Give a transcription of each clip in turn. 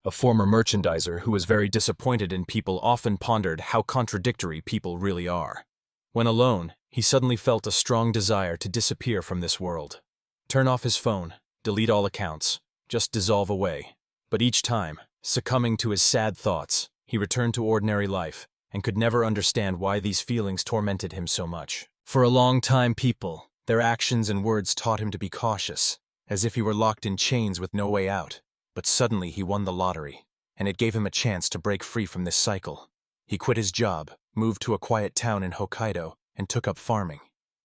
A former merchandiser who was very disappointed in people often pondered how contradictory people really are. When alone, he suddenly felt a strong desire to disappear from this world. Turn off his phone, delete all accounts, just dissolve away. But each time, succumbing to his sad thoughts, he returned to ordinary life and could never understand why these feelings tormented him so much. For a long time, people, their actions and words taught him to be cautious, as if he were locked in chains with no way out. But suddenly he won the lottery, and it gave him a chance to break free from this cycle. He quit his job, moved to a quiet town in Hokkaido, and took up farming.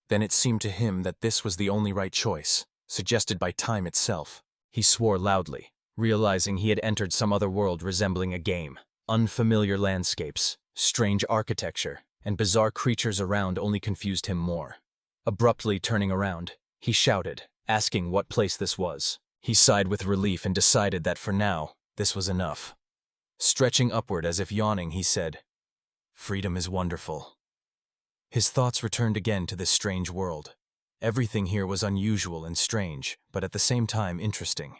Then it seemed to him that this was the only right choice, suggested by time itself. He swore loudly, realizing he had entered some other world resembling a game. Unfamiliar landscapes, strange architecture, and bizarre creatures around only confused him more. Abruptly turning around, he shouted, asking what place this was. He sighed with relief and decided that for now, this was enough. Stretching upward as if yawning, he said, "Freedom is wonderful." His thoughts returned again to this strange world. Everything here was unusual and strange, but at the same time interesting.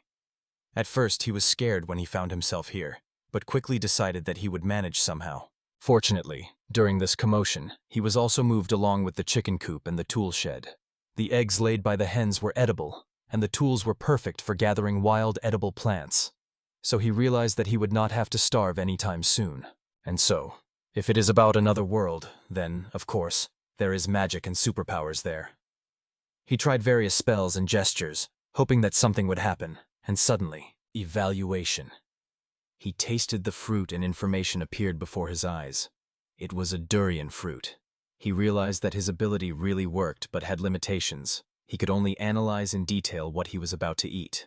At first he was scared when he found himself here, but quickly decided that he would manage somehow. Fortunately, during this commotion, he was also moved along with the chicken coop and the tool shed. The eggs laid by the hens were edible, and the tools were perfect for gathering wild edible plants. So he realized that he would not have to starve anytime soon. And so, if it is about another world, then, of course, there is magic and superpowers there. He tried various spells and gestures, hoping that something would happen, and suddenly, evaluation. He tasted the fruit and information appeared before his eyes. It was a durian fruit. He realized that his ability really worked but had limitations. He could only analyze in detail what he was about to eat.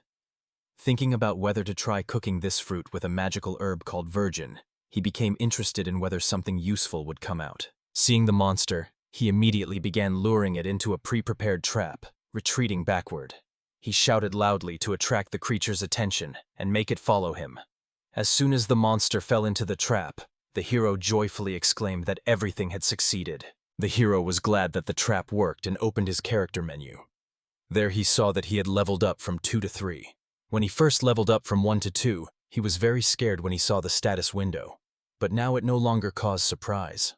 Thinking about whether to try cooking this fruit with a magical herb called virgin, he became interested in whether something useful would come out. Seeing the monster, he immediately began luring it into a pre-prepared trap, retreating backward. He shouted loudly to attract the creature's attention and make it follow him. As soon as the monster fell into the trap, the hero joyfully exclaimed that everything had succeeded. The hero was glad that the trap worked and opened his character menu. There he saw that he had leveled up from 2 to 3. When he first leveled up from 1 to 2, he was very scared when he saw the status window, but now it no longer caused surprise.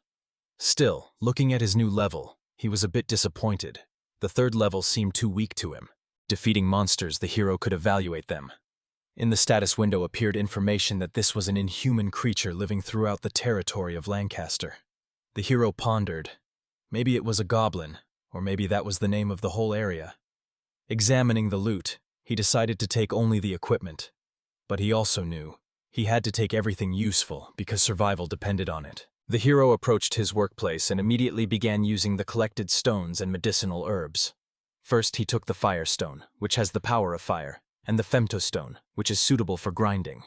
Still, looking at his new level, he was a bit disappointed. The third level seemed too weak to him. Defeating monsters, the hero could evaluate them. In the status window appeared information that this was an inhuman creature living throughout the territory of Lancaster. The hero pondered. Maybe it was a goblin, or maybe that was the name of the whole area. Examining the loot, he decided to take only the equipment. But he also knew he had to take everything useful because survival depended on it. The hero approached his workplace and immediately began using the collected stones and medicinal herbs. First he took the fire stone, which has the power of fire, and the femtostone, which is suitable for grinding.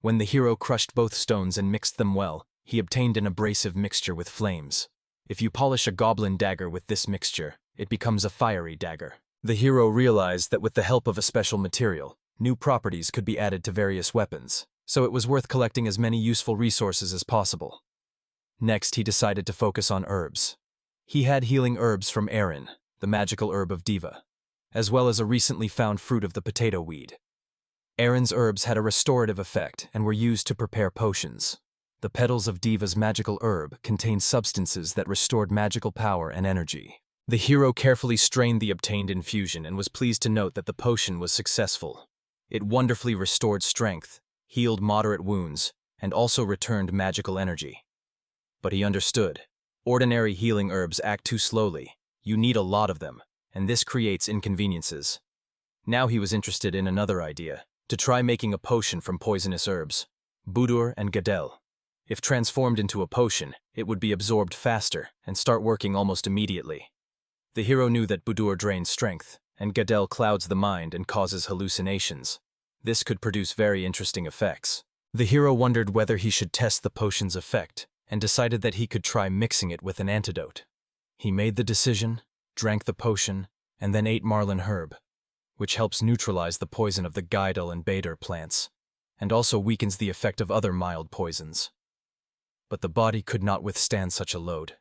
When the hero crushed both stones and mixed them well, he obtained an abrasive mixture with flames. If you polish a goblin dagger with this mixture, it becomes a fiery dagger. The hero realized that with the help of a special material, new properties could be added to various weapons, so it was worth collecting as many useful resources as possible. Next, he decided to focus on herbs. He had healing herbs from Erin, the magical herb of Diva, as well as a recently found fruit of the potato weed. Erin's herbs had a restorative effect and were used to prepare potions. The petals of Diva's magical herb contained substances that restored magical power and energy. The hero carefully strained the obtained infusion and was pleased to note that the potion was successful. It wonderfully restored strength, healed moderate wounds, and also returned magical energy. But he understood. Ordinary healing herbs act too slowly. You need a lot of them, and this creates inconveniences. Now he was interested in another idea, to try making a potion from poisonous herbs, Budur and Gadel. If transformed into a potion, it would be absorbed faster and start working almost immediately. The hero knew that Budur drains strength, and Gadel clouds the mind and causes hallucinations. This could produce very interesting effects. The hero wondered whether he should test the potion's effect, and decided that he could try mixing it with an antidote. He made the decision, drank the potion, and then ate marlin herb, which helps neutralize the poison of the Gaidel and Bader plants, and also weakens the effect of other mild poisons. But the body could not withstand such a load.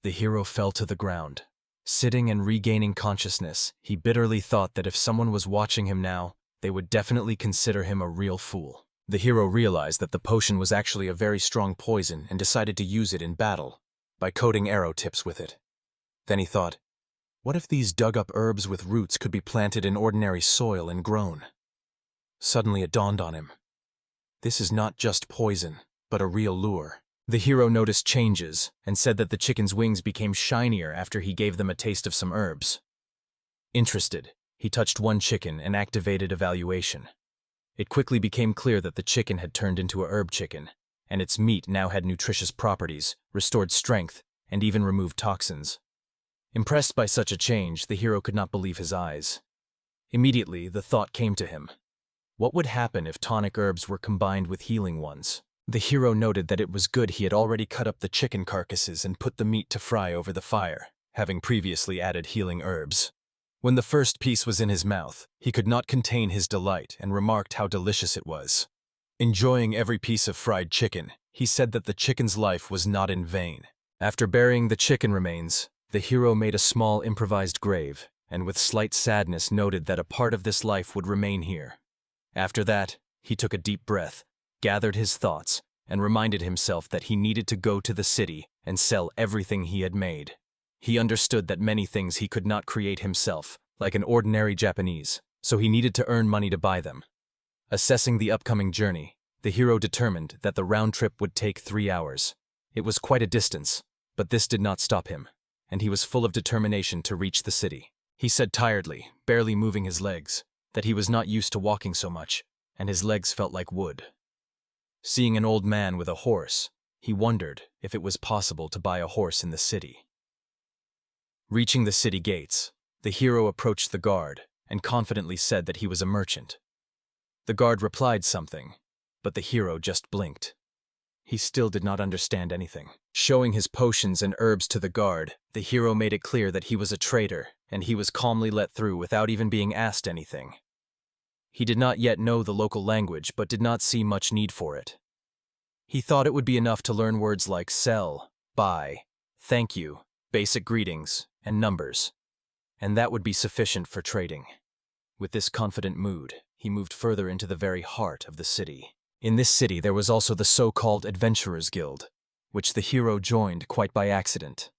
The hero fell to the ground. Sitting and regaining consciousness, he bitterly thought that if someone was watching him now, they would definitely consider him a real fool. The hero realized that the potion was actually a very strong poison and decided to use it in battle by coating arrow tips with it. Then he thought, what if these dug-up herbs with roots could be planted in ordinary soil and grown? Suddenly it dawned on him. This is not just poison, but a real lure. The hero noticed changes and said that the chicken's wings became shinier after he gave them a taste of some herbs. Interested, he touched one chicken and activated evaluation. It quickly became clear that the chicken had turned into a herb chicken, and its meat now had nutritious properties, restored strength, and even removed toxins. Impressed by such a change, the hero could not believe his eyes. Immediately, the thought came to him. What would happen if tonic herbs were combined with healing ones? The hero noted that it was good he had already cut up the chicken carcasses and put the meat to fry over the fire, having previously added healing herbs. When the first piece was in his mouth, he could not contain his delight and remarked how delicious it was. Enjoying every piece of fried chicken, he said that the chicken's life was not in vain. After burying the chicken remains, the hero made a small improvised grave, and with slight sadness noted that a part of this life would remain here. After that, he took a deep breath, gathered his thoughts, and reminded himself that he needed to go to the city and sell everything he had made. He understood that many things he could not create himself, like an ordinary Japanese, so he needed to earn money to buy them. Assessing the upcoming journey, the hero determined that the round trip would take 3 hours. It was quite a distance, but this did not stop him, and he was full of determination to reach the city. He said tiredly, barely moving his legs, that he was not used to walking so much, and his legs felt like wood. Seeing an old man with a horse, he wondered if it was possible to buy a horse in the city. Reaching the city gates, the hero approached the guard and confidently said that he was a merchant. The guard replied something, but the hero just blinked. He still did not understand anything. Showing his potions and herbs to the guard, the hero made it clear that he was a traitor, and he was calmly let through without even being asked anything. He did not yet know the local language, but did not see much need for it. He thought it would be enough to learn words like sell, buy, thank you, basic greetings, and numbers, and that would be sufficient for trading. With this confident mood, he moved further into the very heart of the city. In this city there was also the so-called Adventurers Guild, which the hero joined quite by accident.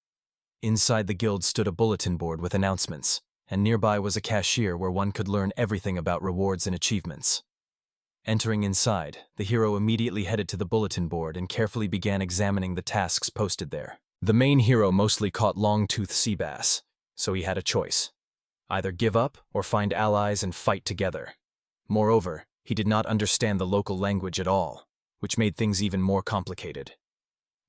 Inside the guild stood a bulletin board with announcements, and nearby was a cashier where one could learn everything about rewards and achievements. Entering inside, the hero immediately headed to the bulletin board and carefully began examining the tasks posted there. The main hero mostly caught long-toothed sea bass, so he had a choice. Either give up or find allies and fight together. Moreover, he did not understand the local language at all, which made things even more complicated.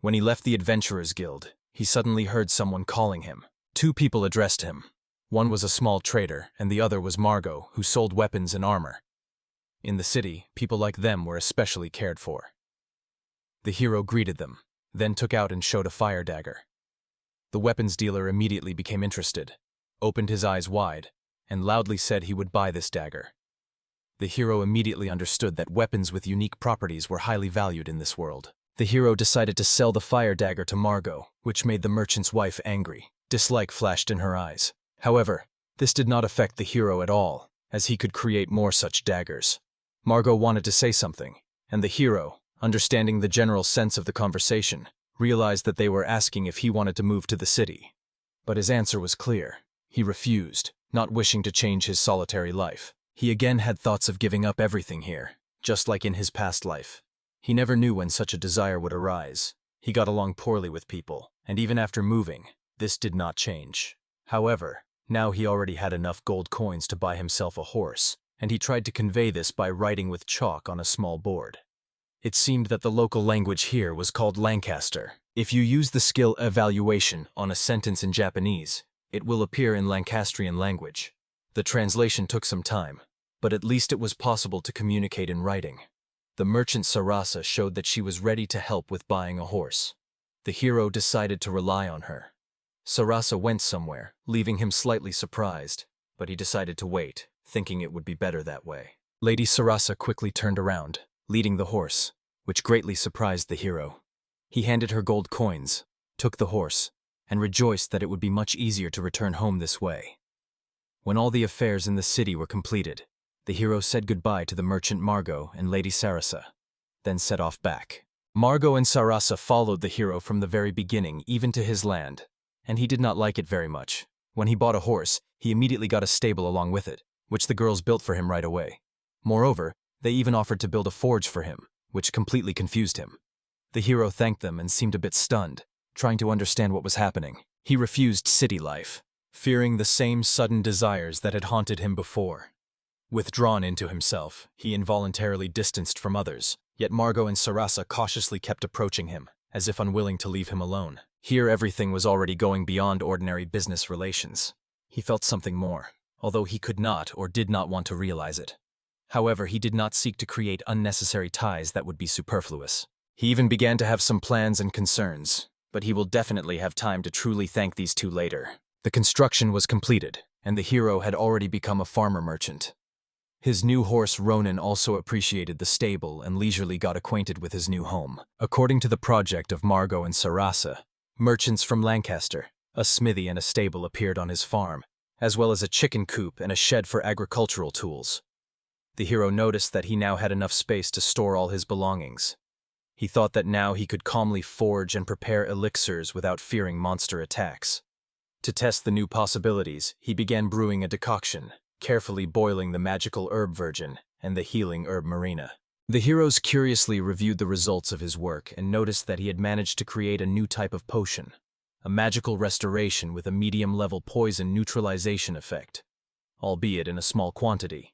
When he left the Adventurers Guild, he suddenly heard someone calling him. 2 people addressed him. One was a small trader, and the other was Margot, who sold weapons and armor. In the city, people like them were especially cared for. The hero greeted them, then took out and showed a fire dagger. The weapons dealer immediately became interested, opened his eyes wide, and loudly said he would buy this dagger. The hero immediately understood that weapons with unique properties were highly valued in this world. The hero decided to sell the fire dagger to Margot, which made the merchant's wife angry. Dislike flashed in her eyes. However, this did not affect the hero at all, as he could create more such daggers. Margot wanted to say something, and the hero, understanding the general sense of the conversation, realized that they were asking if he wanted to move to the city. But his answer was clear. He refused, not wishing to change his solitary life. He again had thoughts of giving up everything here, just like in his past life. He never knew when such a desire would arise. He got along poorly with people, and even after moving, this did not change. However, now he already had enough gold coins to buy himself a horse, and he tried to convey this by writing with chalk on a small board. It seemed that the local language here was called Lancaster. If you use the skill evaluation on a sentence in Japanese, it will appear in Lancastrian language. The translation took some time, but at least it was possible to communicate in writing. The merchant Sarasa showed that she was ready to help with buying a horse. The hero decided to rely on her. Sarasa went somewhere, leaving him slightly surprised, but he decided to wait, thinking it would be better that way. Lady Sarasa quickly turned around, leading the horse, which greatly surprised the hero. He handed her gold coins, took the horse, and rejoiced that it would be much easier to return home this way. When all the affairs in the city were completed, the hero said goodbye to the merchant Margot and Lady Sarasa. then set off back. Margot and Sarasa followed the hero from the very beginning, even to his land, and he did not like it very much. When he bought a horse, he immediately got a stable along with it, which the girls built for him right away. Moreover, they even offered to build a forge for him, which completely confused him. The hero thanked them and seemed a bit stunned, trying to understand what was happening. He refused city life, fearing the same sudden desires that had haunted him before. Withdrawn into himself, he involuntarily distanced from others, yet Margot and Sarasa cautiously kept approaching him, as if unwilling to leave him alone. Here everything was already going beyond ordinary business relations. He felt something more, although he could not or did not want to realize it. However, he did not seek to create unnecessary ties that would be superfluous. He even began to have some plans and concerns, but he will definitely have time to truly thank these two later. The construction was completed, and the hero had already become a farmer merchant. His new horse Ronan also appreciated the stable and leisurely got acquainted with his new home. According to the project of Margot and Sarasa, merchants from Lancaster, a smithy and a stable appeared on his farm, as well as a chicken coop and a shed for agricultural tools. The hero noticed that he now had enough space to store all his belongings. He thought that now he could calmly forge and prepare elixirs without fearing monster attacks. To test the new possibilities, he began brewing a decoction, carefully boiling the magical herb virgin and the healing herb marina. The heroes curiously reviewed the results of his work and noticed that he had managed to create a new type of potion, a magical restoration with a medium-level poison neutralization effect, albeit in a small quantity.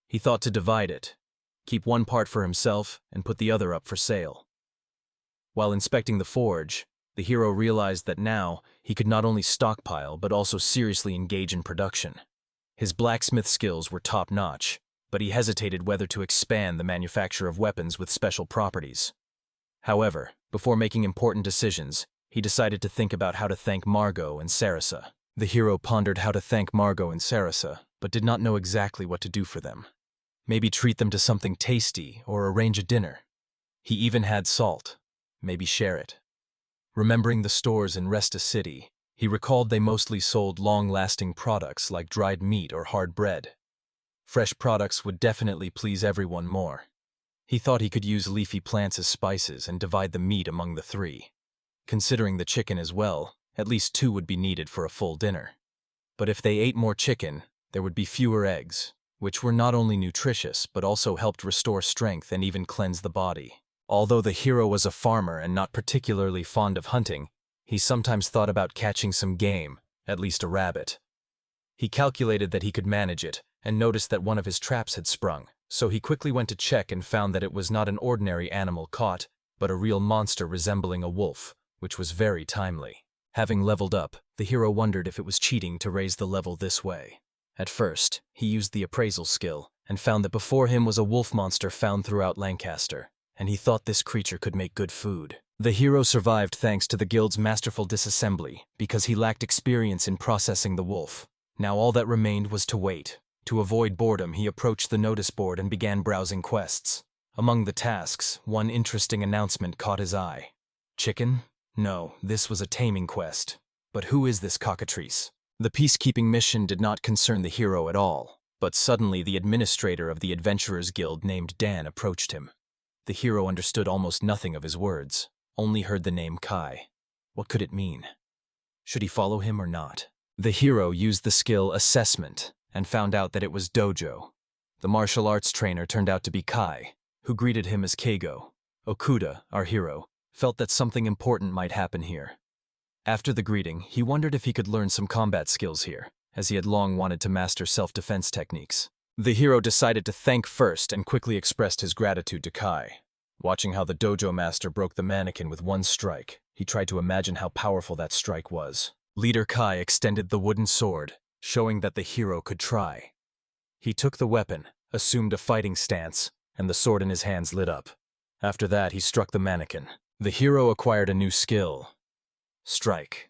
He thought to divide it, keep one part for himself and put the other up for sale. While inspecting the forge, the hero realized that now he could not only stockpile but also seriously engage in production. His blacksmith skills were top-notch, but he hesitated whether to expand the manufacture of weapons with special properties. However, before making important decisions, he decided to think about how to thank Margot and Sarasa. The hero pondered how to thank Margot and Sarasa, but did not know exactly what to do for them. Maybe treat them to something tasty or arrange a dinner. He even had salt. Maybe share it. Remembering the stores in Resta City, he recalled they mostly sold long-lasting products like dried meat or hard bread. Fresh products would definitely please everyone more. He thought he could use leafy plants as spices and divide the meat among the three. Considering the chicken as well, at least 2 would be needed for a full dinner. But if they ate more chicken, there would be fewer eggs, which were not only nutritious but also helped restore strength and even cleanse the body. Although the hero was a farmer and not particularly fond of hunting, he sometimes thought about catching some game, at least a rabbit. He calculated that he could manage it and noticed that one of his traps had sprung, so he quickly went to check and found that it was not an ordinary animal caught, but a real monster resembling a wolf, which was very timely. Having leveled up, the hero wondered if it was cheating to raise the level this way. At first, he used the appraisal skill and found that before him was a wolf monster found throughout Lancaster, and he thought this creature could make good food. The hero survived thanks to the guild's masterful disassembly because he lacked experience in processing the wolf. Now all that remained was to wait. To avoid boredom, he approached the notice board and began browsing quests. Among the tasks, one interesting announcement caught his eye. Chicken? No, this was a taming quest. But who is this cockatrice? The peacekeeping mission did not concern the hero at all, but suddenly the administrator of the Adventurers Guild named Dan approached him. The hero understood almost nothing of his words, only heard the name Kai. What could it mean? Should he follow him or not? The hero used the skill Assessment and found out that it was Dojo. The martial arts trainer turned out to be Kai, who greeted him as Keigo. Okuda, our hero, felt that something important might happen here. After the greeting, he wondered if he could learn some combat skills here, as he had long wanted to master self-defense techniques. The hero decided to thank first and quickly expressed his gratitude to Kai. Watching how the dojo master broke the mannequin with one strike, he tried to imagine how powerful that strike was. Leader Kai extended the wooden sword, showing that the hero could try. He took the weapon, assumed a fighting stance, and the sword in his hands lit up. After that, he struck the mannequin. The hero acquired a new skill. Strike.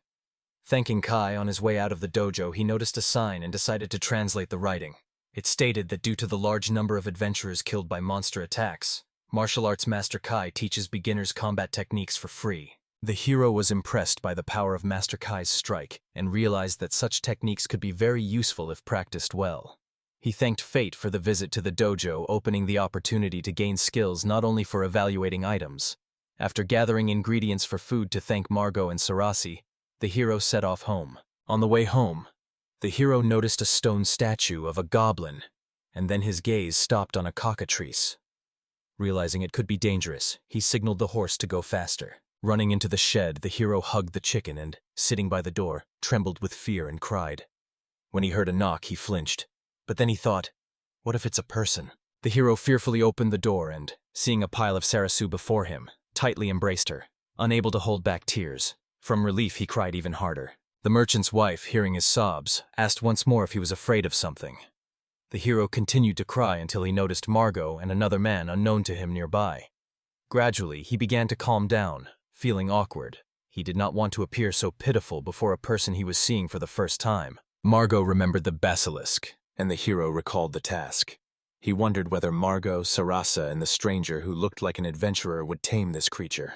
Thanking Kai on his way out of the dojo, he noticed a sign and decided to translate the writing. It stated that due to the large number of adventurers killed by monster attacks, martial arts master Kai teaches beginners combat techniques for free. The hero was impressed by the power of Master Kai's strike and realized that such techniques could be very useful if practiced well. He thanked fate for the visit to the dojo, opening the opportunity to gain skills not only for evaluating items. After gathering ingredients for food to thank Margot and Sarasi, the hero set off home. On the way home, the hero noticed a stone statue of a goblin, and then his gaze stopped on a cockatrice. Realizing it could be dangerous, he signaled the horse to go faster. Running into the shed, the hero hugged the chicken and, sitting by the door, trembled with fear and cried. When he heard a knock, he flinched. But then he thought, what if it's a person? The hero fearfully opened the door and, seeing a pile of Sarasu before him, tightly embraced her, unable to hold back tears. From relief, he cried even harder. The merchant's wife, hearing his sobs, asked once more if he was afraid of something. The hero continued to cry until he noticed Margot and another man unknown to him nearby. Gradually, he began to calm down, feeling awkward. He did not want to appear so pitiful before a person he was seeing for the first time. Margot remembered the basilisk, and the hero recalled the task. He wondered whether Margot, Sarasa, and the stranger who looked like an adventurer would tame this creature.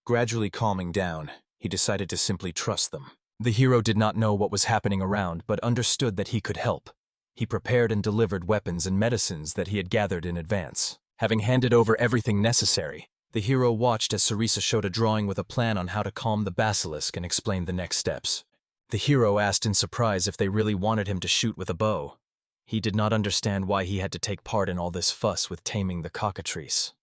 Gradually calming down, he decided to simply trust them. The hero did not know what was happening around, but understood that he could help. He prepared and delivered weapons and medicines that he had gathered in advance. Having handed over everything necessary, the hero watched as Sarisa showed a drawing with a plan on how to calm the basilisk and explained the next steps. The hero asked in surprise if they really wanted him to shoot with a bow. He did not understand why he had to take part in all this fuss with taming the cockatrice.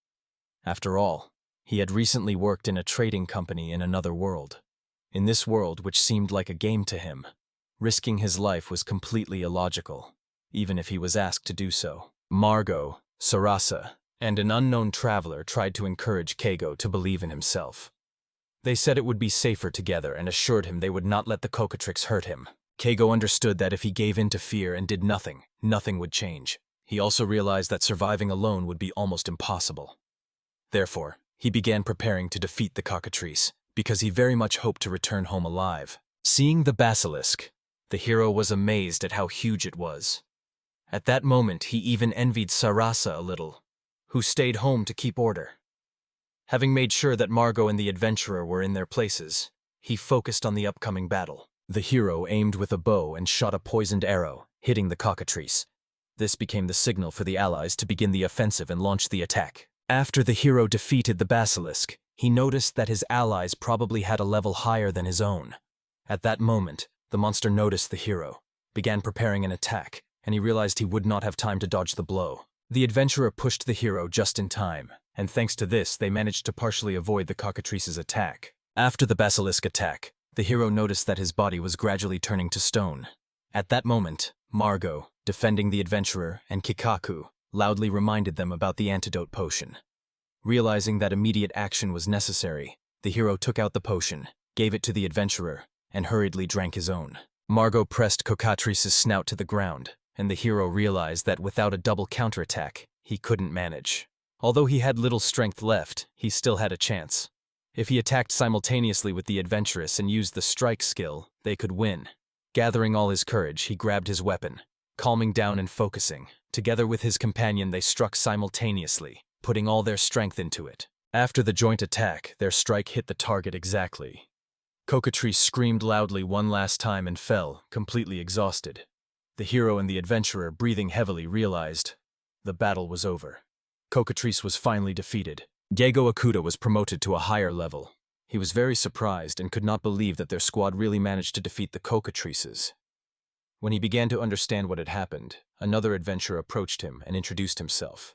After all, he had recently worked in a trading company in another world. In this world, which seemed like a game to him, risking his life was completely illogical, even if he was asked to do so. Margot, Sarasa, and an unknown traveler tried to encourage Keigo to believe in himself. They said it would be safer together and assured him they would not let the cockatrice hurt him. Keigo understood that if he gave in to fear and did nothing, nothing would change. He also realized that surviving alone would be almost impossible. Therefore, he began preparing to defeat the cockatrice, because he very much hoped to return home alive. Seeing the basilisk, the hero was amazed at how huge it was. At that moment, he even envied Sarasa a little, who stayed home to keep order. Having made sure that Margot and the adventurer were in their places, he focused on the upcoming battle. The hero aimed with a bow and shot a poisoned arrow, hitting the cockatrice. This became the signal for the allies to begin the offensive and launch the attack. After the hero defeated the basilisk, he noticed that his allies probably had a level higher than his own. At that moment, the monster noticed the hero, began preparing an attack, and he realized he would not have time to dodge the blow. The adventurer pushed the hero just in time, and thanks to this, they managed to partially avoid the cockatrice's attack. After the basilisk attack, the hero noticed that his body was gradually turning to stone. At that moment, Margot, defending the adventurer, and Kikaku loudly reminded them about the antidote potion. Realizing that immediate action was necessary, the hero took out the potion, gave it to the adventurer, and hurriedly drank his own. Margot pressed cockatrice's snout to the ground, and the hero realized that without a double counterattack, he couldn't manage. Although he had little strength left, he still had a chance. If he attacked simultaneously with the adventuress and used the strike skill, they could win. Gathering all his courage, he grabbed his weapon, calming down and focusing. Together with his companion, they struck simultaneously, putting all their strength into it. After the joint attack, their strike hit the target exactly. Cockatrice screamed loudly one last time and fell, completely exhausted. The hero and the adventurer, breathing heavily, realized the battle was over. Cockatrice was finally defeated. Geigo Akuta was promoted to a higher level. He was very surprised and could not believe that their squad really managed to defeat the cockatrices. When he began to understand what had happened, another adventurer approached him and introduced himself.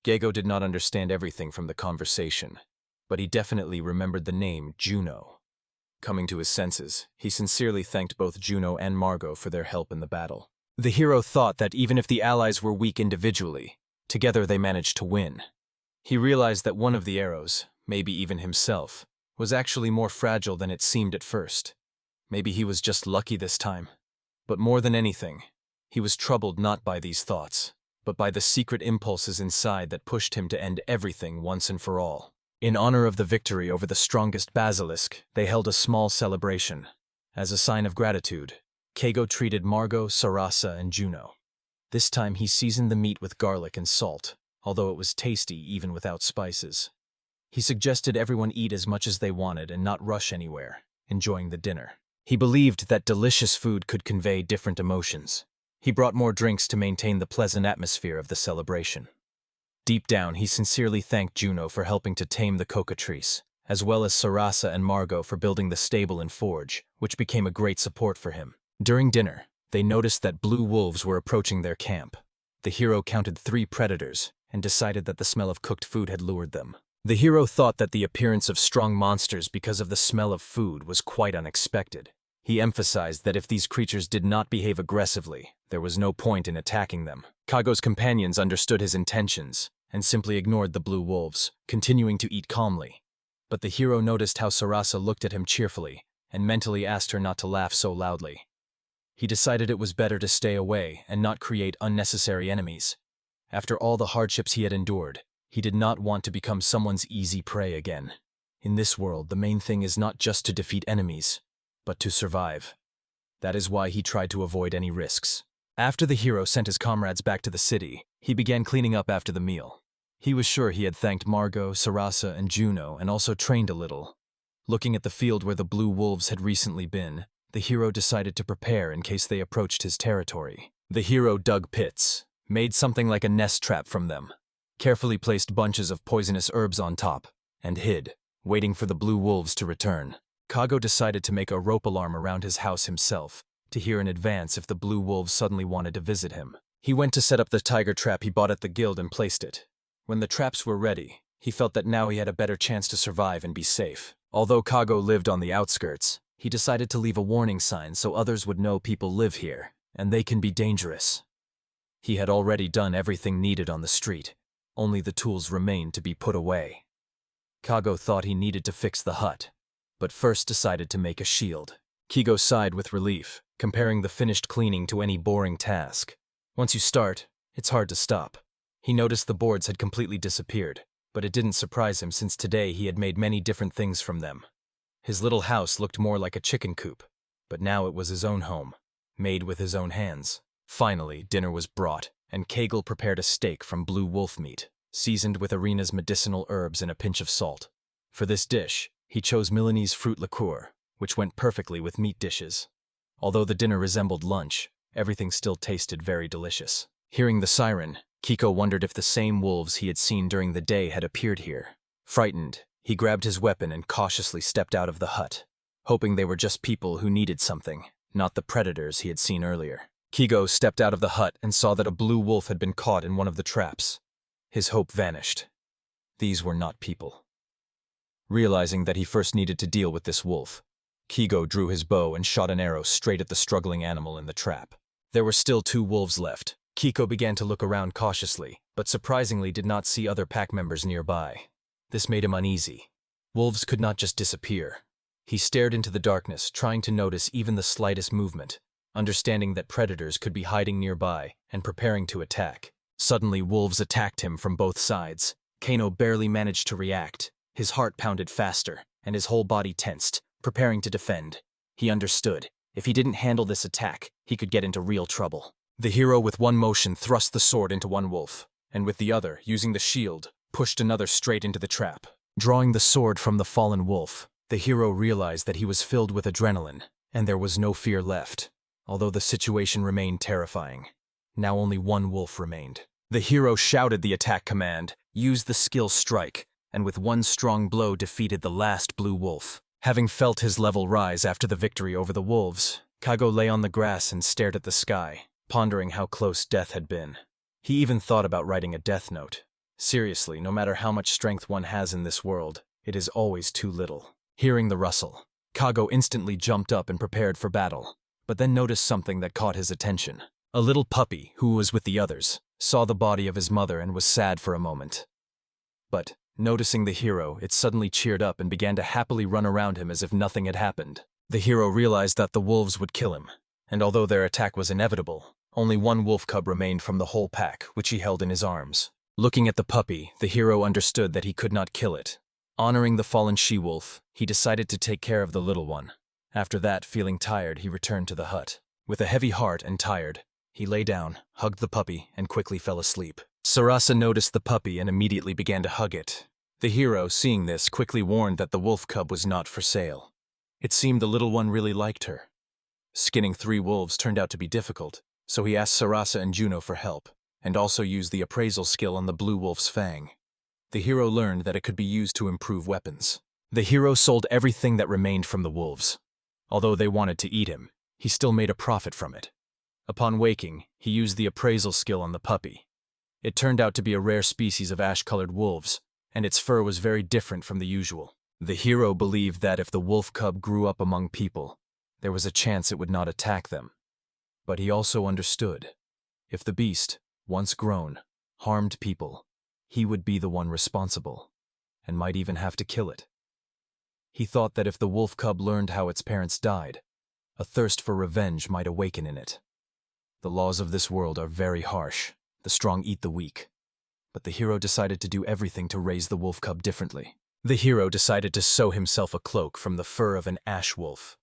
Geigo did not understand everything from the conversation, but he definitely remembered the name Juno. Coming to his senses, he sincerely thanked both Juno and Margot for their help in the battle. The hero thought that even if the allies were weak individually, together they managed to win. He realized that one of the arrows, maybe even himself, was actually more fragile than it seemed at first. Maybe he was just lucky this time. But more than anything, he was troubled not by these thoughts, but by the secret impulses inside that pushed him to end everything once and for all. In honor of the victory over the strongest basilisk, they held a small celebration. As a sign of gratitude, Keigo treated Margot, Sarasa, and Juno. This time he seasoned the meat with garlic and salt, although it was tasty even without spices. He suggested everyone eat as much as they wanted and not rush anywhere, enjoying the dinner. He believed that delicious food could convey different emotions. He brought more drinks to maintain the pleasant atmosphere of the celebration. Deep down, he sincerely thanked Juno for helping to tame the cockatrice, as well as Sarasa and Margot for building the stable and forge, which became a great support for him. During dinner, they noticed that blue wolves were approaching their camp. The hero counted 3 predators and decided that the smell of cooked food had lured them. The hero thought that the appearance of strong monsters because of the smell of food was quite unexpected. He emphasized that if these creatures did not behave aggressively, there was no point in attacking them. Kago's companions understood his intentions and simply ignored the blue wolves, continuing to eat calmly. But the hero noticed how Sarasa looked at him cheerfully and mentally asked her not to laugh so loudly. He decided it was better to stay away and not create unnecessary enemies. After all the hardships he had endured, he did not want to become someone's easy prey again. In this world, the main thing is not just to defeat enemies, but to survive. That is why he tried to avoid any risks. After the hero sent his comrades back to the city, he began cleaning up after the meal. He was sure he had thanked Margot, Sarasa, and Juno and also trained a little. Looking at the field where the blue wolves had recently been, the hero decided to prepare in case they approached his territory. The hero dug pits, made something like a nest trap from them, carefully placed bunches of poisonous herbs on top, and hid, waiting for the blue wolves to return. Kago decided to make a rope alarm around his house himself, to hear in advance if the blue wolves suddenly wanted to visit him. He went to set up the tiger trap he bought at the guild and placed it. When the traps were ready, he felt that now he had a better chance to survive and be safe. Although Kago lived on the outskirts, he decided to leave a warning sign so others would know people live here, and they can be dangerous. He had already done everything needed on the street, only the tools remained to be put away. Kago thought he needed to fix the hut, but first decided to make a shield. Kigo sighed with relief, comparing the finished cleaning to any boring task. Once you start, it's hard to stop. He noticed the boards had completely disappeared, but it didn't surprise him since today he had made many different things from them. His little house looked more like a chicken coop, but now it was his own home, made with his own hands. Finally, dinner was brought, and Kegel prepared a steak from blue wolf meat, seasoned with Arena's medicinal herbs and a pinch of salt. For this dish, he chose Milanese fruit liqueur, which went perfectly with meat dishes. Although the dinner resembled lunch, everything still tasted very delicious. Hearing the siren, Kiko wondered if the same wolves he had seen during the day had appeared here. Frightened, he grabbed his weapon and cautiously stepped out of the hut, hoping they were just people who needed something, not the predators he had seen earlier. Kigo stepped out of the hut and saw that a blue wolf had been caught in one of the traps. His hope vanished. These were not people. Realizing that he first needed to deal with this wolf, Kigo drew his bow and shot an arrow straight at the struggling animal in the trap. There were still 2 wolves left. Kiko began to look around cautiously, but surprisingly did not see other pack members nearby. This made him uneasy. Wolves could not just disappear. He stared into the darkness, trying to notice even the slightest movement, understanding that predators could be hiding nearby and preparing to attack. Suddenly, wolves attacked him from both sides. Kano barely managed to react. His heart pounded faster, and his whole body tensed, preparing to defend. He understood. If he didn't handle this attack, he could get into real trouble. The hero with one motion thrust the sword into one wolf, and with the other, using the shield, pushed another straight into the trap. Drawing the sword from the fallen wolf, the hero realized that he was filled with adrenaline, and there was no fear left, although the situation remained terrifying. Now only one wolf remained. The hero shouted the attack command, used the skill strike, and with one strong blow defeated the last blue wolf. Having felt his level rise after the victory over the wolves, Kago lay on the grass and stared at the sky, pondering how close death had been. He even thought about writing a death note. Seriously, no matter how much strength one has in this world, it is always too little. Hearing the rustle, Kago instantly jumped up and prepared for battle, but then noticed something that caught his attention. A little puppy, who was with the others, saw the body of his mother and was sad for a moment. But, noticing the hero, it suddenly cheered up and began to happily run around him as if nothing had happened. The hero realized that the wolves would kill him, and although their attack was inevitable, only one wolf cub remained from the whole pack, which he held in his arms. Looking at the puppy, the hero understood that he could not kill it. Honoring the fallen she-wolf, he decided to take care of the little one. After that, feeling tired, he returned to the hut. With a heavy heart and tired, he lay down, hugged the puppy, and quickly fell asleep. Sarasa noticed the puppy and immediately began to hug it. The hero, seeing this, quickly warned that the wolf cub was not for sale. It seemed the little one really liked her. Skinning 3 wolves turned out to be difficult, So he asked Sarasa and Juno for help, and also used the appraisal skill on the blue wolf's fang. The hero learned that it could be used to improve weapons. The hero sold everything that remained from the wolves. Although they wanted to eat him, he still made a profit from it. Upon waking, he used the appraisal skill on the puppy. It turned out to be a rare species of ash-colored wolves, and its fur was very different from the usual. The hero believed that if the wolf cub grew up among people, there was a chance it would not attack them. But he also understood, if the beast, once grown, harmed people, he would be the one responsible, and might even have to kill it. He thought that if the wolf cub learned how its parents died, a thirst for revenge might awaken in it. The laws of this world are very harsh. The strong eat the weak. But the hero decided to do everything to raise the wolf cub differently. The hero decided to sew himself a cloak from the fur of an ash wolf.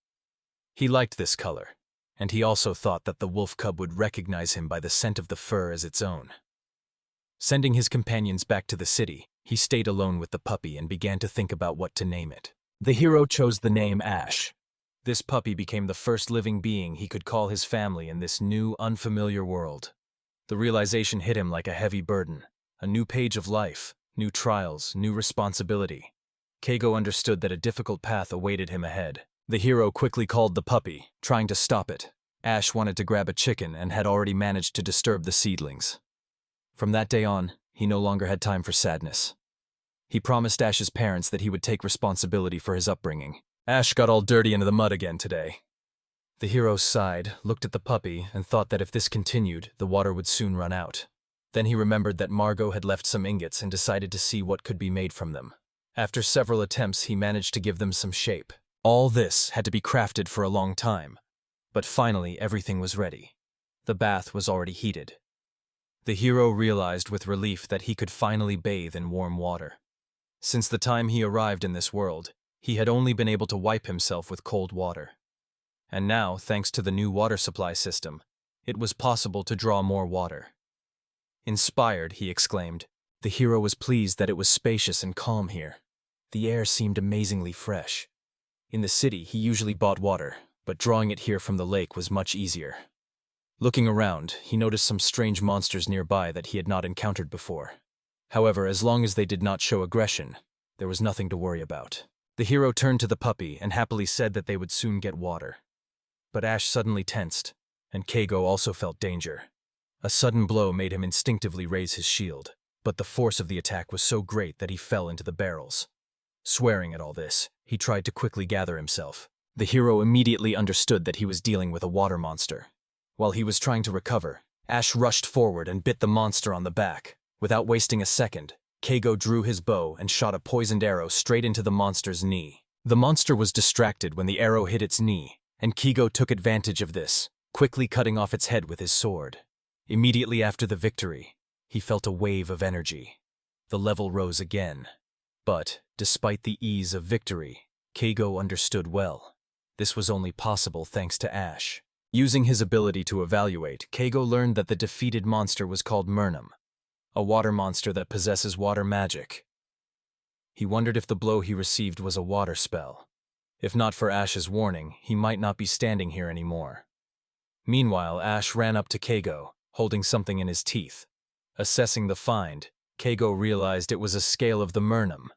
He liked this color, and he also thought that the wolf cub would recognize him by the scent of the fur as its own. Sending his companions back to the city, he stayed alone with the puppy and began to think about what to name it. The hero chose the name Ash. This puppy became the first living being he could call his family in this new, unfamiliar world. The realization hit him like a heavy burden. A new page of life, new trials, new responsibility. Keigo understood that a difficult path awaited him ahead. The hero quickly called the puppy, trying to stop it. Ash wanted to grab a chicken and had already managed to disturb the seedlings. From that day on, he no longer had time for sadness. He promised Ash's parents that he would take responsibility for his upbringing. Ash got all dirty into the mud again today. The hero sighed, looked at the puppy, and thought that if this continued, the water would soon run out. Then he remembered that Margot had left some ingots and decided to see what could be made from them. After several attempts, he managed to give them some shape. All this had to be crafted for a long time, but finally everything was ready. The bath was already heated. The hero realized with relief that he could finally bathe in warm water. Since the time he arrived in this world, he had only been able to wipe himself with cold water. And now, thanks to the new water supply system, it was possible to draw more water. Inspired, he exclaimed. The hero was pleased that it was spacious and calm here. The air seemed amazingly fresh. In the city, he usually bought water, but drawing it here from the lake was much easier. Looking around, he noticed some strange monsters nearby that he had not encountered before. However, as long as they did not show aggression, there was nothing to worry about. The hero turned to the puppy and happily said that they would soon get water. But Ash suddenly tensed, and Keigo also felt danger. A sudden blow made him instinctively raise his shield, but the force of the attack was so great that he fell into the barrels. Swearing at all this, he tried to quickly gather himself. The hero immediately understood that he was dealing with a water monster. While he was trying to recover, Ash rushed forward and bit the monster on the back. Without wasting a second, Keigo drew his bow and shot a poisoned arrow straight into the monster's knee. The monster was distracted when the arrow hit its knee, and Keigo took advantage of this, quickly cutting off its head with his sword. Immediately after the victory, he felt a wave of energy. The level rose again. But, despite the ease of victory, Keigo understood well. This was only possible thanks to Ash. Using his ability to evaluate, Keigo learned that the defeated monster was called Murnum, a water monster that possesses water magic. He wondered if the blow he received was a water spell. If not for Ash's warning, he might not be standing here anymore. Meanwhile, Ash ran up to Keigo, holding something in his teeth. Assessing the find, Keigo realized it was a scale of the Murnum.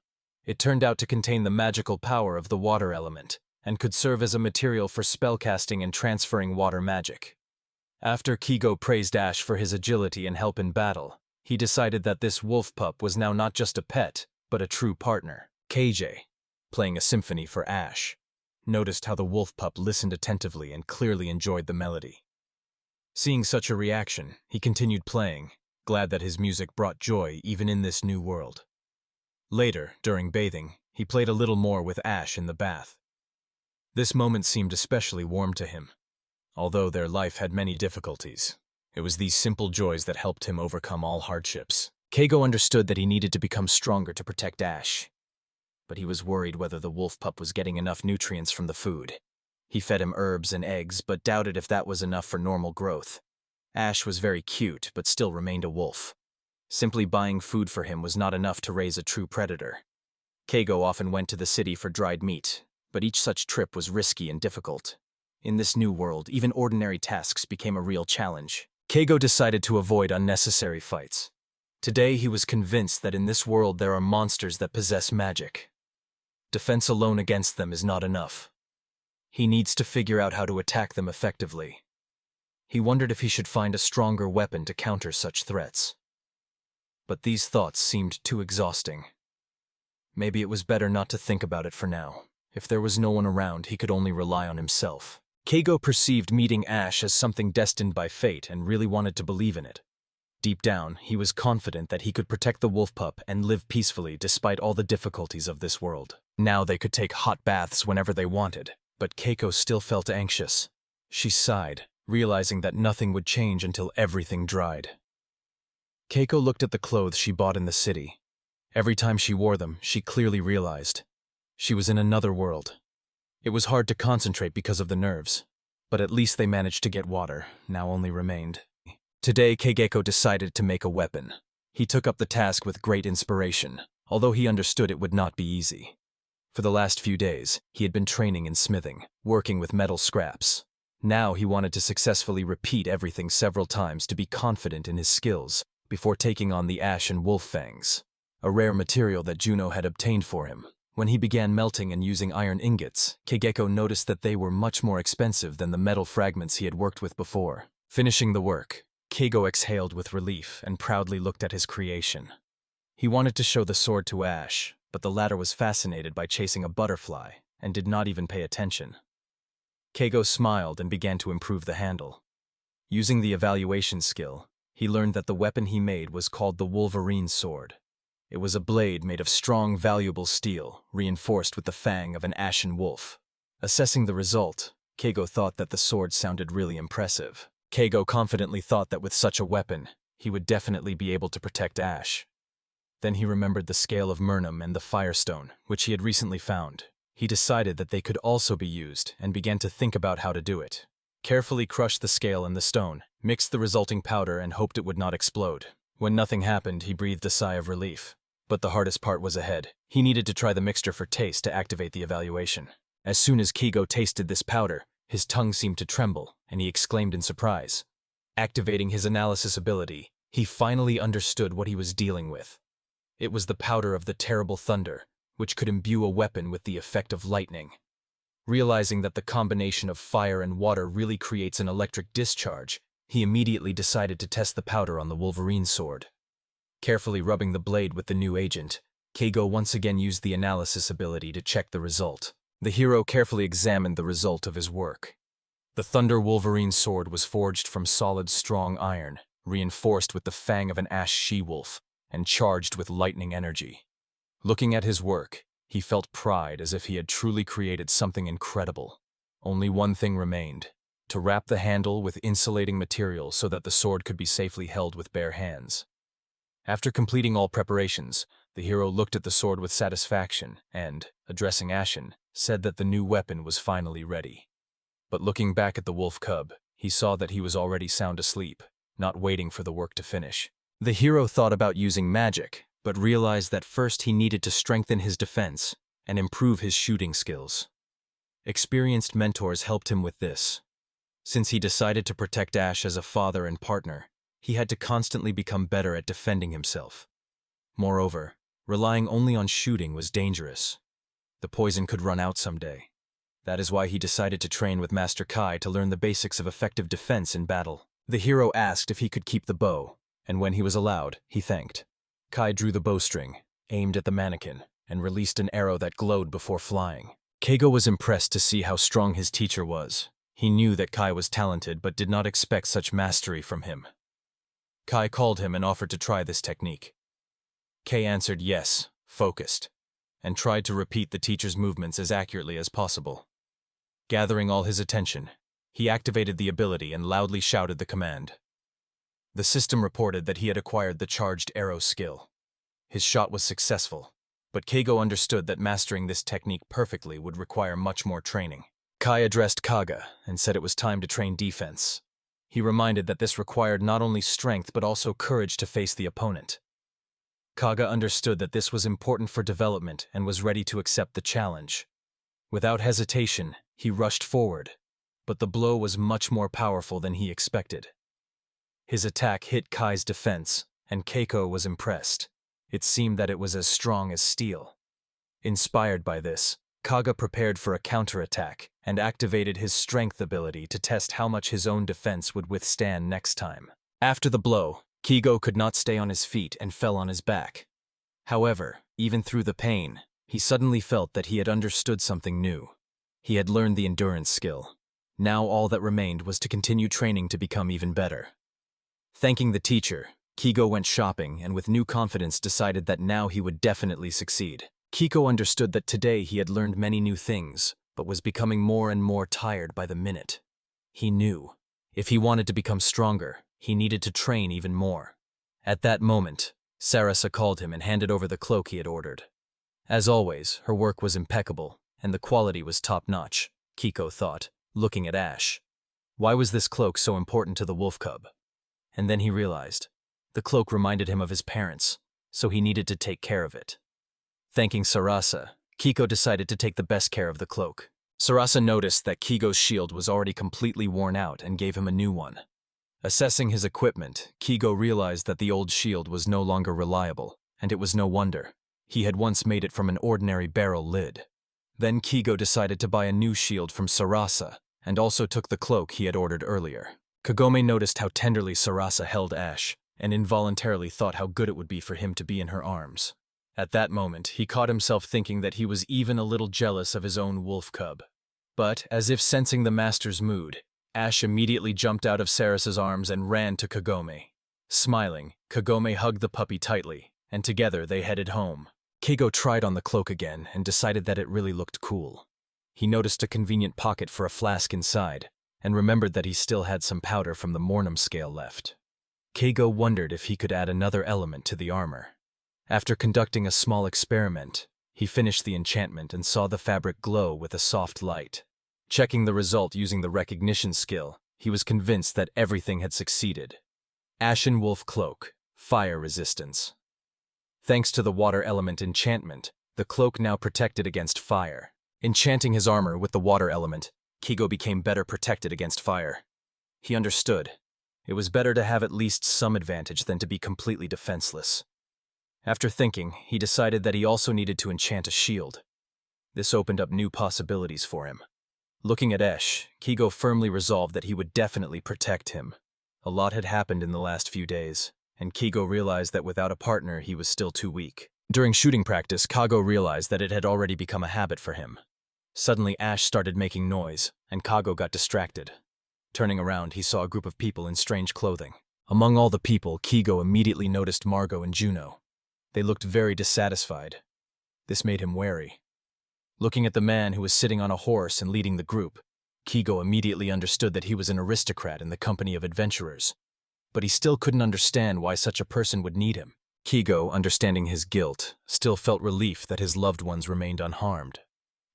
It turned out to contain the magical power of the water element, and could serve as a material for spellcasting and transferring water magic. After Keigo praised Ash for his agility and help in battle, he decided that this wolf pup was now not just a pet, but a true partner. KJ, playing a symphony for Ash, noticed how the wolf pup listened attentively and clearly enjoyed the melody. Seeing such a reaction, he continued playing, glad that his music brought joy even in this new world. Later, during bathing, he played a little more with Ash in the bath. This moment seemed especially warm to him. Although their life had many difficulties, it was these simple joys that helped him overcome all hardships. Keigo understood that he needed to become stronger to protect Ash, but he was worried whether the wolf pup was getting enough nutrients from the food. He fed him herbs and eggs, but doubted if that was enough for normal growth. Ash was very cute, but still remained a wolf. Simply buying food for him was not enough to raise a true predator. Keigo often went to the city for dried meat, but each such trip was risky and difficult. In this new world, even ordinary tasks became a real challenge. Keigo decided to avoid unnecessary fights. Today, he was convinced that in this world there are monsters that possess magic. Defense alone against them is not enough. He needs to figure out how to attack them effectively. He wondered if he should find a stronger weapon to counter such threats. But these thoughts seemed too exhausting. Maybe it was better not to think about it for now. If there was no one around, he could only rely on himself. Keigo perceived meeting Ash as something destined by fate and really wanted to believe in it. Deep down, he was confident that he could protect the wolf pup and live peacefully despite all the difficulties of this world. Now they could take hot baths whenever they wanted, but Keiko still felt anxious. She sighed, realizing that nothing would change until everything dried. Keiko looked at the clothes she bought in the city. Every time she wore them, she clearly realized she was in another world. It was hard to concentrate because of the nerves, but at least they managed to get water. Now only remained. Today, Keigeko decided to make a weapon. He took up the task with great inspiration, although he understood it would not be easy. For the last few days, he had been training in smithing, working with metal scraps. Now he wanted to successfully repeat everything several times to be confident in his skills before taking on the ash and wolf fangs, a rare material that Juno had obtained for him. When he began melting and using iron ingots, Keigeko noticed that they were much more expensive than the metal fragments he had worked with before. Finishing the work, Keigo exhaled with relief and proudly looked at his creation. He wanted to show the sword to Ash, but the latter was fascinated by chasing a butterfly and did not even pay attention. Keigo smiled and began to improve the handle. Using the evaluation skill, he learned that the weapon he made was called the Wolverine Sword. It was a blade made of strong, valuable steel, reinforced with the fang of an ashen wolf. Assessing the result, Keigo thought that the sword sounded really impressive. Keigo confidently thought that with such a weapon, he would definitely be able to protect Ash. Then he remembered the scale of Murnum and the Firestone, which he had recently found. He decided that they could also be used and began to think about how to do it. Carefully crushed the scale and the stone, mixed the resulting powder and hoped it would not explode. When nothing happened, he breathed a sigh of relief. But the hardest part was ahead. He needed to try the mixture for taste to activate the evaluation. As soon as Keigo tasted this powder, his tongue seemed to tremble, and he exclaimed in surprise. Activating his analysis ability, he finally understood what he was dealing with. It was the powder of the terrible thunder, which could imbue a weapon with the effect of lightning. Realizing that the combination of fire and water really creates an electric discharge, he immediately decided to test the powder on the Wolverine sword. Carefully rubbing the blade with the new agent, Keigo once again used the analysis ability to check the result. The hero carefully examined the result of his work. The Thunder Wolverine sword was forged from solid, strong iron, reinforced with the fang of an ash she-wolf, and charged with lightning energy. Looking at his work, he felt pride as if he had truly created something incredible. Only one thing remained: to wrap the handle with insulating material so that the sword could be safely held with bare hands. After completing all preparations, the hero looked at the sword with satisfaction and, addressing Ashen, said that the new weapon was finally ready. But looking back at the wolf cub, he saw that he was already sound asleep, not waiting for the work to finish. The hero thought about using magic, but realized that first he needed to strengthen his defense and improve his shooting skills. Experienced mentors helped him with this. Since he decided to protect Ash as a father and partner, he had to constantly become better at defending himself. Moreover, relying only on shooting was dangerous. The poison could run out someday. That is why he decided to train with Master Kai to learn the basics of effective defense in battle. The hero asked if he could keep the bow, and when he was allowed, he thanked. Kai drew the bowstring, aimed at the mannequin, and released an arrow that glowed before flying. Keigo was impressed to see how strong his teacher was. He knew that Kai was talented but did not expect such mastery from him. Kai called him and offered to try this technique. Kei answered yes, focused, and tried to repeat the teacher's movements as accurately as possible. Gathering all his attention, he activated the ability and loudly shouted the command. The system reported that he had acquired the charged arrow skill. His shot was successful, but Keigo understood that mastering this technique perfectly would require much more training. Kai addressed Kaga and said it was time to train defense. He reminded that this required not only strength but also courage to face the opponent. Kaga understood that this was important for development and was ready to accept the challenge. Without hesitation, he rushed forward, but the blow was much more powerful than he expected. His attack hit Kai's defense, and Keiko was impressed. It seemed that it was as strong as steel. Inspired by this, Kaga prepared for a counterattack and activated his strength ability to test how much his own defense would withstand next time. After the blow, Kigo could not stay on his feet and fell on his back. However, even through the pain, he suddenly felt that he had understood something new. He had learned the endurance skill. Now all that remained was to continue training to become even better. Thanking the teacher, Kigo went shopping and with new confidence decided that now he would definitely succeed. Kiko understood that today he had learned many new things, but was becoming more and more tired by the minute. He knew, if he wanted to become stronger, he needed to train even more. At that moment, Sarasa called him and handed over the cloak he had ordered. As always, her work was impeccable, and the quality was top-notch, Kiko thought, looking at Ash. Why was this cloak so important to the wolf cub? And then he realized. The cloak reminded him of his parents, so he needed to take care of it. Thanking Sarasa, Kiko decided to take the best care of the cloak. Sarasa noticed that Kigo's shield was already completely worn out and gave him a new one. Assessing his equipment, Kigo realized that the old shield was no longer reliable, and it was no wonder. He had once made it from an ordinary barrel lid. Then Kigo decided to buy a new shield from Sarasa, and also took the cloak he had ordered earlier. Kagome noticed how tenderly Sarasa held Ash, and involuntarily thought how good it would be for him to be in her arms. At that moment, he caught himself thinking that he was even a little jealous of his own wolf cub. But, as if sensing the master's mood, Ash immediately jumped out of Sarasa's arms and ran to Kagome. Smiling, Kagome hugged the puppy tightly, and together they headed home. Kigo tried on the cloak again and decided that it really looked cool. He noticed a convenient pocket for a flask inside, and remembered that he still had some powder from the Mornum scale left. Kigo wondered if he could add another element to the armor. After conducting a small experiment, he finished the enchantment and saw the fabric glow with a soft light. Checking the result using the recognition skill, he was convinced that everything had succeeded. Ashen Wolf Cloak, Fire Resistance. Thanks to the water element enchantment, the cloak now protected against fire. Enchanting his armor with the water element, Kigo became better protected against fire. He understood. It was better to have at least some advantage than to be completely defenseless. After thinking, he decided that he also needed to enchant a shield. This opened up new possibilities for him. Looking at Esh, Kigo firmly resolved that he would definitely protect him. A lot had happened in the last few days, and Kigo realized that without a partner he was still too weak. During shooting practice, Kago realized that it had already become a habit for him. Suddenly Ash started making noise, and Kago got distracted. Turning around, he saw a group of people in strange clothing. Among all the people, Kigo immediately noticed Margot and Juno. They looked very dissatisfied. This made him wary. Looking at the man who was sitting on a horse and leading the group, Kigo immediately understood that he was an aristocrat in the company of adventurers. But he still couldn't understand why such a person would need him. Kigo, understanding his guilt, still felt relief that his loved ones remained unharmed.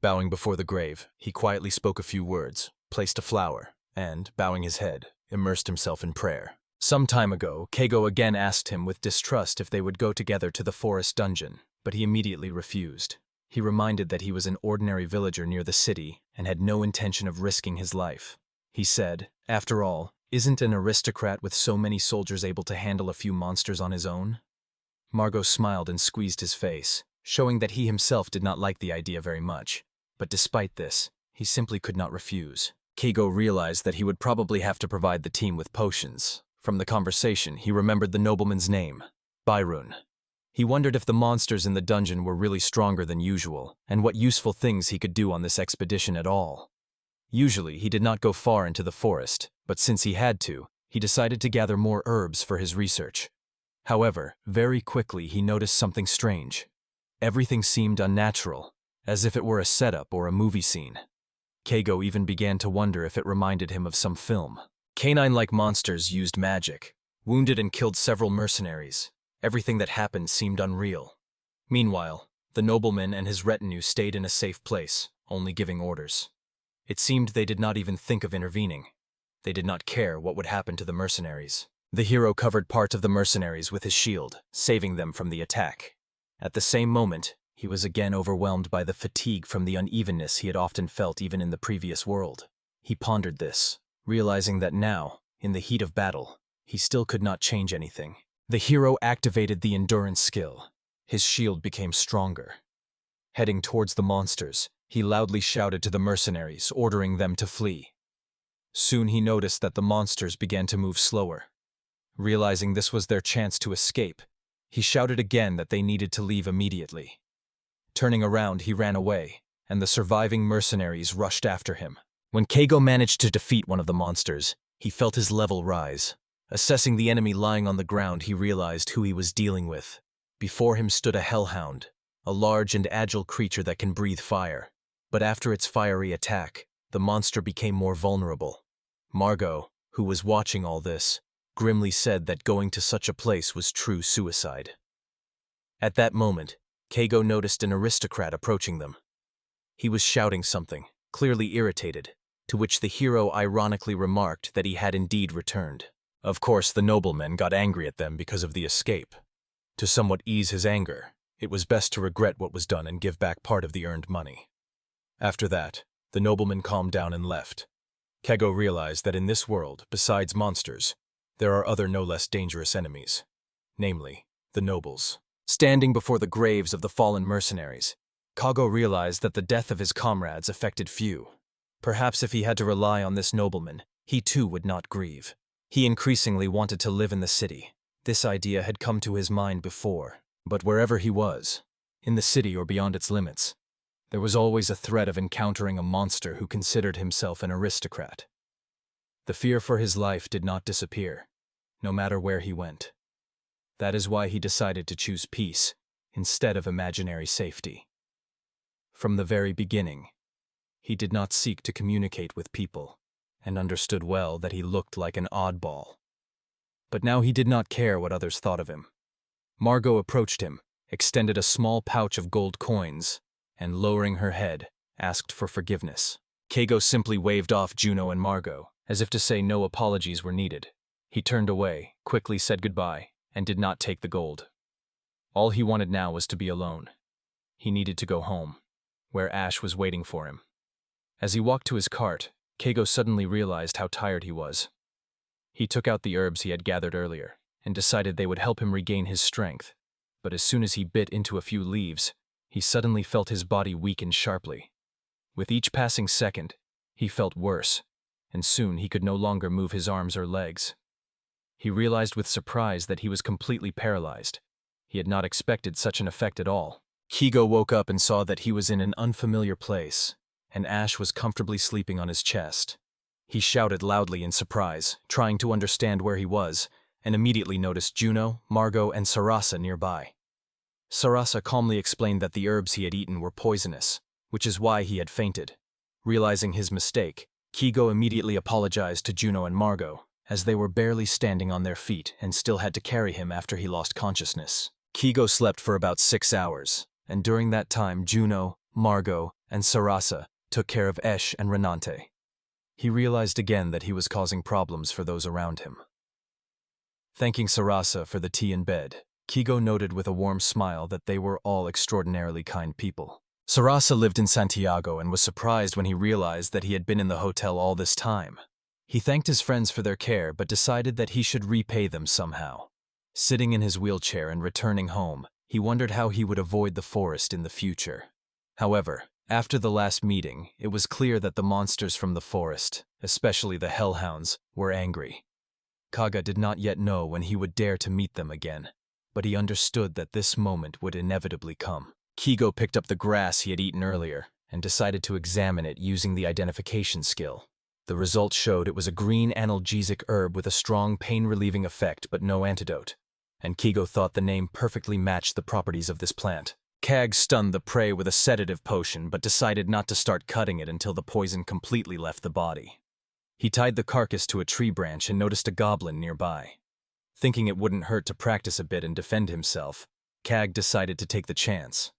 Bowing before the grave, he quietly spoke a few words, placed a flower, and, bowing his head, immersed himself in prayer. Some time ago, Kago again asked him with distrust if they would go together to the forest dungeon, but he immediately refused. He reminded that he was an ordinary villager near the city and had no intention of risking his life. He said, after all, isn't an aristocrat with so many soldiers able to handle a few monsters on his own? Margot smiled and squeezed his face, showing that he himself did not like the idea very much. But despite this, he simply could not refuse. Kigo realized that he would probably have to provide the team with potions. From the conversation, he remembered the nobleman's name, Byron. He wondered if the monsters in the dungeon were really stronger than usual, and what useful things he could do on this expedition at all. Usually, he did not go far into the forest, but since he had to, he decided to gather more herbs for his research. However, very quickly he noticed something strange. Everything seemed unnatural, as if it were a setup or a movie scene. Kago even began to wonder if it reminded him of some film. Canine-like monsters used magic, wounded and killed several mercenaries. Everything that happened seemed unreal. Meanwhile, the nobleman and his retinue stayed in a safe place, only giving orders. It seemed they did not even think of intervening. They did not care what would happen to the mercenaries. The hero covered part of the mercenaries with his shield, saving them from the attack. At the same moment, he was again overwhelmed by the fatigue from the unevenness he had often felt even in the previous world. He pondered this, realizing that now, in the heat of battle, he still could not change anything. The hero activated the endurance skill. His shield became stronger. Heading towards the monsters, he loudly shouted to the mercenaries, ordering them to flee. Soon he noticed that the monsters began to move slower. Realizing this was their chance to escape, he shouted again that they needed to leave immediately. Turning around, he ran away, and the surviving mercenaries rushed after him. When Keigo managed to defeat one of the monsters, he felt his level rise. Assessing the enemy lying on the ground, he realized who he was dealing with. Before him stood a hellhound, a large and agile creature that can breathe fire. But after its fiery attack, the monster became more vulnerable. Margot, who was watching all this, grimly said that going to such a place was true suicide. At that moment, Keigo noticed an aristocrat approaching them. He was shouting something, clearly irritated, to which the hero ironically remarked that he had indeed returned. Of course, the nobleman got angry at them because of the escape. To somewhat ease his anger, it was best to regret what was done and give back part of the earned money. After that, the nobleman calmed down and left. Keigo realized that in this world, besides monsters, there are other no less dangerous enemies, namely, the nobles. Standing before the graves of the fallen mercenaries, Keigo realized that the death of his comrades affected few. Perhaps if he had to rely on this nobleman, he too would not grieve. He increasingly wanted to live in the city. This idea had come to his mind before, but wherever he was, in the city or beyond its limits, there was always a threat of encountering a monster who considered himself an aristocrat. The fear for his life did not disappear, no matter where he went. That is why he decided to choose peace instead of imaginary safety. From the very beginning, he did not seek to communicate with people, and understood well that he looked like an oddball. But now he did not care what others thought of him. Margot approached him, extended a small pouch of gold coins, and lowering her head, asked for forgiveness. Keigo simply waved off Juno and Margot, as if to say no apologies were needed. He turned away, quickly said goodbye, and did not take the gold. All he wanted now was to be alone. He needed to go home, where Ash was waiting for him. As he walked to his cart, Keigo suddenly realized how tired he was. He took out the herbs he had gathered earlier, and decided they would help him regain his strength. But as soon as he bit into a few leaves, he suddenly felt his body weaken sharply. With each passing second, he felt worse, and soon he could no longer move his arms or legs. He realized with surprise that he was completely paralyzed. He had not expected such an effect at all. Keigo woke up and saw that he was in an unfamiliar place, and Ash was comfortably sleeping on his chest. He shouted loudly in surprise, trying to understand where he was, and immediately noticed Juno, Margot, and Sarasa nearby. Sarasa calmly explained that the herbs he had eaten were poisonous, which is why he had fainted. Realizing his mistake, Keigo immediately apologized to Juno and Margot, as they were barely standing on their feet and still had to carry him after he lost consciousness. Keigo slept for about 6 hours, and during that time Juno, Margot, and Sarasa took care of Esh and Renante. He realized again that he was causing problems for those around him. Thanking Sarasa for the tea in bed, Keigo noted with a warm smile that they were all extraordinarily kind people. Sarasa lived in Santiago and was surprised when he realized that he had been in the hotel all this time. He thanked his friends for their care but decided that he should repay them somehow. Sitting in his wheelchair and returning home, he wondered how he would avoid the forest in the future. However, after the last meeting, it was clear that the monsters from the forest, especially the hellhounds, were angry. Kaga did not yet know when he would dare to meet them again, but he understood that this moment would inevitably come. Keigo picked up the grass he had eaten earlier and decided to examine it using the identification skill. The results showed it was a green analgesic herb with a strong pain-relieving effect but no antidote, and Keigo thought the name perfectly matched the properties of this plant. Kag stunned the prey with a sedative potion but decided not to start cutting it until the poison completely left the body. He tied the carcass to a tree branch and noticed a goblin nearby. Thinking it wouldn't hurt to practice a bit and defend himself, Kag decided to take the chance.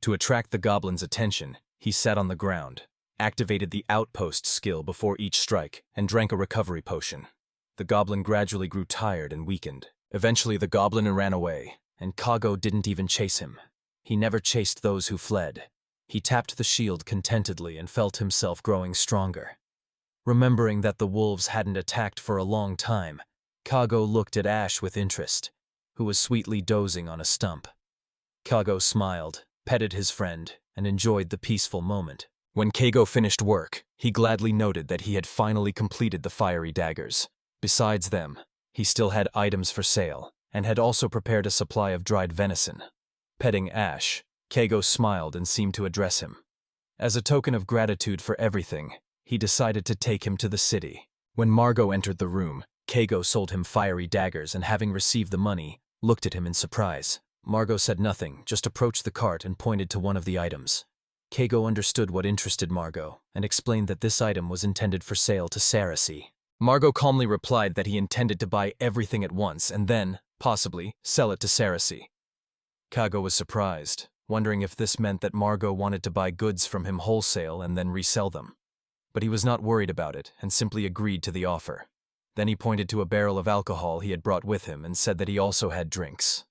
To attract the goblin's attention, he sat on the ground, activated the outpost skill before each strike, and drank a recovery potion. The goblin gradually grew tired and weakened. Eventually the goblin ran away, and Kago didn't even chase him. He never chased those who fled. He tapped the shield contentedly and felt himself growing stronger. Remembering that the wolves hadn't attacked for a long time, Kago looked at Ash with interest, who was sweetly dozing on a stump. Kago smiled, petted his friend, and enjoyed the peaceful moment. When Kago finished work, he gladly noted that he had finally completed the fiery daggers. Besides them, he still had items for sale, and had also prepared a supply of dried venison. Petting Ash, Kago smiled and seemed to address him. As a token of gratitude for everything, he decided to take him to the city. When Margot entered the room, Kago sold him fiery daggers and, having received the money, looked at him in surprise. Margot said nothing, just approached the cart and pointed to one of the items. Kago understood what interested Margot and explained that this item was intended for sale to Sarasi. Margot calmly replied that he intended to buy everything at once and then, possibly, sell it to Sarasi. Kago was surprised, wondering if this meant that Margot wanted to buy goods from him wholesale and then resell them. But he was not worried about it and simply agreed to the offer. Then he pointed to a barrel of alcohol he had brought with him and said that he also had drinks.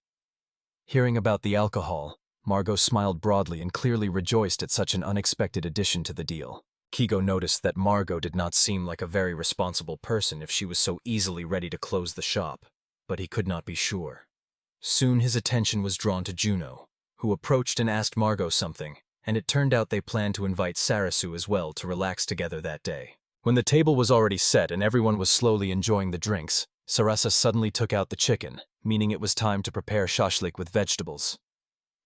Hearing about the alcohol, Margot smiled broadly and clearly rejoiced at such an unexpected addition to the deal. Kago noticed that Margot did not seem like a very responsible person if she was so easily ready to close the shop, but he could not be sure. Soon his attention was drawn to Juno, who approached and asked Margot something, and it turned out they planned to invite Sarasu as well to relax together that day. When the table was already set and everyone was slowly enjoying the drinks, Sarasa suddenly took out the chicken, meaning it was time to prepare shashlik with vegetables.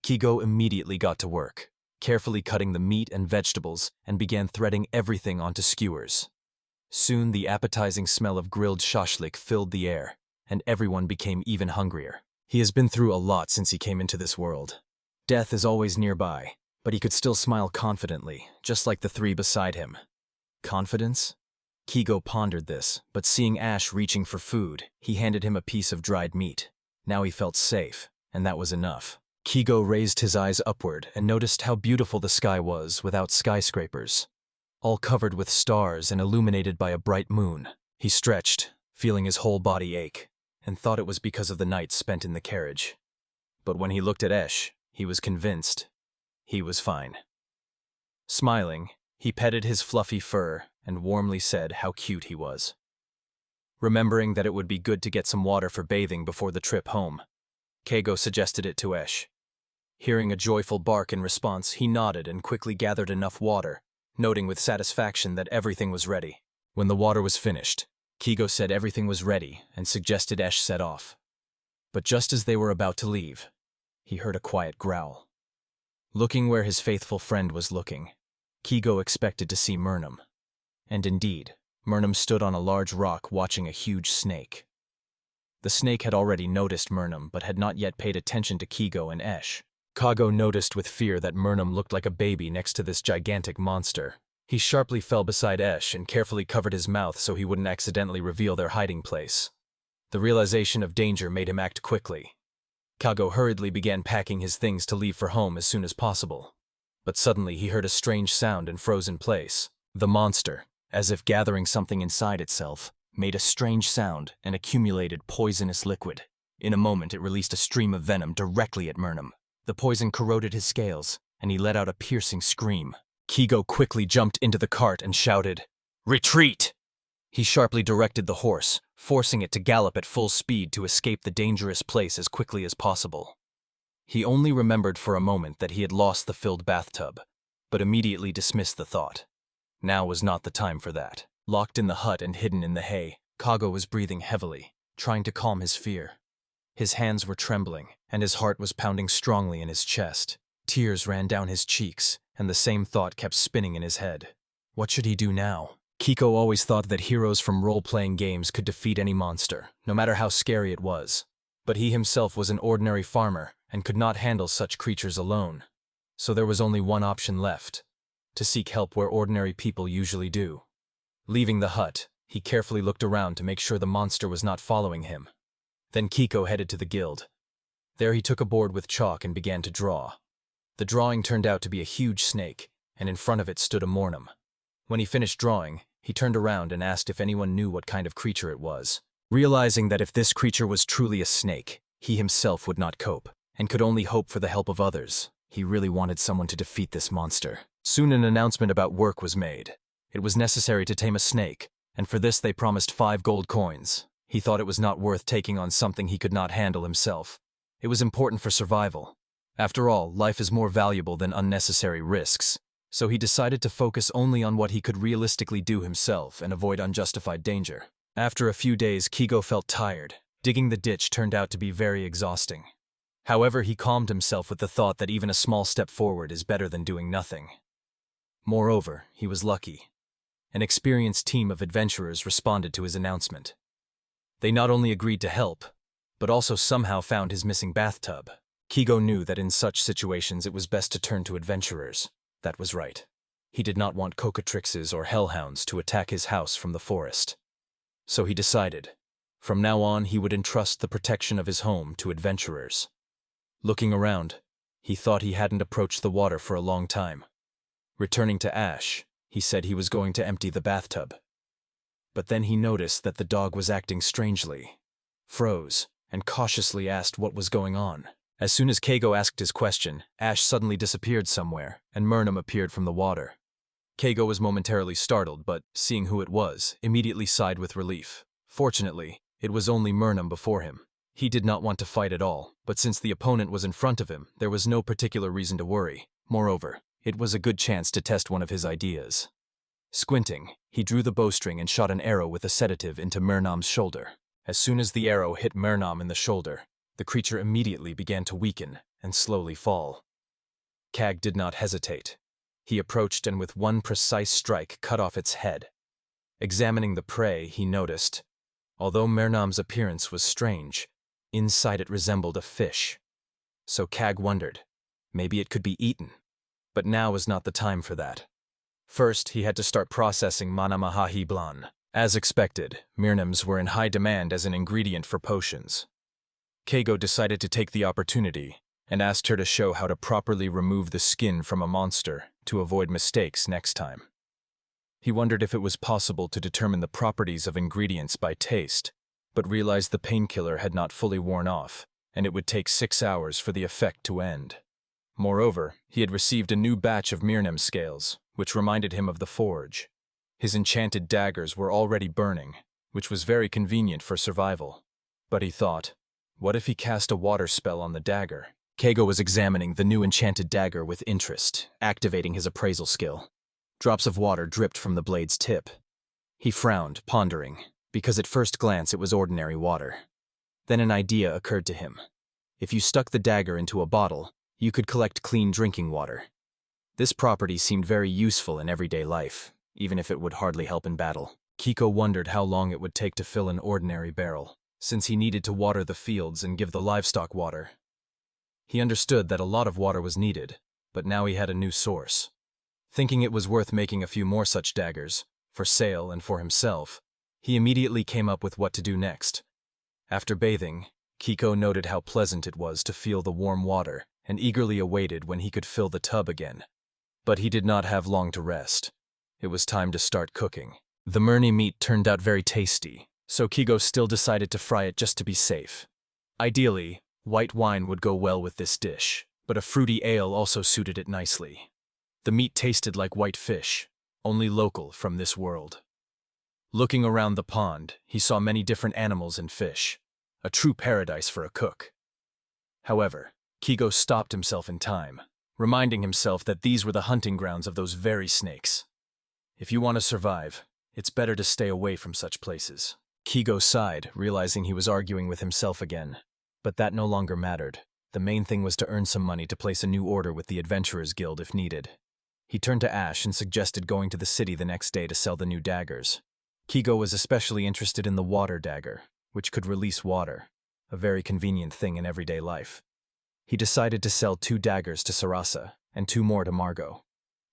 Kago immediately got to work, carefully cutting the meat and vegetables, and began threading everything onto skewers. Soon the appetizing smell of grilled shashlik filled the air, and everyone became even hungrier. He has been through a lot since he came into this world. Death is always nearby, but he could still smile confidently, just like the three beside him. Confidence? Kago pondered this, but seeing Ash reaching for food, he handed him a piece of dried meat. Now he felt safe, and that was enough. Kago raised his eyes upward and noticed how beautiful the sky was without skyscrapers, all covered with stars and illuminated by a bright moon. He stretched, feeling his whole body ache, and thought it was because of the night spent in the carriage. But when he looked at Ash, he was convinced he was fine. Smiling, he petted his fluffy fur and warmly said how cute he was. Remembering that it would be good to get some water for bathing before the trip home, Kago suggested it to Ash. Hearing a joyful bark in response, he nodded and quickly gathered enough water, noting with satisfaction that everything was ready. When the water was finished, Kago said everything was ready and suggested Ash set off. But just as they were about to leave, he heard a quiet growl. Looking where his faithful friend was looking, Kago expected to see Murnum. And indeed, Murnum stood on a large rock watching a huge snake. The snake had already noticed Murnum but had not yet paid attention to Kago and Ash. Kago noticed with fear that Murnum looked like a baby next to this gigantic monster. He sharply fell beside Ash and carefully covered his mouth so he wouldn't accidentally reveal their hiding place. The realization of danger made him act quickly. Kago hurriedly began packing his things to leave for home as soon as possible. But suddenly he heard a strange sound and froze in place. The monster, as if gathering something inside itself, made a strange sound and accumulated poisonous liquid. In a moment it released a stream of venom directly at Murnum. The poison corroded his scales, and he let out a piercing scream. Kago quickly jumped into the cart and shouted, "Retreat!" He sharply directed the horse, forcing it to gallop at full speed to escape the dangerous place as quickly as possible. He only remembered for a moment that he had lost the filled bathtub, but immediately dismissed the thought. Now was not the time for that. Locked in the hut and hidden in the hay, Kago was breathing heavily, trying to calm his fear. His hands were trembling, and his heart was pounding strongly in his chest. Tears ran down his cheeks, and the same thought kept spinning in his head. What should he do now? Kago always thought that heroes from role-playing games could defeat any monster, no matter how scary it was. But he himself was an ordinary farmer and could not handle such creatures alone. So there was only one option left: to seek help where ordinary people usually do. Leaving the hut, he carefully looked around to make sure the monster was not following him. Then Kago headed to the guild. There he took a board with chalk and began to draw. The drawing turned out to be a huge snake, and in front of it stood a Mornum. When he finished drawing, he turned around and asked if anyone knew what kind of creature it was. Realizing that if this creature was truly a snake, he himself would not cope, and could only hope for the help of others. He really wanted someone to defeat this monster. Soon an announcement about work was made. It was necessary to tame a snake, and for this they promised 5 gold coins. He thought it was not worth taking on something he could not handle himself. It was important for survival. After all, life is more valuable than unnecessary risks. So he decided to focus only on what he could realistically do himself and avoid unjustified danger. After a few days, Kigo felt tired. Digging the ditch turned out to be very exhausting. However, he calmed himself with the thought that even a small step forward is better than doing nothing. Moreover, he was lucky. An experienced team of adventurers responded to his announcement. They not only agreed to help, but also somehow found his missing bathtub. Kigo knew that in such situations it was best to turn to adventurers. That was right. He did not want cockatrixes or hellhounds to attack his house from the forest. So he decided, from now on he would entrust the protection of his home to adventurers. Looking around, he thought he hadn't approached the water for a long time. Returning to Ash, he said he was going to empty the bathtub. But then he noticed that the dog was acting strangely, froze, and cautiously asked what was going on. As soon as Keigo asked his question, Ash suddenly disappeared somewhere, and Murnum appeared from the water. Keigo was momentarily startled, but, seeing who it was, immediately sighed with relief. Fortunately, it was only Murnum before him. He did not want to fight at all, but since the opponent was in front of him, there was no particular reason to worry. Moreover, it was a good chance to test one of his ideas. Squinting, he drew the bowstring and shot an arrow with a sedative into Murnum's shoulder. As soon as the arrow hit Murnum in the shoulder, the creature immediately began to weaken and slowly fall. Kag did not hesitate. He approached and with one precise strike cut off its head. Examining the prey, he noticed, although Murnum's appearance was strange, inside it resembled a fish. So Kag wondered, maybe it could be eaten. But now was not the time for that. First, he had to start processing Manamahahi Blan. As expected, Murnums were in high demand as an ingredient for potions. Keigo decided to take the opportunity and asked her to show how to properly remove the skin from a monster to avoid mistakes next time. He wondered if it was possible to determine the properties of ingredients by taste, but realized the painkiller had not fully worn off, and it would take 6 hours for the effect to end. Moreover, he had received a new batch of Murnum scales, which reminded him of the forge. His enchanted daggers were already burning, which was very convenient for survival. But he thought, what if he cast a water spell on the dagger? Keigo was examining the new enchanted dagger with interest, activating his appraisal skill. Drops of water dripped from the blade's tip. He frowned, pondering, because at first glance it was ordinary water. Then an idea occurred to him. If you stuck the dagger into a bottle, you could collect clean drinking water. This property seemed very useful in everyday life, even if it would hardly help in battle. Kiko wondered how long it would take to fill an ordinary barrel, since he needed to water the fields and give the livestock water. He understood that a lot of water was needed, but now he had a new source. Thinking it was worth making a few more such daggers, for sale and for himself, he immediately came up with what to do next. After bathing, Kiko noted how pleasant it was to feel the warm water and eagerly awaited when he could fill the tub again. But he did not have long to rest. It was time to start cooking. The Murni meat turned out very tasty, so Kigo still decided to fry it just to be safe. Ideally, white wine would go well with this dish, but a fruity ale also suited it nicely. The meat tasted like white fish, only local from this world. Looking around the pond, he saw many different animals and fish, a true paradise for a cook. However, Kigo stopped himself in time, reminding himself that these were the hunting grounds of those very snakes. If you want to survive, it's better to stay away from such places. Kigo sighed, realizing he was arguing with himself again. But that no longer mattered. The main thing was to earn some money to place a new order with the Adventurers Guild if needed. He turned to Ash and suggested going to the city the next day to sell the new daggers. Kigo was especially interested in the water dagger, which could release water, a very convenient thing in everyday life. He decided to sell 2 daggers to Sarasa and 2 more to Margot.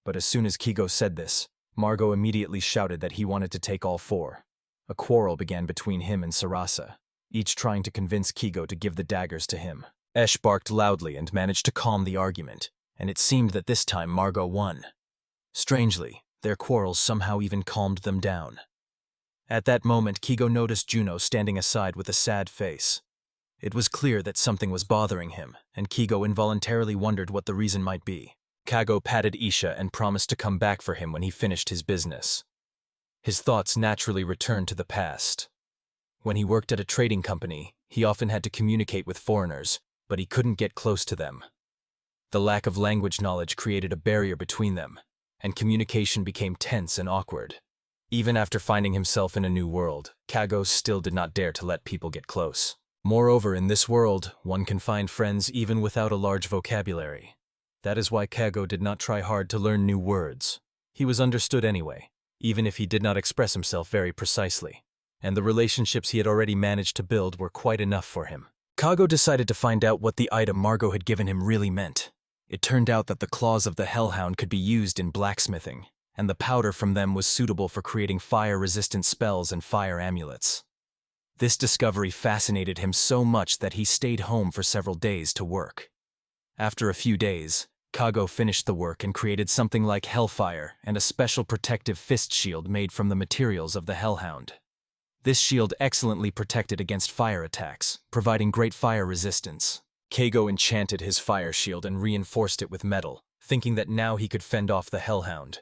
But as soon as Kigo said this, Margot immediately shouted that he wanted to take all 4. A quarrel began between him and Sarasa, each trying to convince Kigo to give the daggers to him. Esh barked loudly and managed to calm the argument, and it seemed that this time Margot won. Strangely, their quarrels somehow even calmed them down. At that moment, Kigo noticed Juno standing aside with a sad face. It was clear that something was bothering him, and Kigo involuntarily wondered what the reason might be. Kago patted Isha and promised to come back for him when he finished his business. His thoughts naturally returned to the past. When he worked at a trading company, he often had to communicate with foreigners, but he couldn't get close to them. The lack of language knowledge created a barrier between them, and communication became tense and awkward. Even after finding himself in a new world, Kago still did not dare to let people get close. Moreover, in this world, one can find friends even without a large vocabulary. That is why Kago did not try hard to learn new words. He was understood anyway, even if he did not express himself very precisely, and the relationships he had already managed to build were quite enough for him. Kago decided to find out what the item Margot had given him really meant. It turned out that the claws of the hellhound could be used in blacksmithing, and the powder from them was suitable for creating fire-resistant spells and fire amulets. This discovery fascinated him so much that he stayed home for several days to work. After a few days, Kago finished the work and created something like hellfire and a special protective fist shield made from the materials of the hellhound. This shield excellently protected against fire attacks, providing great fire resistance. Kago enchanted his fire shield and reinforced it with metal, thinking that now he could fend off the hellhound.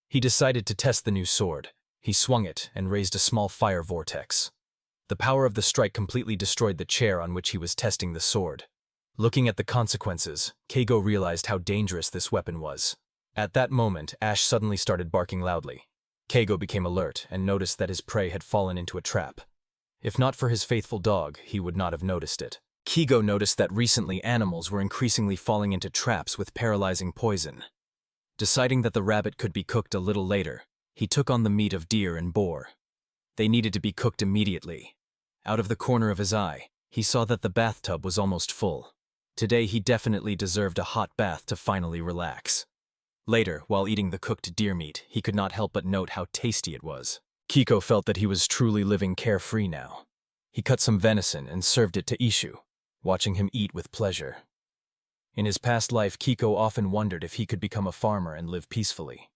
He decided to test the new sword. He swung it and raised a small fire vortex. The power of the strike completely destroyed the chair on which he was testing the sword. Looking at the consequences, Kago realized how dangerous this weapon was. At that moment, Ash suddenly started barking loudly. Kago became alert and noticed that his prey had fallen into a trap. If not for his faithful dog, he would not have noticed it. Kago noticed that recently animals were increasingly falling into traps with paralyzing poison. Deciding that the rabbit could be cooked a little later, he took on the meat of deer and boar. They needed to be cooked immediately. Out of the corner of his eye, he saw that the bathtub was almost full. Today he definitely deserved a hot bath to finally relax. Later, while eating the cooked deer meat, he could not help but note how tasty it was. Kiko felt that he was truly living carefree now. He cut some venison and served it to Ishu, watching him eat with pleasure. In his past life, Kiko often wondered if he could become a farmer and live peacefully.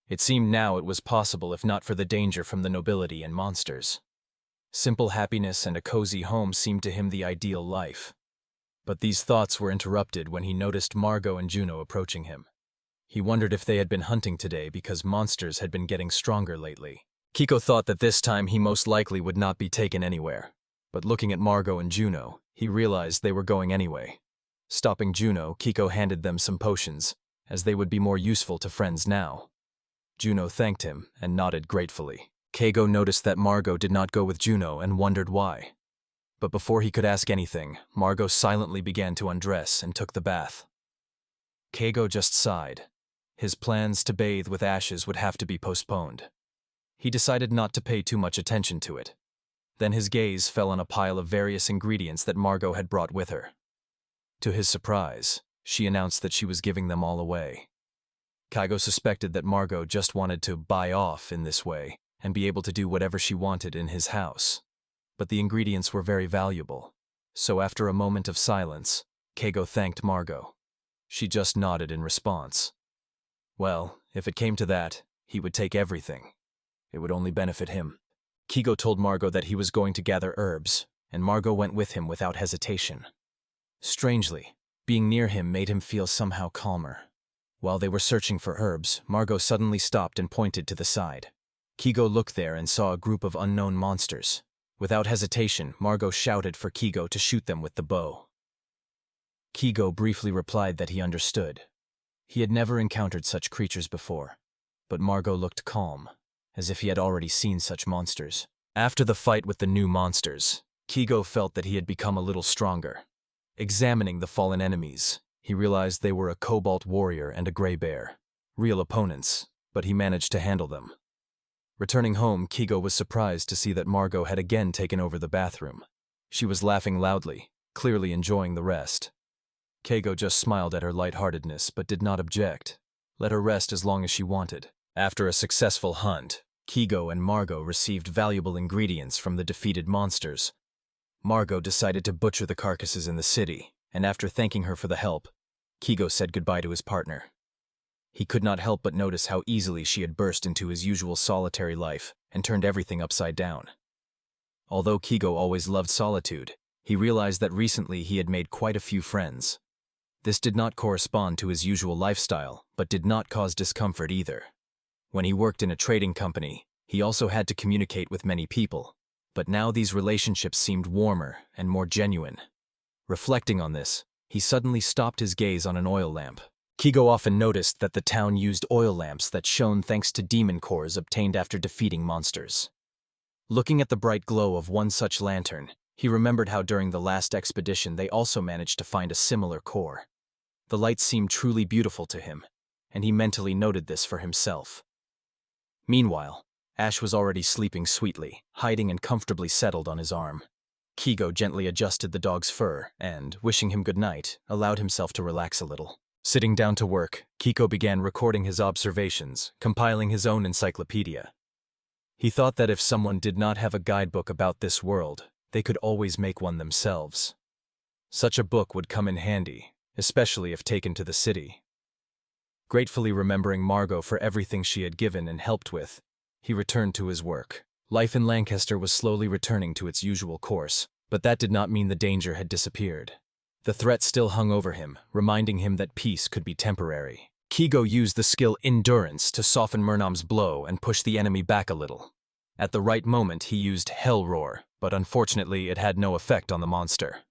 It seemed now it was possible if not for the danger from the nobility and monsters. Simple happiness and a cozy home seemed to him the ideal life. But these thoughts were interrupted when he noticed Margot and Juno approaching him. He wondered if they had been hunting today because monsters had been getting stronger lately. Kiko thought that this time he most likely would not be taken anywhere. But looking at Margot and Juno, he realized they were going anyway. Stopping Juno, Kiko handed them some potions, as they would be more useful to friends now. Juno thanked him and nodded gratefully. Kago noticed that Margot did not go with Juno and wondered why. But before he could ask anything, Margot silently began to undress and took the bath. Kago just sighed. His plans to bathe with ashes would have to be postponed. He decided not to pay too much attention to it. Then his gaze fell on a pile of various ingredients that Margot had brought with her. To his surprise, she announced that she was giving them all away. Kago suspected that Margot just wanted to buy off in this way and be able to do whatever she wanted in his house. But the ingredients were very valuable, so after a moment of silence, Kago thanked Margot. She just nodded in response. Well, if it came to that, he would take everything. It would only benefit him. Kago told Margot that he was going to gather herbs, and Margot went with him without hesitation. Strangely, being near him made him feel somehow calmer. While they were searching for herbs, Margot suddenly stopped and pointed to the side. Kago looked there and saw a group of unknown monsters. Without hesitation, Margot shouted for Kago to shoot them with the bow. Kago briefly replied that he understood. He had never encountered such creatures before, but Margot looked calm, as if he had already seen such monsters. After the fight with the new monsters, Kago felt that he had become a little stronger. Examining the fallen enemies, he realized they were a cobalt warrior and a gray bear. Real opponents, but he managed to handle them. Returning home, Kago was surprised to see that Margot had again taken over the bathroom. She was laughing loudly, clearly enjoying the rest. Kago just smiled at her lightheartedness but did not object. Let her rest as long as she wanted. After a successful hunt, Kago and Margot received valuable ingredients from the defeated monsters. Margot decided to butcher the carcasses in the city, and after thanking her for the help, Kago said goodbye to his partner. He could not help but notice how easily she had burst into his usual solitary life and turned everything upside down. Although Kago always loved solitude, he realized that recently he had made quite a few friends. This did not correspond to his usual lifestyle, but did not cause discomfort either. When he worked in a trading company, He also had to communicate with many people, but now these relationships seemed warmer and more genuine. Reflecting on this, he suddenly stopped his gaze on an oil lamp. Kigo often noticed that the town used oil lamps that shone thanks to demon cores obtained after defeating monsters. Looking at the bright glow of one such lantern, he remembered how during the last expedition they also managed to find a similar core. The light seemed truly beautiful to him, and he mentally noted this for himself. Meanwhile, Ash was already sleeping sweetly, hiding and comfortably settled on his arm. Kigo gently adjusted the dog's fur and, wishing him good night, allowed himself to relax a little. Sitting down to work, Kigo began recording his observations, compiling his own encyclopedia. He thought that if someone did not have a guidebook about this world, they could always make one themselves. Such a book would come in handy, especially if taken to the city. Gratefully remembering Margot for everything she had given and helped with, he returned to his work. Life in Lancaster was slowly returning to its usual course, but that did not mean the danger had disappeared. The threat still hung over him, reminding him that peace could be temporary. Kigo used the skill Endurance to soften Murnam's blow and push the enemy back a little. At the right moment he used Hell Roar, but unfortunately it had no effect on the monster.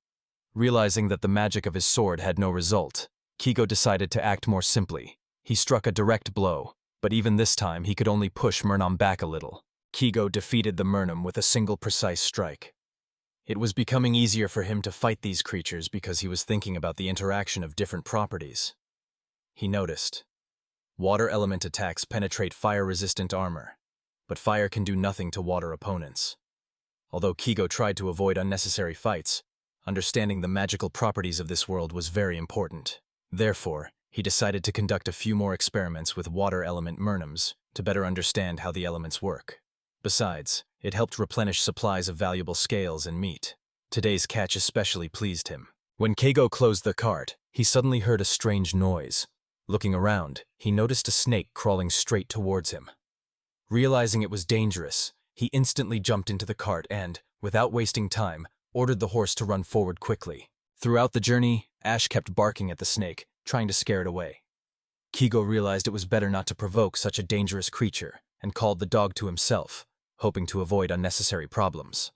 Realizing that the magic of his sword had no result, Kigo decided to act more simply. He struck a direct blow, but even this time he could only push Murnam back a little. Kigo defeated the Murnam with a single precise strike. It was becoming easier for him to fight these creatures because he was thinking about the interaction of different properties. He noticed. Water element attacks penetrate fire-resistant armor, but fire can do nothing to water opponents. Although Kigo tried to avoid unnecessary fights, understanding the magical properties of this world was very important. Therefore, he decided to conduct a few more experiments with water element Murnams to better understand how the elements work. Besides, it helped replenish supplies of valuable scales and meat. Today's catch especially pleased him. When Kigo closed the cart, he suddenly heard a strange noise. Looking around, he noticed a snake crawling straight towards him. Realizing it was dangerous, he instantly jumped into the cart and, without wasting time, ordered the horse to run forward quickly. Throughout the journey, Ash kept barking at the snake, trying to scare it away. Kigo realized it was better not to provoke such a dangerous creature and called the dog to himself, hoping to avoid unnecessary problems.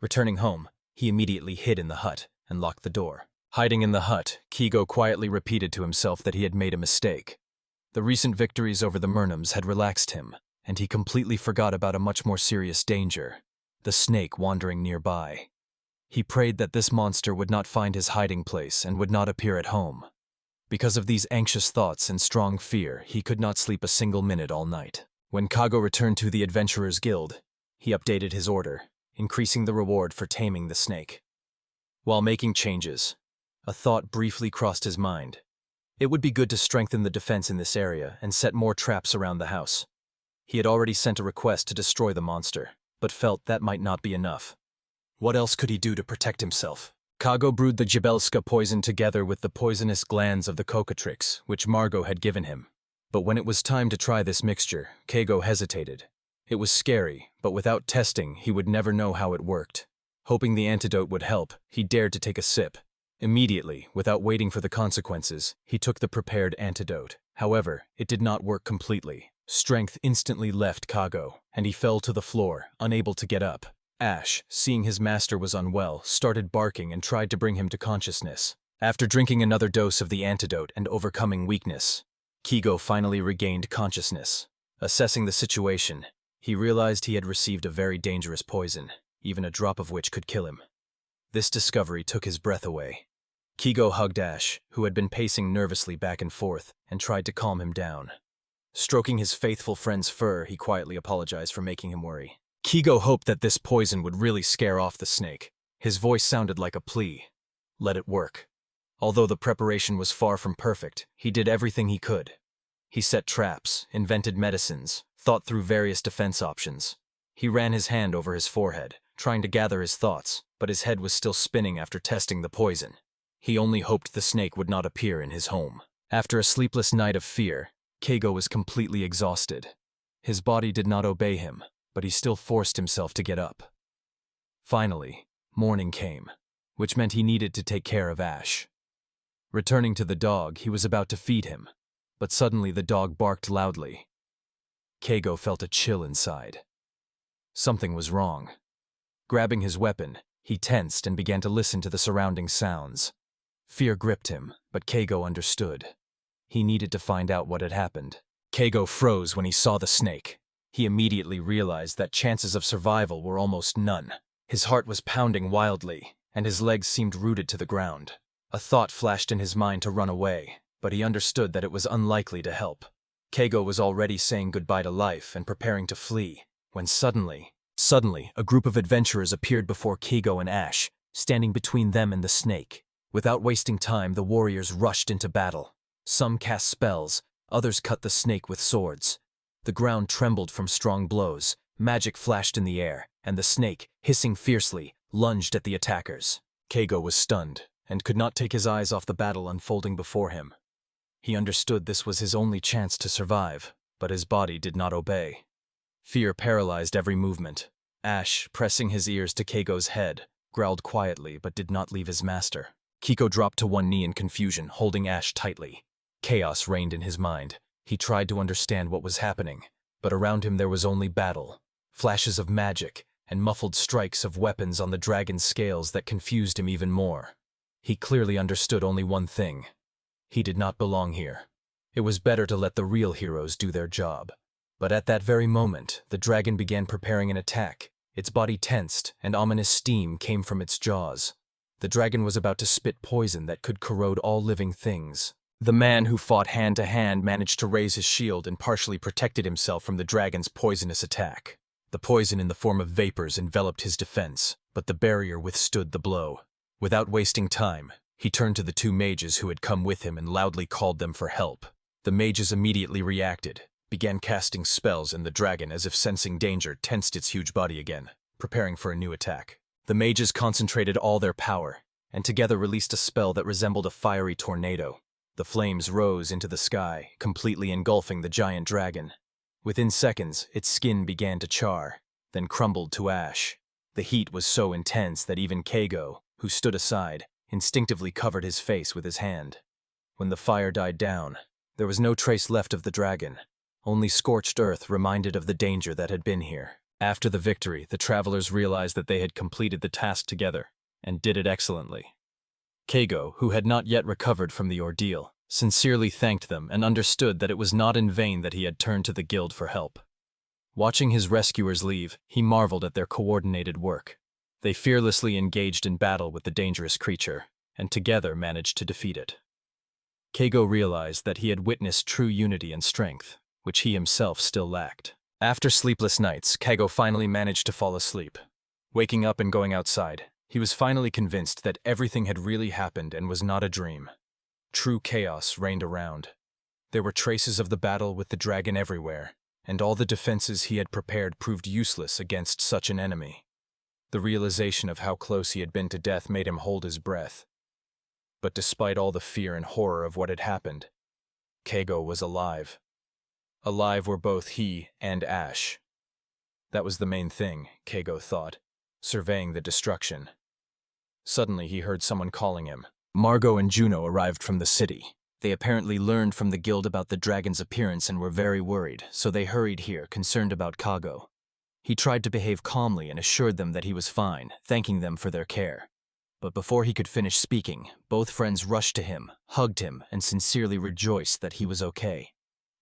Returning home, he immediately hid in the hut and locked the door. Hiding in the hut, Kigo quietly repeated to himself that he had made a mistake. The recent victories over the Murnams had relaxed him, and he completely forgot about a much more serious danger, the snake wandering nearby. He prayed that this monster would not find his hiding place and would not appear at home. Because of these anxious thoughts and strong fear, he could not sleep a single minute all night. When Kago returned to the Adventurers Guild, he updated his order, increasing the reward for taming the snake. While making changes, a thought briefly crossed his mind. It would be good to strengthen the defense in this area and set more traps around the house. He had already sent a request to destroy the monster, but felt that might not be enough. What else could he do to protect himself? Kago brewed the Jabelska poison together with the poisonous glands of the Cocatrix, which Margot had given him. But when it was time to try this mixture, Kago hesitated. It was scary, but without testing, he would never know how it worked. Hoping the antidote would help, he dared to take a sip. Immediately, without waiting for the consequences, he took the prepared antidote. However, it did not work completely. Strength instantly left Kago, and he fell to the floor, unable to get up. Ash, seeing his master was unwell, started barking and tried to bring him to consciousness. After drinking another dose of the antidote and overcoming weakness, Kigo finally regained consciousness. Assessing the situation, he realized he had received a very dangerous poison, even a drop of which could kill him. This discovery took his breath away. Kigo hugged Ash, who had been pacing nervously back and forth, and tried to calm him down. Stroking his faithful friend's fur, he quietly apologized for making him worry. Kigo hoped that this poison would really scare off the snake. His voice sounded like a plea. Let it work. Although the preparation was far from perfect, he did everything he could. He set traps, invented medicines, thought through various defense options. He ran his hand over his forehead, trying to gather his thoughts, but his head was still spinning after testing the poison. He only hoped the snake would not appear in his home. After a sleepless night of fear, Kago was completely exhausted. His body did not obey him, but he still forced himself to get up. Finally, morning came, which meant he needed to take care of Ash. Returning to the dog, he was about to feed him, but suddenly the dog barked loudly. Kago felt a chill inside. Something was wrong. Grabbing his weapon, he tensed and began to listen to the surrounding sounds. Fear gripped him, but Keigo understood. He needed to find out what had happened. Keigo froze when he saw the snake. He immediately realized that chances of survival were almost none. His heart was pounding wildly, and his legs seemed rooted to the ground. A thought flashed in his mind to run away, but he understood that it was unlikely to help. Keigo was already saying goodbye to life and preparing to flee, when suddenly, a group of adventurers appeared before Keigo and Ash, standing between them and the snake. Without wasting time, the warriors rushed into battle. Some cast spells, others cut the snake with swords. The ground trembled from strong blows, magic flashed in the air, and the snake, hissing fiercely, lunged at the attackers. Keigo was stunned, and could not take his eyes off the battle unfolding before him. He understood this was his only chance to survive, but his body did not obey. Fear paralyzed every movement. Ash, pressing his ears to Keigo's head, growled quietly but did not leave his master. Keigo dropped to one knee in confusion, holding Ash tightly. Chaos reigned in his mind. He tried to understand what was happening, but around him there was only battle, flashes of magic, and muffled strikes of weapons on the dragon's scales that confused him even more. He clearly understood only one thing. He did not belong here. It was better to let the real heroes do their job. But at that very moment, the dragon began preparing an attack. Its body tensed, and ominous steam came from its jaws. The dragon was about to spit poison that could corrode all living things. The man who fought hand to hand managed to raise his shield and partially protected himself from the dragon's poisonous attack. The poison in the form of vapors enveloped his defense, but the barrier withstood the blow. Without wasting time, he turned to the two mages who had come with him and loudly called them for help. The mages immediately reacted, began casting spells, and the dragon, as if sensing danger, tensed its huge body again, preparing for a new attack. The mages concentrated all their power, and together released a spell that resembled a fiery tornado. The flames rose into the sky, completely engulfing the giant dragon. Within seconds, its skin began to char, then crumbled to ash. The heat was so intense that even Keigo, who stood aside, instinctively covered his face with his hand. When the fire died down, there was no trace left of the dragon. Only scorched earth reminded of the danger that had been here. After the victory, the travelers realized that they had completed the task together, and did it excellently. Keigo, who had not yet recovered from the ordeal, sincerely thanked them and understood that it was not in vain that he had turned to the guild for help. Watching his rescuers leave, he marveled at their coordinated work. They fearlessly engaged in battle with the dangerous creature, and together managed to defeat it. Keigo realized that he had witnessed true unity and strength, which he himself still lacked. After sleepless nights, Keigo finally managed to fall asleep. Waking up and going outside, he was finally convinced that everything had really happened and was not a dream. True chaos reigned around. There were traces of the battle with the dragon everywhere, and all the defenses he had prepared proved useless against such an enemy. The realization of how close he had been to death made him hold his breath. But despite all the fear and horror of what had happened, Keigo was alive. Alive were both he and Ash. That was the main thing, Keigo thought, surveying the destruction. Suddenly he heard someone calling him. Margot and Juno arrived from the city. They apparently learned from the guild about the dragon's appearance and were very worried, so they hurried here, concerned about Keigo. He tried to behave calmly and assured them that he was fine, thanking them for their care. But before he could finish speaking, both friends rushed to him, hugged him, and sincerely rejoiced that he was okay.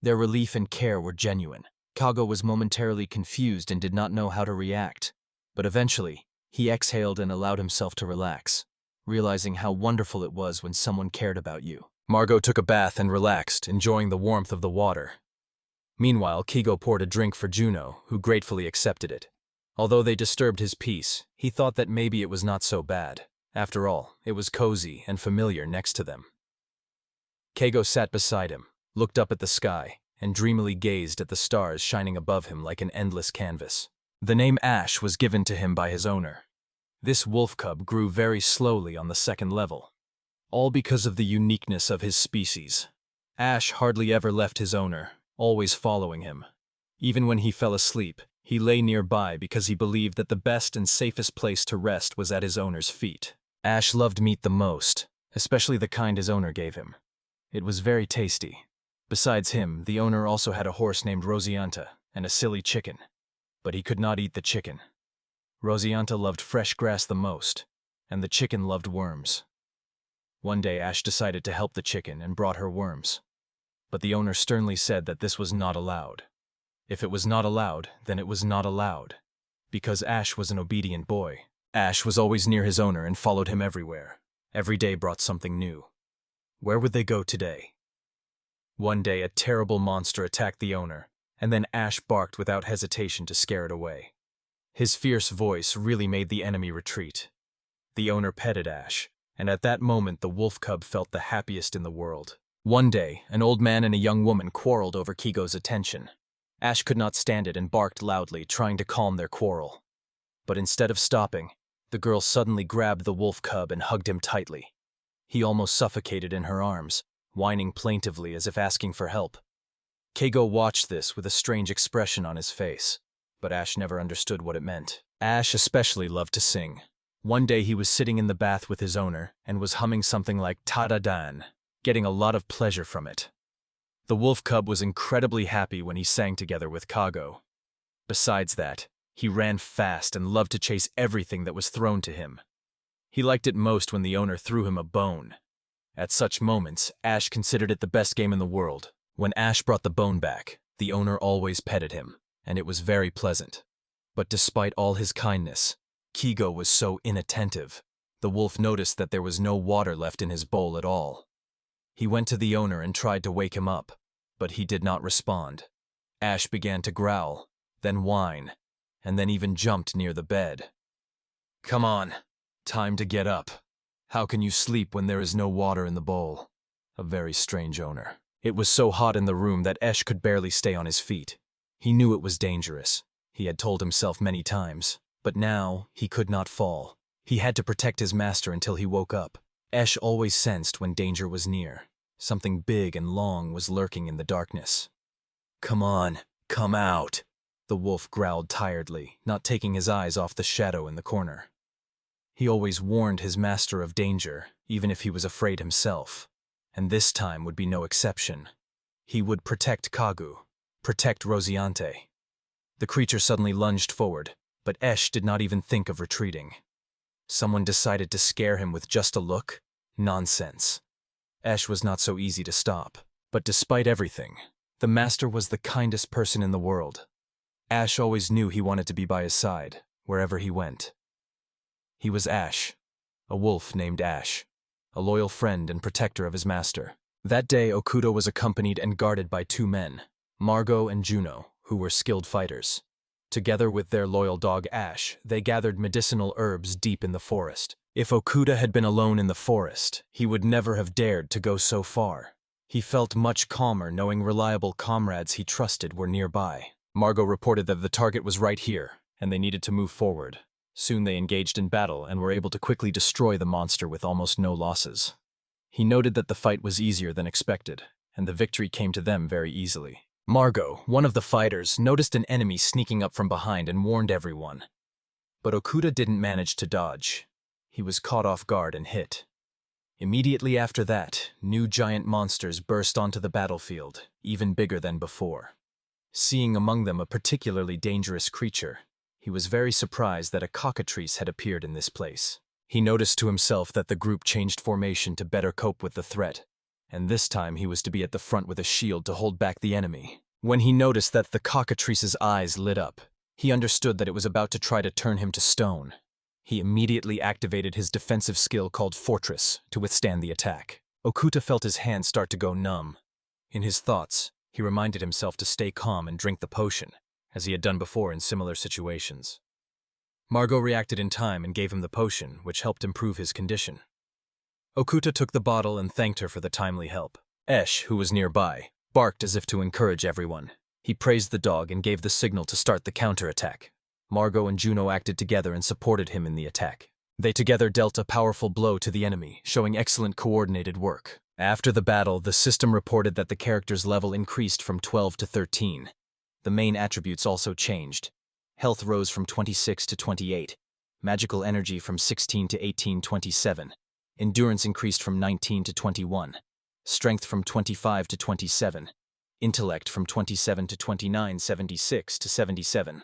Their relief and care were genuine. Keigo was momentarily confused and did not know how to react. But eventually, he exhaled and allowed himself to relax, realizing how wonderful it was when someone cared about you. Margot took a bath and relaxed, enjoying the warmth of the water. Meanwhile, Keigo poured a drink for Juno, who gratefully accepted it. Although they disturbed his peace, he thought that maybe it was not so bad. After all, it was cozy and familiar next to them. Keigo sat beside him, looked up at the sky, and dreamily gazed at the stars shining above him like an endless canvas. The name Ash was given to him by his owner. This wolf cub grew very slowly on the second level, all because of the uniqueness of his species. Ash hardly ever left his owner, always following him. Even when he fell asleep, he lay nearby because he believed that the best and safest place to rest was at his owner's feet. Ash loved meat the most, especially the kind his owner gave him. It was very tasty. Besides him, the owner also had a horse named Rosianta and a silly chicken. but he could not eat the chicken. Rosianta loved fresh grass the most, and the chicken loved worms. One day Ash decided to help the chicken and brought her worms. But the owner sternly said that this was not allowed. If it was not allowed, then it was not allowed. Because Ash was an obedient boy. Ash was always near his owner and followed him everywhere. Every day brought something new. Where would they go today? One day a terrible monster attacked the owner, and then Ash barked without hesitation to scare it away. His fierce voice really made the enemy retreat. The owner petted Ash, and at that moment the wolf cub felt the happiest in the world. One day, an old man and a young woman quarreled over Kigo's attention. Ash could not stand it and barked loudly, trying to calm their quarrel. But instead of stopping, the girl suddenly grabbed the wolf cub and hugged him tightly. He almost suffocated in her arms, whining plaintively as if asking for help. Kigo watched this with a strange expression on his face, but Ash never understood what it meant. Ash especially loved to sing. One day he was sitting in the bath with his owner and was humming something like "Ta-da-dan," getting a lot of pleasure from it. The wolf cub was incredibly happy when he sang together with Kago. Besides that, he ran fast and loved to chase everything that was thrown to him. He liked it most when the owner threw him a bone. At such moments, Ash considered it the best game in the world. When Ash brought the bone back, the owner always petted him, and it was very pleasant. But despite all his kindness, Kigo was so inattentive. The wolf noticed that there was no water left in his bowl at all. He went to the owner and tried to wake him up, but he did not respond. Ash began to growl, then whine, and then even jumped near the bed. "Come on, time to get up. How can you sleep when there is no water in the bowl?" A very strange owner. It was so hot in the room that Ash could barely stay on his feet. He knew it was dangerous. He had told himself many times, but now he could not fall. He had to protect his master until he woke up. Ash always sensed when danger was near. Something big and long was lurking in the darkness. "Come on, come out," the wolf growled tiredly, not taking his eyes off the shadow in the corner. He always warned his master of danger, even if he was afraid himself. And this time would be no exception. He would protect Kagu, protect Rosiante. The creature suddenly lunged forward, but Ash did not even think of retreating. Someone decided to scare him with just a look? Nonsense. Ash was not so easy to stop. But despite everything, the master was the kindest person in the world. Ash always knew he wanted to be by his side, wherever he went. He was Ash, a wolf named Ash, a loyal friend and protector of his master. That day, Okuda was accompanied and guarded by two men, Margot and Juno, who were skilled fighters. Together with their loyal dog Ash, they gathered medicinal herbs deep in the forest. If Okuda had been alone in the forest, he would never have dared to go so far. He felt much calmer knowing reliable comrades he trusted were nearby. Margot reported that the target was right here, and they needed to move forward. Soon they engaged in battle and were able to quickly destroy the monster with almost no losses. He noted that the fight was easier than expected, and the victory came to them very easily. Margot, one of the fighters, noticed an enemy sneaking up from behind and warned everyone. But Okuda didn't manage to dodge. He was caught off guard and hit. Immediately after that, new giant monsters burst onto the battlefield, even bigger than before. Seeing among them a particularly dangerous creature, he was very surprised that a cockatrice had appeared in this place. He noticed to himself that the group changed formation to better cope with the threat, and this time he was to be at the front with a shield to hold back the enemy. When he noticed that the cockatrice's eyes lit up, he understood that it was about to try to turn him to stone. He immediately activated his defensive skill called Fortress to withstand the attack. Okuda felt his hands start to go numb. In his thoughts, he reminded himself to stay calm and drink the potion, as he had done before in similar situations. Margot reacted in time and gave him the potion, which helped improve his condition. Okuda took the bottle and thanked her for the timely help. Ash, who was nearby, barked as if to encourage everyone. He praised the dog and gave the signal to start the counterattack. Margot and Juno acted together and supported him in the attack. They together dealt a powerful blow to the enemy, showing excellent coordinated work. After the battle, the system reported that the character's level increased from 12 to 13. The main attributes also changed. Health rose from 26 to 28, magical energy from 16 to 18-27, endurance increased from 19 to 21, strength from 25 to 27, intellect from 27 to 29, 76 to 77.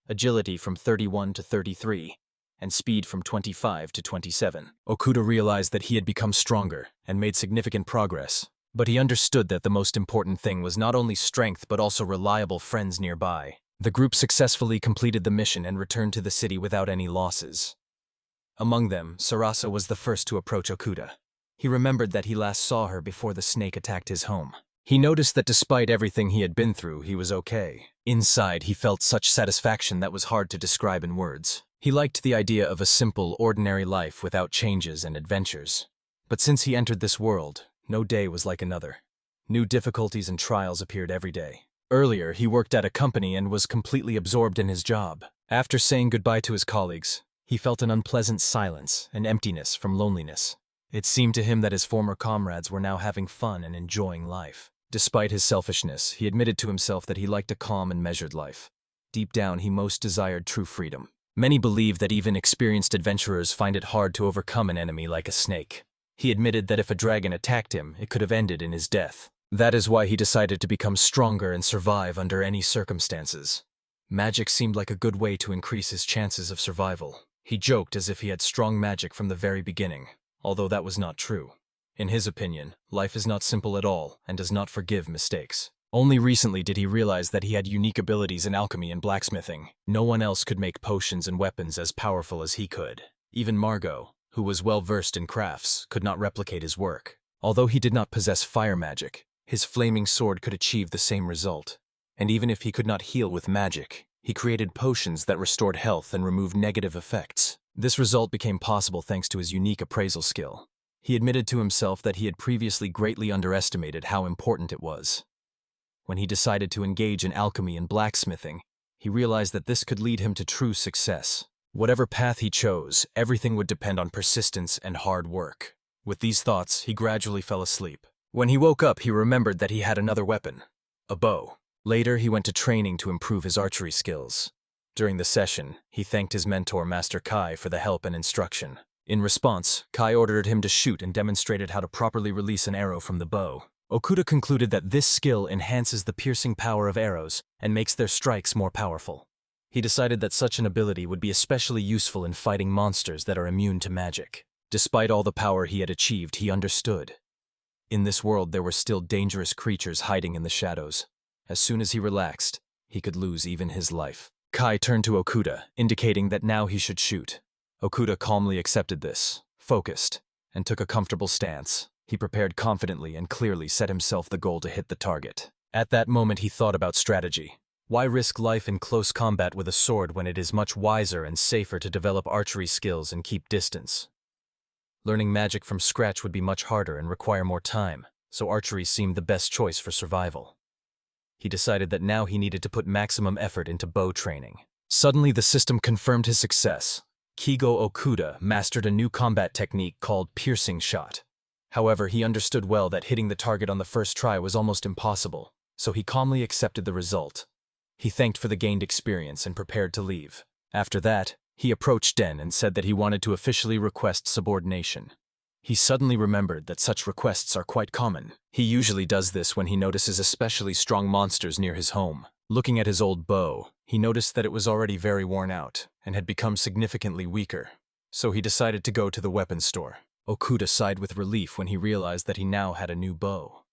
agility from 31 to 33, and speed from 25 to 27. Okuda realized that he had become stronger and made significant progress, but he understood that the most important thing was not only strength but also reliable friends nearby. The group successfully completed the mission and returned to the city without any losses. Among them, Sarasa was the first to approach Okuda. He remembered that he last saw her before the snake attacked his home. He noticed that despite everything he had been through, he was okay. Inside, he felt such satisfaction that was hard to describe in words. He liked the idea of a simple, ordinary life without changes and adventures. But since he entered this world, no day was like another. New difficulties and trials appeared every day. Earlier, he worked at a company and was completely absorbed in his job. After saying goodbye to his colleagues, he felt an unpleasant silence and emptiness from loneliness. It seemed to him that his former comrades were now having fun and enjoying life. Despite his selfishness, he admitted to himself that he liked a calm and measured life. Deep down, he most desired true freedom. Many believe that even experienced adventurers find it hard to overcome an enemy like a snake. He admitted that if a dragon attacked him, it could have ended in his death. That is why he decided to become stronger and survive under any circumstances. Magic seemed like a good way to increase his chances of survival. He joked as if he had strong magic from the very beginning, although that was not true. In his opinion, life is not simple at all and does not forgive mistakes. Only recently did he realize that he had unique abilities in alchemy and blacksmithing. No one else could make potions and weapons as powerful as he could. Even Margot, who was well versed in crafts, could not replicate his work. Although he did not possess fire magic, his flaming sword could achieve the same result. And even if he could not heal with magic, he created potions that restored health and removed negative effects. This result became possible thanks to his unique appraisal skill. He admitted to himself that he had previously greatly underestimated how important it was. When he decided to engage in alchemy and blacksmithing, he realized that this could lead him to true success. Whatever path he chose, everything would depend on persistence and hard work. With these thoughts, he gradually fell asleep. When he woke up, he remembered that he had another weapon, a bow. Later, he went to training to improve his archery skills. During the session, he thanked his mentor, Master Kai, for the help and instruction. In response, Kai ordered him to shoot and demonstrated how to properly release an arrow from the bow. Okuda concluded that this skill enhances the piercing power of arrows and makes their strikes more powerful. He decided that such an ability would be especially useful in fighting monsters that are immune to magic. Despite all the power he had achieved, he understood. In this world, there were still dangerous creatures hiding in the shadows. As soon as he relaxed, he could lose even his life. Kai turned to Okuda, indicating that now he should shoot. Okuda calmly accepted this, focused, and took a comfortable stance. He prepared confidently and clearly set himself the goal to hit the target. At that moment, he thought about strategy. Why risk life in close combat with a sword when it is much wiser and safer to develop archery skills and keep distance? Learning magic from scratch would be much harder and require more time, so archery seemed the best choice for survival. He decided that now he needed to put maximum effort into bow training. Suddenly, the system confirmed his success. Kigo Okuda mastered a new combat technique called piercing shot. However, he understood well that hitting the target on the first try was almost impossible, so he calmly accepted the result. He thanked for the gained experience and prepared to leave. After that, he approached Den and said that he wanted to officially request subordination. He suddenly remembered that such requests are quite common. He usually does this when he notices especially strong monsters near his home. Looking at his old bow, he noticed that it was already very worn out and had become significantly weaker. So he decided to go to the weapons store. Okuda sighed with relief when he realized that he now had a new bow.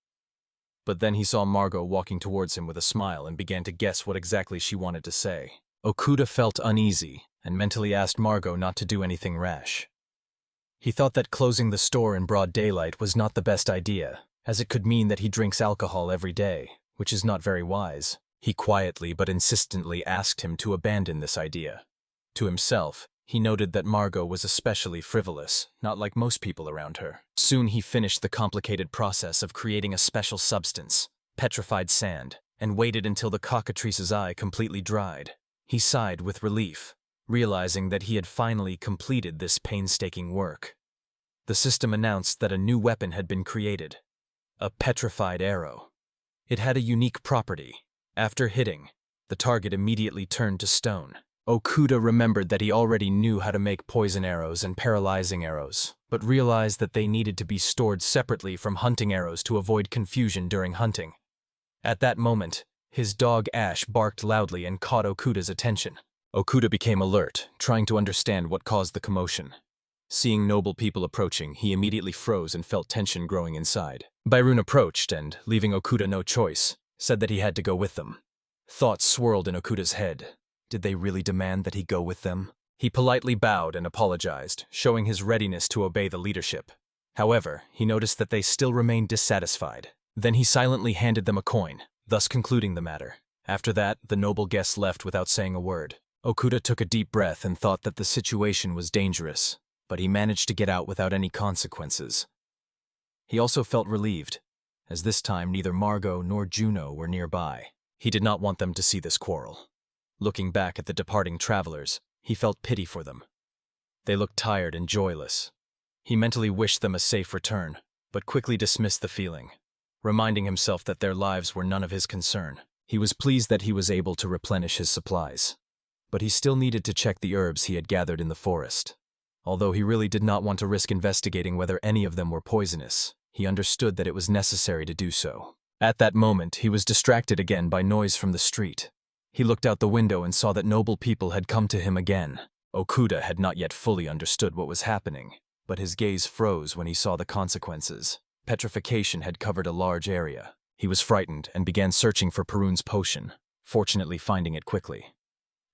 But then he saw Margot walking towards him with a smile and began to guess what exactly she wanted to say. Okuda felt uneasy and mentally asked Margot not to do anything rash. He thought that closing the store in broad daylight was not the best idea, as it could mean that he drinks alcohol every day, which is not very wise. He quietly but insistently asked him to abandon this idea. To himself, he noted that Margot was especially frivolous, not like most people around her. Soon he finished the complicated process of creating a special substance, petrified sand, and waited until the cockatrice's eye completely dried. He sighed with relief, realizing that he had finally completed this painstaking work. The system announced that a new weapon had been created, a petrified arrow. It had a unique property. After hitting, the target immediately turned to stone. Okuda remembered that he already knew how to make poison arrows and paralyzing arrows, but realized that they needed to be stored separately from hunting arrows to avoid confusion during hunting. At that moment, his dog Ash barked loudly and caught Okuda's attention. Okuda became alert, trying to understand what caused the commotion. Seeing noble people approaching, he immediately froze and felt tension growing inside. Byron approached and, leaving Okuda no choice, said that he had to go with them. Thoughts swirled in Okuda's head. Did they really demand that he go with them? He politely bowed and apologized, showing his readiness to obey the leadership. However, he noticed that they still remained dissatisfied. Then he silently handed them a coin, thus concluding the matter. After that, the noble guests left without saying a word. Okuda took a deep breath and thought that the situation was dangerous, but he managed to get out without any consequences. He also felt relieved, as this time neither Margot nor Juno were nearby. He did not want them to see this quarrel. Looking back at the departing travelers, he felt pity for them. They looked tired and joyless. He mentally wished them a safe return, but quickly dismissed the feeling, reminding himself that their lives were none of his concern. He was pleased that he was able to replenish his supplies, but he still needed to check the herbs he had gathered in the forest. Although he really did not want to risk investigating whether any of them were poisonous, he understood that it was necessary to do so. At that moment, he was distracted again by noise from the street. He looked out the window and saw that noble people had come to him again. Okuda had not yet fully understood what was happening, but his gaze froze when he saw the consequences. Petrification had covered a large area. He was frightened and began searching for Perun's potion, fortunately finding it quickly.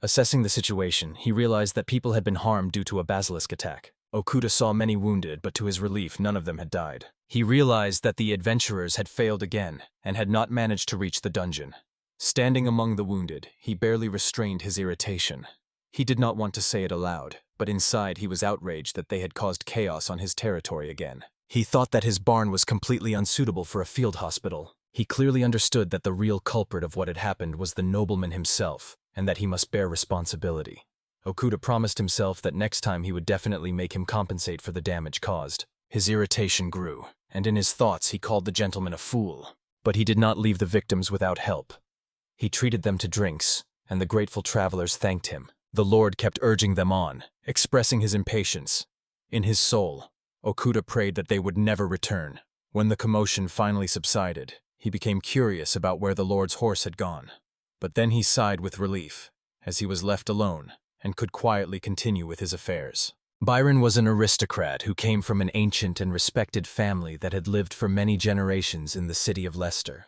Assessing the situation, he realized that people had been harmed due to a basilisk attack. Okuda saw many wounded, but to his relief, none of them had died. He realized that the adventurers had failed again and had not managed to reach the dungeon. Standing among the wounded, he barely restrained his irritation. He did not want to say it aloud, but inside he was outraged that they had caused chaos on his territory again. He thought that his barn was completely unsuitable for a field hospital. He clearly understood that the real culprit of what had happened was the nobleman himself, and that he must bear responsibility. Okuda promised himself that next time he would definitely make him compensate for the damage caused. His irritation grew, and in his thoughts he called the gentleman a fool. But he did not leave the victims without help. He treated them to drinks, and the grateful travelers thanked him. The Lord kept urging them on, expressing his impatience. In his soul, Okuda prayed that they would never return. When the commotion finally subsided, he became curious about where the Lord's horse had gone. But then he sighed with relief, as he was left alone and could quietly continue with his affairs. Byron was an aristocrat who came from an ancient and respected family that had lived for many generations in the city of Leicester.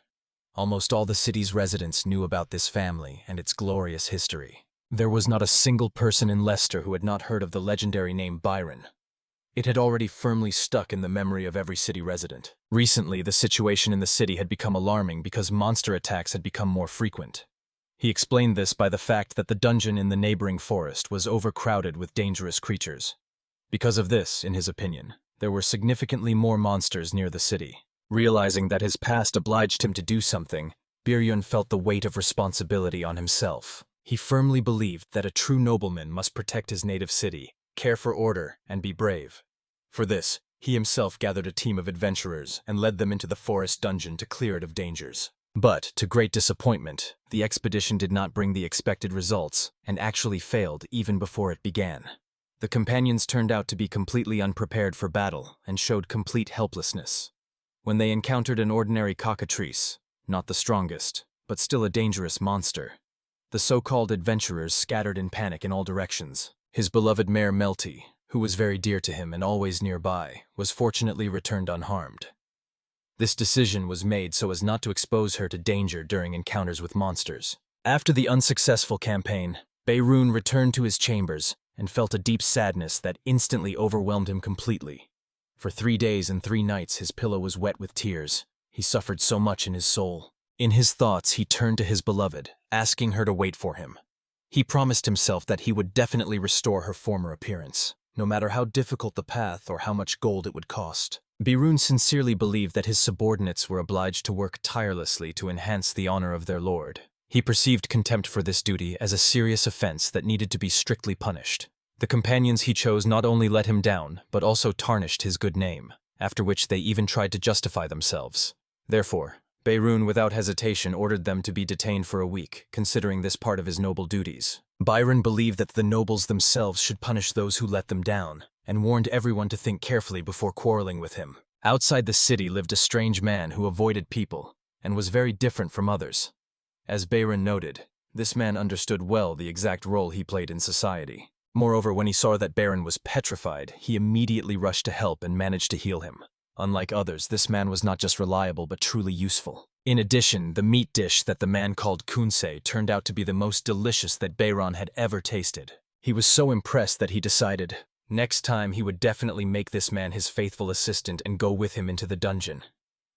Almost all the city's residents knew about this family and its glorious history. There was not a single person in Leicester who had not heard of the legendary name Byron. It had already firmly stuck in the memory of every city resident. Recently, the situation in the city had become alarming because monster attacks had become more frequent. He explained this by the fact that the dungeon in the neighboring forest was overcrowded with dangerous creatures. Because of this, in his opinion, there were significantly more monsters near the city. Realizing that his past obliged him to do something, Biryun felt the weight of responsibility on himself. He firmly believed that a true nobleman must protect his native city, care for order, and be brave. For this, he himself gathered a team of adventurers and led them into the forest dungeon to clear it of dangers. But, to great disappointment, the expedition did not bring the expected results and actually failed even before it began. The companions turned out to be completely unprepared for battle and showed complete helplessness. When they encountered an ordinary cockatrice, not the strongest, but still a dangerous monster, the so-called adventurers scattered in panic in all directions. His beloved mare Melty, who was very dear to him and always nearby, was fortunately returned unharmed. This decision was made so as not to expose her to danger during encounters with monsters. After the unsuccessful campaign, Beirun returned to his chambers and felt a deep sadness that instantly overwhelmed him completely. For 3 days and 3 nights his pillow was wet with tears. He suffered so much in his soul. In his thoughts he turned to his beloved, asking her to wait for him. He promised himself that he would definitely restore her former appearance, no matter how difficult the path or how much gold it would cost. Birun sincerely believed that his subordinates were obliged to work tirelessly to enhance the honor of their lord. He perceived contempt for this duty as a serious offense that needed to be strictly punished. The companions he chose not only let him down, but also tarnished his good name, after which they even tried to justify themselves. Therefore, Beirun without hesitation ordered them to be detained for a week, considering this part of his noble duties. Byron believed that the nobles themselves should punish those who let them down, and warned everyone to think carefully before quarreling with him. Outside the city lived a strange man who avoided people, and was very different from others. As Bayron noted, This man understood well the exact role he played in society. Moreover, when he saw that Baron was petrified, he immediately rushed to help and managed to heal him. Unlike others, this man was not just reliable but truly useful. In addition, the meat dish that the man called kunsei turned out to be the most delicious that Baron had ever tasted. He was so impressed that he decided, next time he would definitely make this man his faithful assistant and go with him into the dungeon.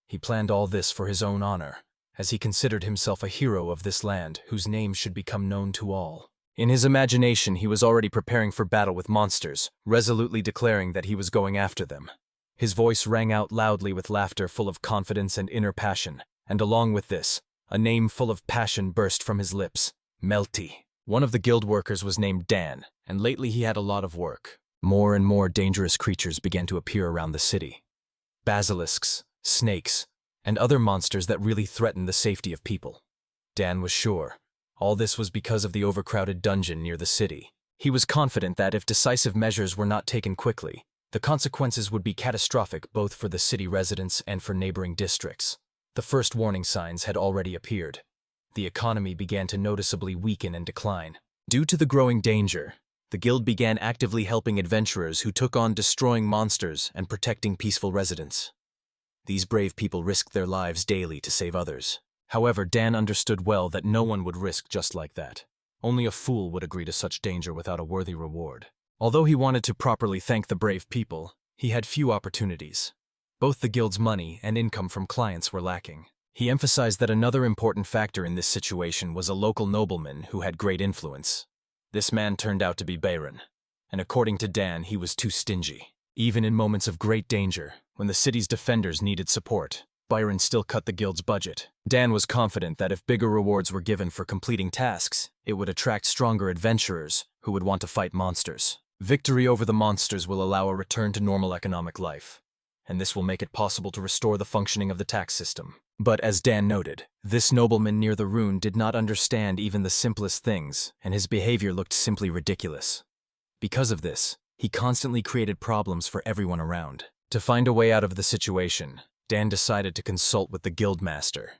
He planned all this for his own honor, as he considered himself a hero of this land whose name should become known to all. In his imagination, he was already preparing for battle with monsters, resolutely declaring that he was going after them. His voice rang out loudly with laughter full of confidence and inner passion, and along with this, a name full of passion burst from his lips: Melty. One of the guild workers was named Dan, and lately he had a lot of work. More and more dangerous creatures began to appear around the city. Basilisks, snakes, and other monsters that really threatened the safety of people. Dan was sure all this was because of the overcrowded dungeon near the city. He was confident that if decisive measures were not taken quickly, the consequences would be catastrophic both for the city residents and for neighboring districts. The first warning signs had already appeared. The economy began to noticeably weaken and decline. Due to the growing danger, the guild began actively helping adventurers who took on destroying monsters and protecting peaceful residents. These brave people risked their lives daily to save others. However, Dan understood well that no one would risk just like that. Only a fool would agree to such danger without a worthy reward. Although he wanted to properly thank the brave people, he had few opportunities. Both the guild's money and income from clients were lacking. He emphasized that another important factor in this situation was a local nobleman who had great influence. This man turned out to be Baron, and according to Dan, he was too stingy. Even in moments of great danger, when the city's defenders needed support, Byron still cut the guild's budget. Dan was confident that if bigger rewards were given for completing tasks, it would attract stronger adventurers who would want to fight monsters. Victory over the monsters will allow a return to normal economic life, and this will make it possible to restore the functioning of the tax system. But as Dan noted, this nobleman near the rune did not understand even the simplest things, and his behavior looked simply ridiculous. Because of this, he constantly created problems for everyone around. To find a way out of the situation, Dan decided to consult with the guild master.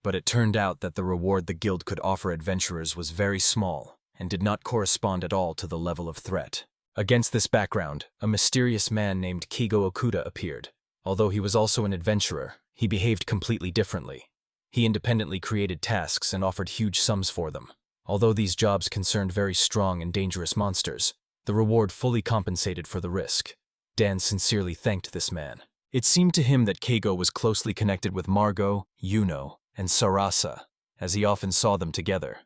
But it turned out that the reward the guild could offer adventurers was very small and did not correspond at all to the level of threat. Against this background, a mysterious man named Kigo Okuda appeared. Although he was also an adventurer, he behaved completely differently. He independently created tasks and offered huge sums for them. Although these jobs concerned very strong and dangerous monsters, the reward fully compensated for the risk. Dan sincerely thanked this man. It seemed to him that Keigo was closely connected with Margot, Yuno, and Sarasa, as he often saw them together.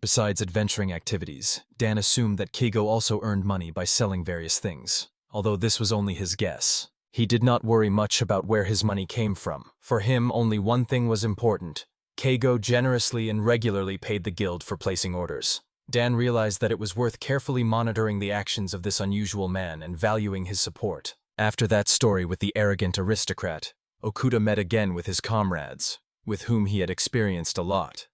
Besides adventuring activities, Dan assumed that Keigo also earned money by selling various things, although this was only his guess. He did not worry much about where his money came from. For him, only one thing was important. Keigo generously and regularly paid the guild for placing orders. Dan realized that it was worth carefully monitoring the actions of this unusual man and valuing his support. After that story with the arrogant aristocrat, Okuda met again with his comrades, with whom he had experienced a lot.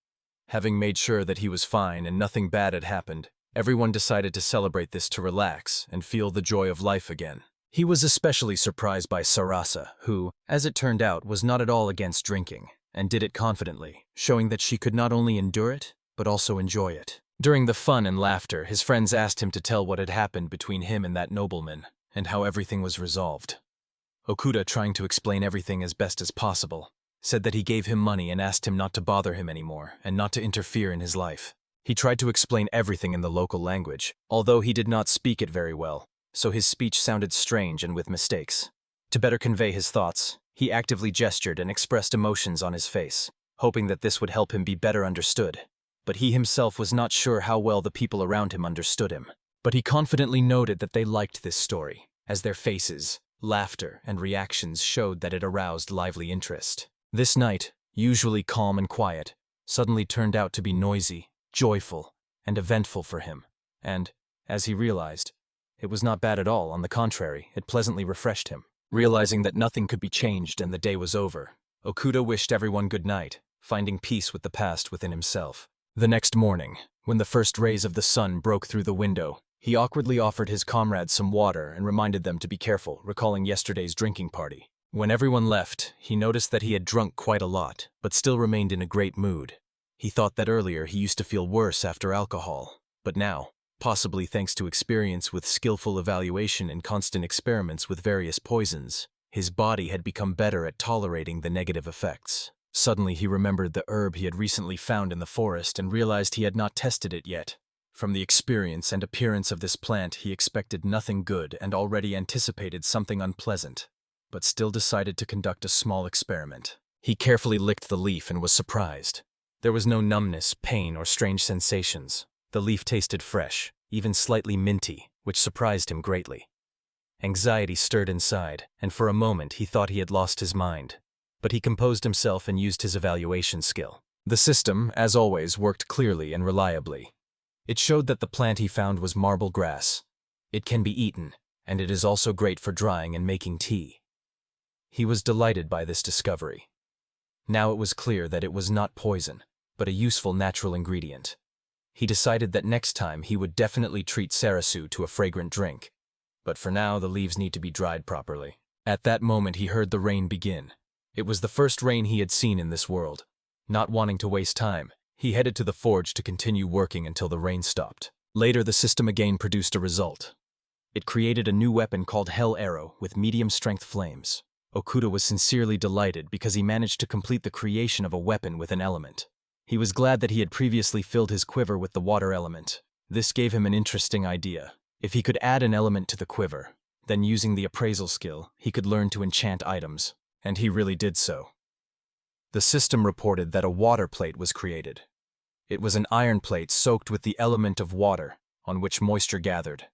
Having made sure that he was fine and nothing bad had happened, everyone decided to celebrate this to relax and feel the joy of life again. He was especially surprised by Sarasa, who, as it turned out, was not at all against drinking, and did it confidently, showing that she could not only endure it, but also enjoy it. During the fun and laughter, his friends asked him to tell what had happened between him and that nobleman, and how everything was resolved. Okuda, trying to explain everything as best as possible, said that he gave him money and asked him not to bother him anymore and not to interfere in his life. He tried to explain everything in the local language, although he did not speak it very well, so his speech sounded strange and with mistakes. To better convey his thoughts, he actively gestured and expressed emotions on his face, hoping that this would help him be better understood. But he himself was not sure how well the people around him understood him. But he confidently noted that they liked this story, as their faces, laughter, and reactions showed that it aroused lively interest. This night, usually calm and quiet, suddenly turned out to be noisy, joyful, and eventful for him. And, as he realized, it was not bad at all. On the contrary, it pleasantly refreshed him. Realizing that nothing could be changed and the day was over, Okuda wished everyone good night, finding peace with the past within himself. The next morning, when the first rays of the sun broke through the window, he awkwardly offered his comrades some water and reminded them to be careful, recalling yesterday's drinking party. When everyone left, he noticed that he had drunk quite a lot, but still remained in a great mood. He thought that earlier he used to feel worse after alcohol, but now, possibly thanks to experience with skillful evaluation and constant experiments with various poisons, his body had become better at tolerating the negative effects. Suddenly he remembered the herb he had recently found in the forest and realized he had not tested it yet. From the experience and appearance of this plant, he expected nothing good and already anticipated something unpleasant, but still decided to conduct a small experiment. He carefully licked the leaf and was surprised. There was no numbness, pain, or strange sensations. The leaf tasted fresh, even slightly minty, which surprised him greatly. Anxiety stirred inside, and for a moment he thought he had lost his mind. But he composed himself and used his evaluation skill. The system, as always, worked clearly and reliably. It showed that the plant he found was marble grass. It can be eaten, and it is also great for drying and making tea. He was delighted by this discovery. Now it was clear that it was not poison, but a useful natural ingredient. He decided that next time he would definitely treat Sarasu to a fragrant drink. But for now, the leaves need to be dried properly. At that moment, he heard the rain begin. It was the first rain he had seen in this world. Not wanting to waste time, he headed to the forge to continue working until the rain stopped. Later, the system again produced a result. It created a new weapon called Hell Arrow with medium-strength flames. Okuda was sincerely delighted because he managed to complete the creation of a weapon with an element. He was glad that he had previously filled his quiver with the water element. This gave him an interesting idea. If he could add an element to the quiver, then using the appraisal skill, he could learn to enchant items, and he really did so. The system reported that a water plate was created. It was an iron plate soaked with the element of water, on which moisture gathered.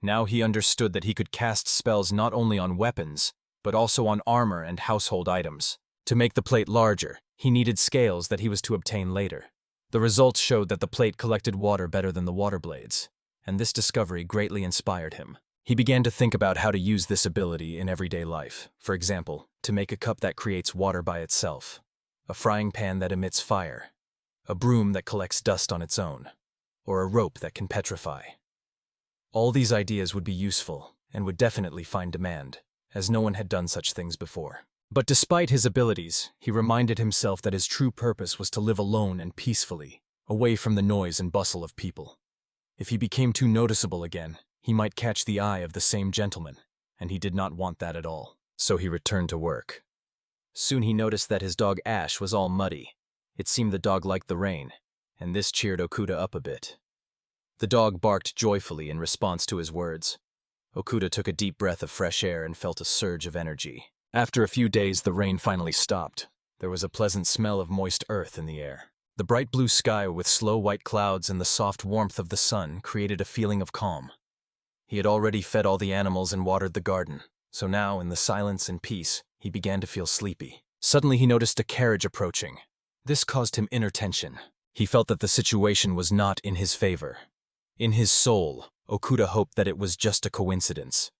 Now he understood that he could cast spells not only on weapons, but also on armor and household items. To make the plate larger, he needed scales that he was to obtain later. The results showed that the plate collected water better than the water blades, and this discovery greatly inspired him. He began to think about how to use this ability in everyday life. For example, to make a cup that creates water by itself, a frying pan that emits fire, a broom that collects dust on its own, or a rope that can petrify. All these ideas would be useful and would definitely find demand, as no one had done such things before. But despite his abilities, he reminded himself that his true purpose was to live alone and peacefully, away from the noise and bustle of people. If he became too noticeable again, he might catch the eye of the same gentleman, and he did not want that at all. So he returned to work. Soon he noticed that his dog Ash was all muddy. It seemed the dog liked the rain, and this cheered Okuda up a bit. The dog barked joyfully in response to his words. Okuda took a deep breath of fresh air and felt a surge of energy. After a few days, the rain finally stopped. There was a pleasant smell of moist earth in the air. The bright blue sky with slow white clouds and the soft warmth of the sun created a feeling of calm. He had already fed all the animals and watered the garden, so now, in the silence and peace, he began to feel sleepy. Suddenly he noticed a carriage approaching. This caused him inner tension. He felt that the situation was not in his favor. In his soul, Okuda hoped that it was just a coincidence.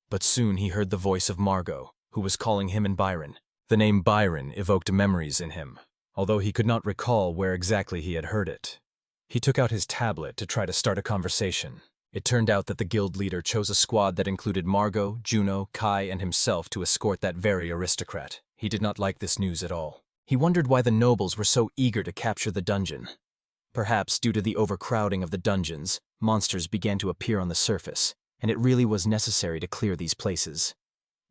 But soon he heard the voice of Margot, who was calling him and Byron. The name Byron evoked memories in him, although he could not recall where exactly he had heard it. He took out his tablet to try to start a conversation. It turned out that the guild leader chose a squad that included Margot, Juno, Kai, and himself to escort that very aristocrat. He did not like this news at all. He wondered why the nobles were so eager to capture the dungeon. Perhaps due to the overcrowding of the dungeons, monsters began to appear on the surface, and it really was necessary to clear these places.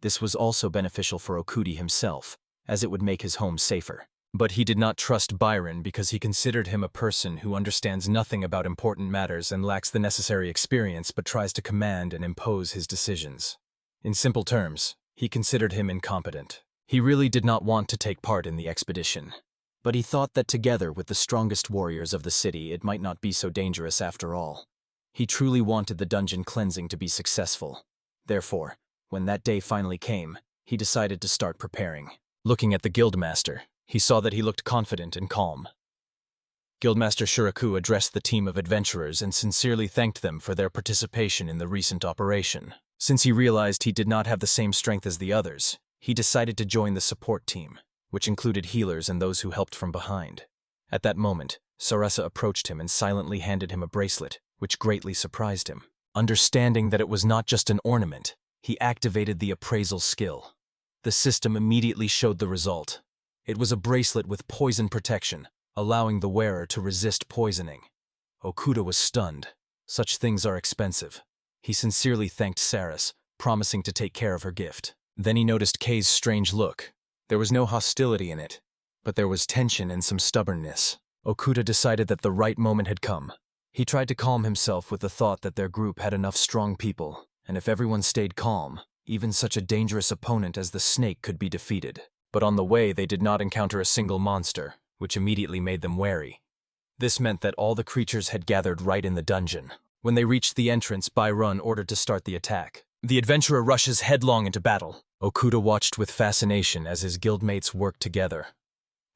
This was also beneficial for Okuda himself, as it would make his home safer. But he did not trust Byron because he considered him a person who understands nothing about important matters and lacks the necessary experience but tries to command and impose his decisions. In simple terms, he considered him incompetent. He really did not want to take part in the expedition. But he thought that together with the strongest warriors of the city, it might not be so dangerous after all. He truly wanted the dungeon cleansing to be successful. Therefore, when that day finally came, he decided to start preparing. Looking at the guildmaster, he saw that he looked confident and calm. Guildmaster Shuraku addressed the team of adventurers and sincerely thanked them for their participation in the recent operation. Since he realized he did not have the same strength as the others, he decided to join the support team, which included healers and those who helped from behind. At that moment, Sarasa approached him and silently handed him a bracelet, which greatly surprised him. Understanding that it was not just an ornament, he activated the appraisal skill. The system immediately showed the result. It was a bracelet with poison protection, allowing the wearer to resist poisoning. Okuda was stunned. Such things are expensive. He sincerely thanked Saris, promising to take care of her gift. Then he noticed Kei's strange look. There was no hostility in it, but there was tension and some stubbornness. Okuda decided that the right moment had come. He tried to calm himself with the thought that their group had enough strong people, and if everyone stayed calm, even such a dangerous opponent as the snake could be defeated. But on the way they did not encounter a single monster, which immediately made them wary. This meant that all the creatures had gathered right in the dungeon. When they reached the entrance, Bairun ordered to start the attack. The adventurer rushes headlong into battle. Okuda watched with fascination as his guildmates worked together.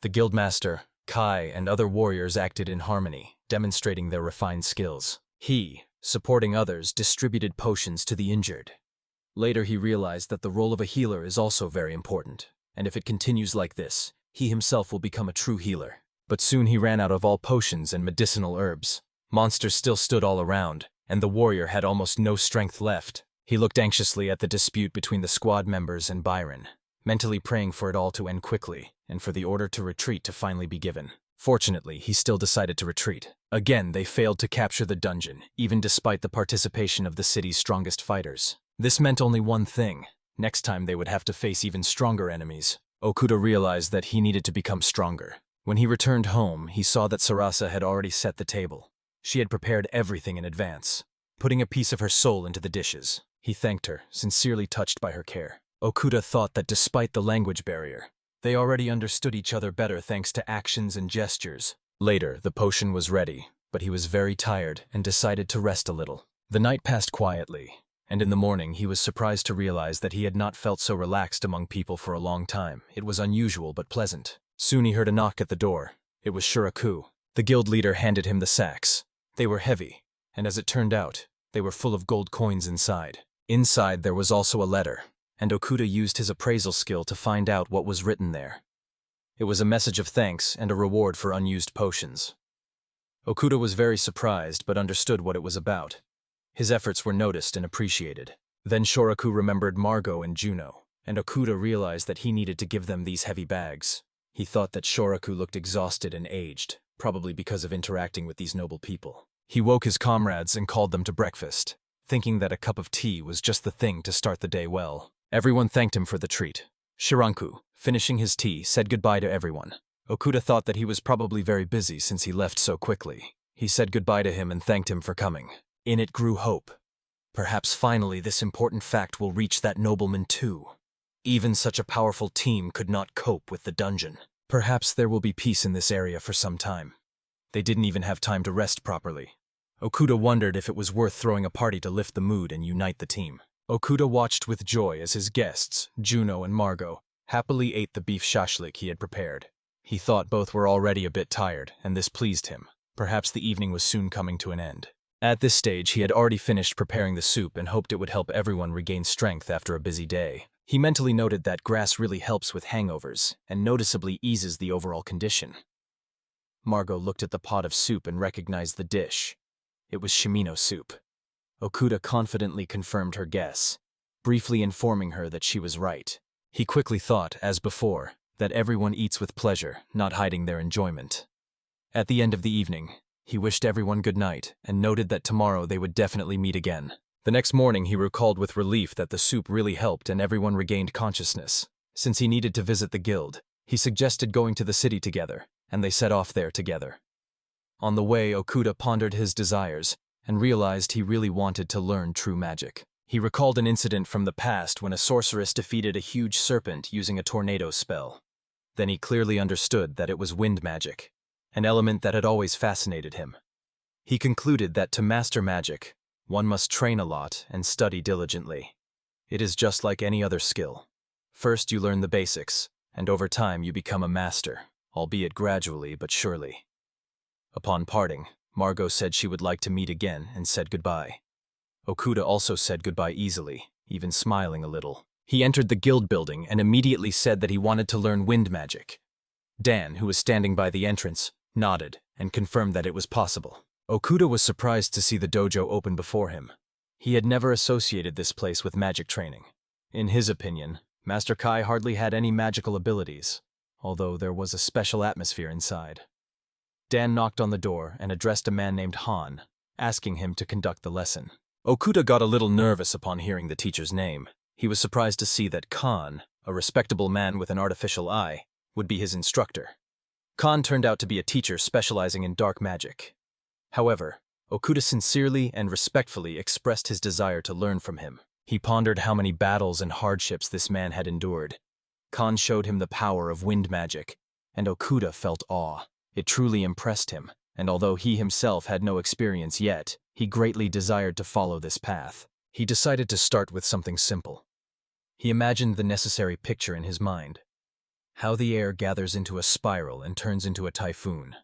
The guildmaster, Kai, and other warriors acted in harmony, demonstrating their refined skills. He, supporting others, distributed potions to the injured. Later he realized that the role of a healer is also very important, and if it continues like this, he himself will become a true healer. But soon he ran out of all potions and medicinal herbs. Monsters still stood all around, and the warrior had almost no strength left. He looked anxiously at the dispute between the squad members and Byron, mentally praying for it all to end quickly, and for the order to retreat to finally be given. Fortunately, he still decided to retreat. Again, they failed to capture the dungeon, even despite the participation of the city's strongest fighters. This meant only one thing. Next time they would have to face even stronger enemies. Okuda realized that he needed to become stronger. When he returned home, he saw that Sarasa had already set the table. She had prepared everything in advance, putting a piece of her soul into the dishes. He thanked her, sincerely touched by her care. Okuda thought that despite the language barrier, they already understood each other better thanks to actions and gestures. Later, the potion was ready, but he was very tired and decided to rest a little. The night passed quietly, and in the morning he was surprised to realize that he had not felt so relaxed among people for a long time. It was unusual but pleasant. Soon he heard a knock at the door. It was Shuraku. The guild leader handed him the sacks. They were heavy, and as it turned out, they were full of gold coins inside. Inside there was also a letter, and Okuda used his appraisal skill to find out what was written there. It was a message of thanks and a reward for unused potions. Okuda was very surprised but understood what it was about. His efforts were noticed and appreciated. Then Shoraku remembered Margot and Juno, and Okuda realized that he needed to give them these heavy bags. He thought that Shoraku looked exhausted and aged, probably because of interacting with these noble people. He woke his comrades and called them to breakfast, thinking that a cup of tea was just the thing to start the day well. Everyone thanked him for the treat. Shiranku, finishing his tea, said goodbye to everyone. Okuda thought that he was probably very busy since he left so quickly. He said goodbye to him and thanked him for coming. In it grew hope. Perhaps finally this important fact will reach that nobleman too. Even such a powerful team could not cope with the dungeon. Perhaps there will be peace in this area for some time. They didn't even have time to rest properly. Okuda wondered if it was worth throwing a party to lift the mood and unite the team. Okuda watched with joy as his guests, Juno and Margot, happily ate the beef shashlik he had prepared. He thought both were already a bit tired, and this pleased him. Perhaps the evening was soon coming to an end. At this stage, he had already finished preparing the soup and hoped it would help everyone regain strength after a busy day. He mentally noted that grass really helps with hangovers and noticeably eases the overall condition. Margot looked at the pot of soup and recognized the dish. It was shimino soup. Okuda confidently confirmed her guess, briefly informing her that she was right. He quickly thought, as before, that everyone eats with pleasure, not hiding their enjoyment. At the end of the evening, he wished everyone good night and noted that tomorrow they would definitely meet again. The next morning he recalled with relief that the soup really helped and everyone regained consciousness. Since he needed to visit the guild, he suggested going to the city together, and they set off there together. On the way, Okuda pondered his desires and realized he really wanted to learn true magic. He recalled an incident from the past when a sorceress defeated a huge serpent using a tornado spell. Then he clearly understood that it was wind magic, an element that had always fascinated him. He concluded that to master magic, one must train a lot and study diligently. It is just like any other skill. First you learn the basics, and over time you become a master, albeit gradually but surely. Upon parting, Margot said she would like to meet again and said goodbye. Okuda also said goodbye easily, even smiling a little. He entered the guild building and immediately said that he wanted to learn wind magic. Dan, who was standing by the entrance, nodded and confirmed that it was possible. Okuda was surprised to see the dojo open before him. He had never associated this place with magic training. In his opinion, Master Kai hardly had any magical abilities, although there was a special atmosphere inside. Dan knocked on the door and addressed a man named Han, asking him to conduct the lesson. Okuda got a little nervous upon hearing the teacher's name. He was surprised to see that Khan, a respectable man with an artificial eye, would be his instructor. Khan turned out to be a teacher specializing in dark magic. However, Okuda sincerely and respectfully expressed his desire to learn from him. He pondered how many battles and hardships this man had endured. Khan showed him the power of wind magic, and Okuda felt awe. It truly impressed him, and although he himself had no experience yet, he greatly desired to follow this path. He decided to start with something simple. He imagined the necessary picture in his mind: how the air gathers into a spiral and turns into a typhoon.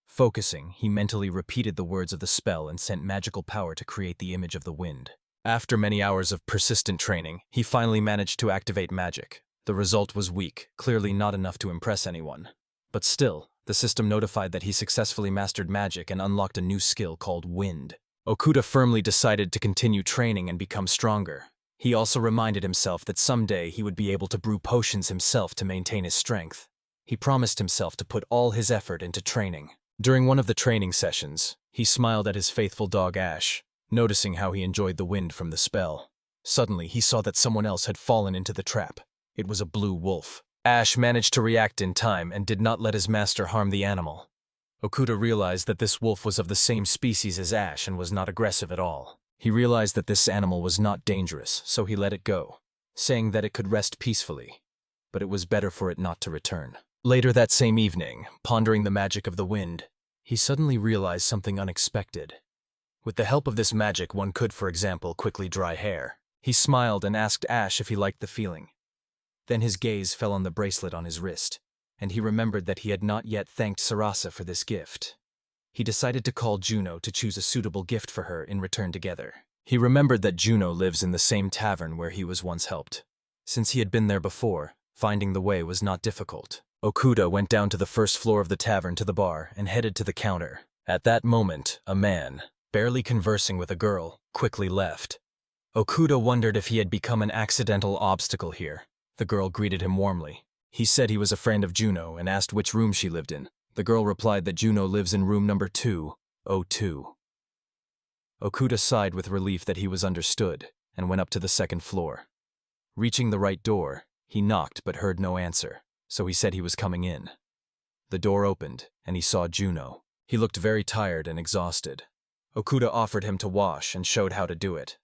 Focusing, he mentally repeated the words of the spell and sent magical power to create the image of the wind. After many hours of persistent training, he finally managed to activate magic. The result was weak, clearly not enough to impress anyone. But still, the system notified that he successfully mastered magic and unlocked a new skill called wind. Okuda firmly decided to continue training and become stronger. He also reminded himself that someday he would be able to brew potions himself to maintain his strength. He promised himself to put all his effort into training. During one of the training sessions, he smiled at his faithful dog Ash, noticing how he enjoyed the wind from the spell. Suddenly, he saw that someone else had fallen into the trap. It was a blue wolf. Ash managed to react in time and did not let his master harm the animal. Okuda realized that this wolf was of the same species as Ash and was not aggressive at all. He realized that this animal was not dangerous, so he let it go, saying that it could rest peacefully, but it was better for it not to return. Later that same evening, pondering the magic of the wind, he suddenly realized something unexpected. With the help of this magic, one could, for example, quickly dry hair. He smiled and asked Ash if he liked the feeling. Then his gaze fell on the bracelet on his wrist, and he remembered that he had not yet thanked Sarasa for this gift. He decided to call Juno to choose a suitable gift for her in return together. He remembered that Juno lives in the same tavern where he was once helped. Since he had been there before, finding the way was not difficult. Okuda went down to the first floor of the tavern to the bar and headed to the counter. At that moment, a man, barely conversing with a girl, quickly left. Okuda wondered if he had become an accidental obstacle here. The girl greeted him warmly. He said he was a friend of Juno and asked which room she lived in. The girl replied that Juno lives in room number 202. Okuda sighed with relief that he was understood and went up to the second floor. Reaching the right door, he knocked but heard no answer, so he said he was coming in. The door opened, and he saw Juno. He looked very tired and exhausted. Okuda offered him to wash and showed how to do it.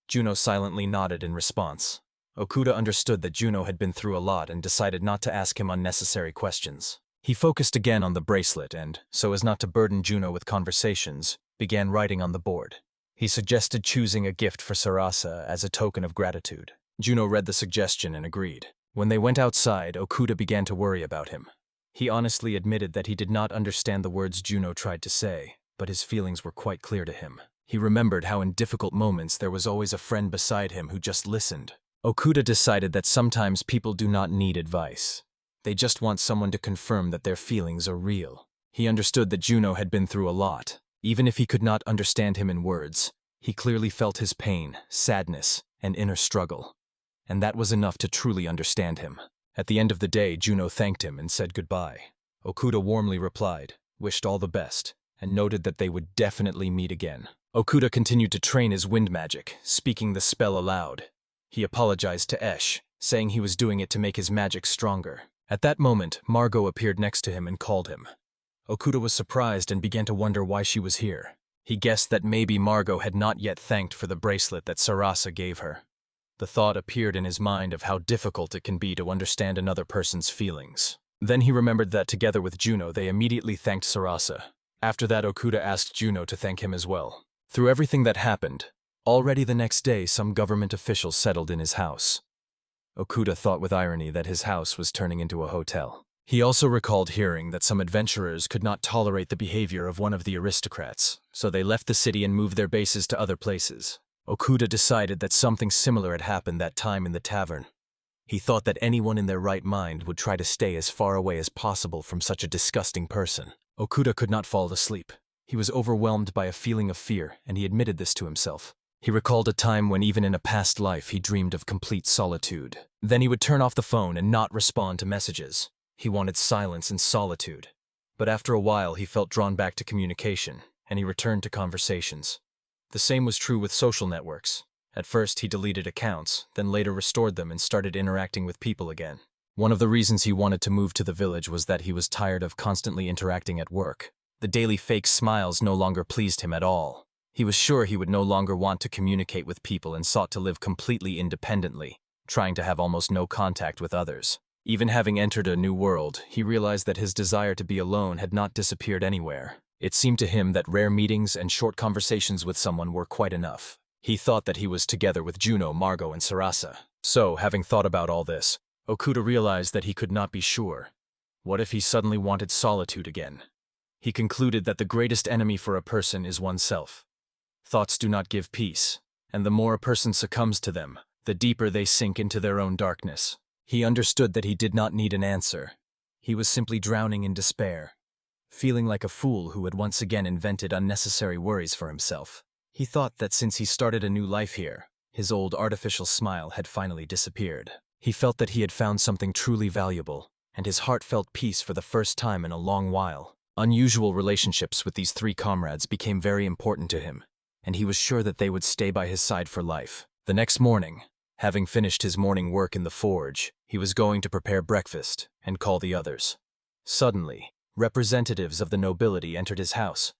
Juno silently nodded in response. Okuda understood that Juno had been through a lot and decided not to ask him unnecessary questions. He focused again on the bracelet and, so as not to burden Juno with conversations, began writing on the board. He suggested choosing a gift for Sarasa as a token of gratitude. Juno read the suggestion and agreed. When they went outside, Okuda began to worry about him. He honestly admitted that he did not understand the words Juno tried to say, but his feelings were quite clear to him. He remembered how in difficult moments there was always a friend beside him who just listened. Okuda decided that sometimes people do not need advice. They just want someone to confirm that their feelings are real. He understood that Juno had been through a lot. Even if he could not understand him in words, he clearly felt his pain, sadness, and inner struggle. And that was enough to truly understand him. At the end of the day, Juno thanked him and said goodbye. Okuda warmly replied, wished all the best, and noted that they would definitely meet again. Okuda continued to train his wind magic, speaking the spell aloud. He apologized to Esh, saying he was doing it to make his magic stronger. At that moment, Margot appeared next to him and called him. Okuda was surprised and began to wonder why she was here. He guessed that maybe Margot had not yet thanked for the bracelet that Sarasa gave her. The thought appeared in his mind of how difficult it can be to understand another person's feelings. Then he remembered that together with Juno, they immediately thanked Sarasa. After that, Okuda asked Juno to thank him as well. Through everything that happened, already the next day some government officials settled in his house. Okuda thought with irony that his house was turning into a hotel. He also recalled hearing that some adventurers could not tolerate the behavior of one of the aristocrats, so they left the city and moved their bases to other places. Okuda decided that something similar had happened that time in the tavern. He thought that anyone in their right mind would try to stay as far away as possible from such a disgusting person. Okuda could not fall asleep. He was overwhelmed by a feeling of fear, and he admitted this to himself. He recalled a time when even in a past life he dreamed of complete solitude. Then he would turn off the phone and not respond to messages. He wanted silence and solitude. But after a while, he felt drawn back to communication, and he returned to conversations. The same was true with social networks. At first, he deleted accounts, then later restored them and started interacting with people again. One of the reasons he wanted to move to the village was that he was tired of constantly interacting at work. The daily fake smiles no longer pleased him at all. He was sure he would no longer want to communicate with people and sought to live completely independently, trying to have almost no contact with others. Even having entered a new world, he realized that his desire to be alone had not disappeared anywhere. It seemed to him that rare meetings and short conversations with someone were quite enough. He thought that he was together with Juno, Margot, and Sarasa. So, having thought about all this, Okuda realized that he could not be sure. What if he suddenly wanted solitude again? He concluded that the greatest enemy for a person is oneself. Thoughts do not give peace, and the more a person succumbs to them, the deeper they sink into their own darkness. He understood that he did not need an answer. He was simply drowning in despair, feeling like a fool who had once again invented unnecessary worries for himself. He thought that since he started a new life here, his old artificial smile had finally disappeared. He felt that he had found something truly valuable, and his heart felt peace for the first time in a long while. Unusual relationships with these three comrades became very important to him, and he was sure that they would stay by his side for life. The next morning, having finished his morning work in the forge, he was going to prepare breakfast and call the others. Suddenly, representatives of the nobility entered his house.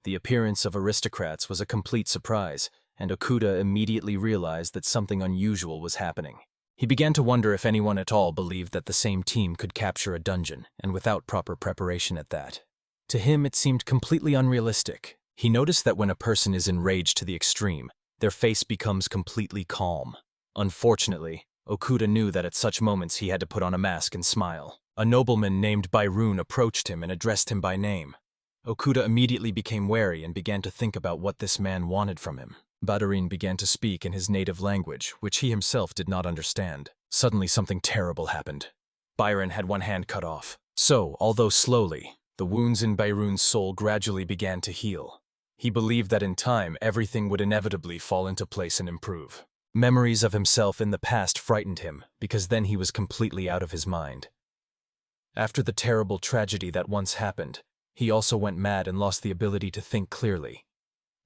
The appearance of aristocrats was a complete surprise, and Okuda immediately realized that something unusual was happening. He began to wonder if anyone at all believed that the same team could capture a dungeon, and without proper preparation at that. To him, it seemed completely unrealistic. He noticed that when a person is enraged to the extreme, their face becomes completely calm. Unfortunately, Okuda knew that at such moments he had to put on a mask and smile. A nobleman named Byron approached him and addressed him by name. Okuda immediately became wary and began to think about what this man wanted from him. Badarin began to speak in his native language, which he himself did not understand. Suddenly something terrible happened. Byron had one hand cut off. So, although slowly, the wounds in Byron's soul gradually began to heal. He believed that in time everything would inevitably fall into place and improve. Memories of himself in the past frightened him, because then he was completely out of his mind. After the terrible tragedy that once happened, he also went mad and lost the ability to think clearly.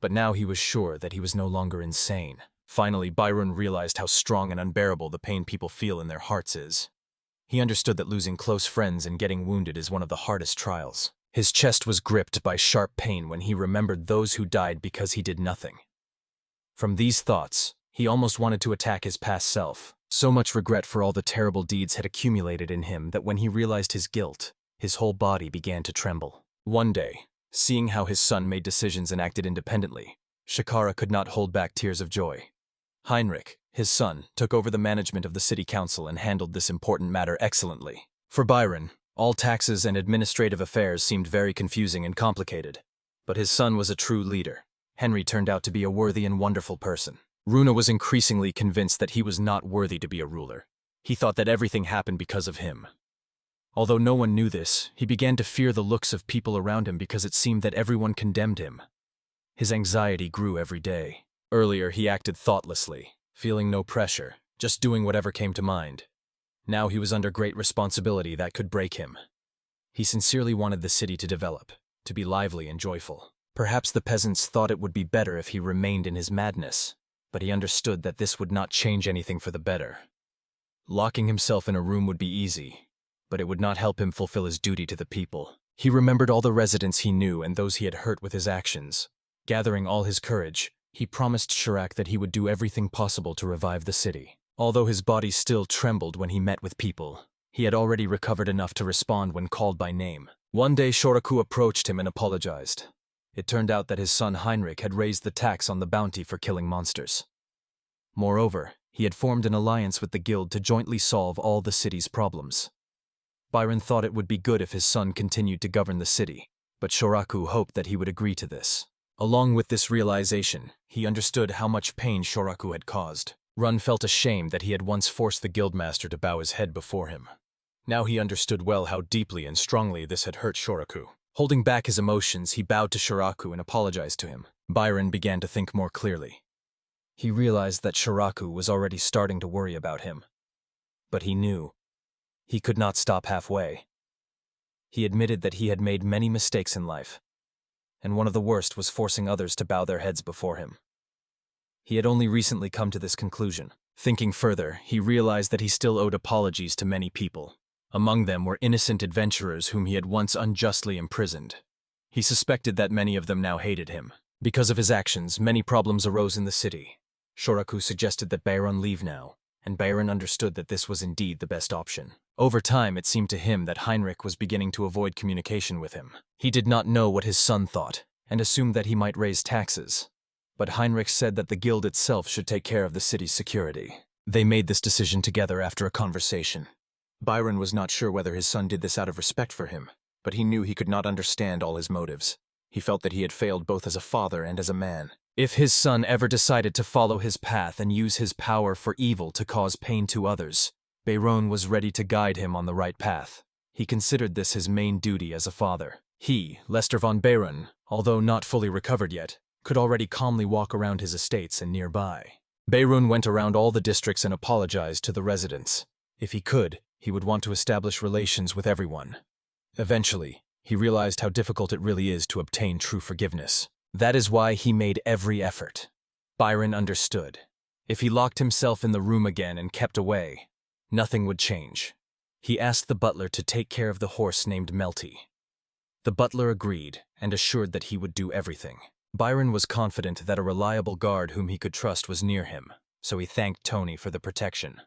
But now he was sure that he was no longer insane. Finally, Byron realized how strong and unbearable the pain people feel in their hearts is. He understood that losing close friends and getting wounded is one of the hardest trials. His chest was gripped by sharp pain when he remembered those who died because he did nothing. From these thoughts, he almost wanted to attack his past self. So much regret for all the terrible deeds had accumulated in him that when he realized his guilt, his whole body began to tremble. One day, seeing how his son made decisions and acted independently, Shikara could not hold back tears of joy. Heinrich, his son, took over the management of the city council and handled this important matter excellently. For Byron, all taxes and administrative affairs seemed very confusing and complicated. But his son was a true leader. Henry turned out to be a worthy and wonderful person. Runa was increasingly convinced that he was not worthy to be a ruler. He thought that everything happened because of him. Although no one knew this, he began to fear the looks of people around him because it seemed that everyone condemned him. His anxiety grew every day. Earlier, he acted thoughtlessly, feeling no pressure, just doing whatever came to mind. Now he was under great responsibility that could break him. He sincerely wanted the city to develop, to be lively and joyful. Perhaps the peasants thought it would be better if he remained in his madness, but he understood that this would not change anything for the better. Locking himself in a room would be easy, but it would not help him fulfill his duty to the people. He remembered all the residents he knew and those he had hurt with his actions. Gathering all his courage, he promised Shirak that he would do everything possible to revive the city. Although his body still trembled when he met with people, he had already recovered enough to respond when called by name. One day Shoraku approached him and apologized. It turned out that his son Heinrich had raised the tax on the bounty for killing monsters. Moreover, he had formed an alliance with the guild to jointly solve all the city's problems. Byron thought it would be good if his son continued to govern the city, but Shoraku hoped that he would agree to this. Along with this realization, he understood how much pain Shoraku had caused. Run felt ashamed that he had once forced the guildmaster to bow his head before him. Now he understood well how deeply and strongly this had hurt Shoraku. Holding back his emotions, he bowed to Shoraku and apologized to him. Byron began to think more clearly. He realized that Shoraku was already starting to worry about him. But he knew he could not stop halfway. He admitted that he had made many mistakes in life, and one of the worst was forcing others to bow their heads before him. He had only recently come to this conclusion. Thinking further, he realized that he still owed apologies to many people. Among them were innocent adventurers whom he had once unjustly imprisoned. He suspected that many of them now hated him. Because of his actions, many problems arose in the city. Shoraku suggested that Bayron leave now, and Bayron understood that this was indeed the best option. Over time, it seemed to him that Heinrich was beginning to avoid communication with him. He did not know what his son thought, and assumed that he might raise taxes. But Heinrich said that the guild itself should take care of the city's security. They made this decision together after a conversation. Byron was not sure whether his son did this out of respect for him, but he knew he could not understand all his motives. He felt that he had failed both as a father and as a man. If his son ever decided to follow his path and use his power for evil to cause pain to others, Bayron was ready to guide him on the right path. He considered this his main duty as a father. He, Lester von Bayron, although not fully recovered yet, could already calmly walk around his estates and nearby. Bayron went around all the districts and apologized to the residents. If he could, he would want to establish relations with everyone. Eventually, he realized how difficult it really is to obtain true forgiveness. That is why he made every effort. Byron understood. If he locked himself in the room again and kept away, nothing would change. He asked the butler to take care of the horse named Melty. The butler agreed and assured that he would do everything. Byron was confident that a reliable guard whom he could trust was near him, so he thanked Tony for the protection.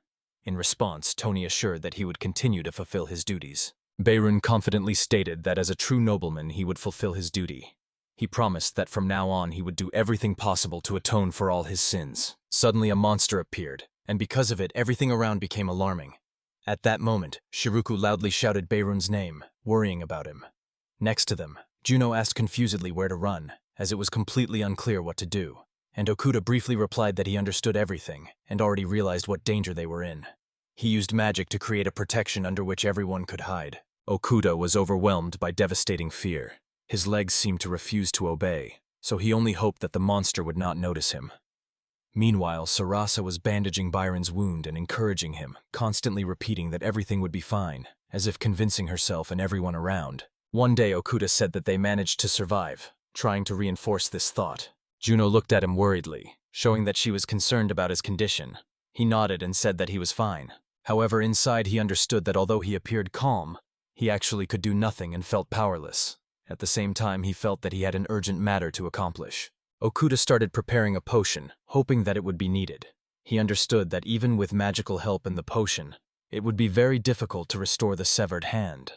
In response, Tony assured that he would continue to fulfill his duties. Bayron confidently stated that as a true nobleman he would fulfill his duty. He promised that from now on he would do everything possible to atone for all his sins. Suddenly a monster appeared, and because of it everything around became alarming. At that moment, Shiruku loudly shouted Bayron's name, worrying about him. Next to them, Juno asked confusedly where to run, as it was completely unclear what to do, and Okuda briefly replied that he understood everything and already realized what danger they were in. He used magic to create a protection under which everyone could hide. Okuda was overwhelmed by devastating fear. His legs seemed to refuse to obey, so he only hoped that the monster would not notice him. Meanwhile, Sarasa was bandaging Byron's wound and encouraging him, constantly repeating that everything would be fine, as if convincing herself and everyone around. One day Okuda said that they managed to survive, trying to reinforce this thought. Juno looked at him worriedly, showing that she was concerned about his condition. He nodded and said that he was fine. However, inside he understood that although he appeared calm, he actually could do nothing and felt powerless. At the same time, he felt that he had an urgent matter to accomplish. Okuda started preparing a potion, hoping that it would be needed. He understood that even with magical help in the potion, it would be very difficult to restore the severed hand.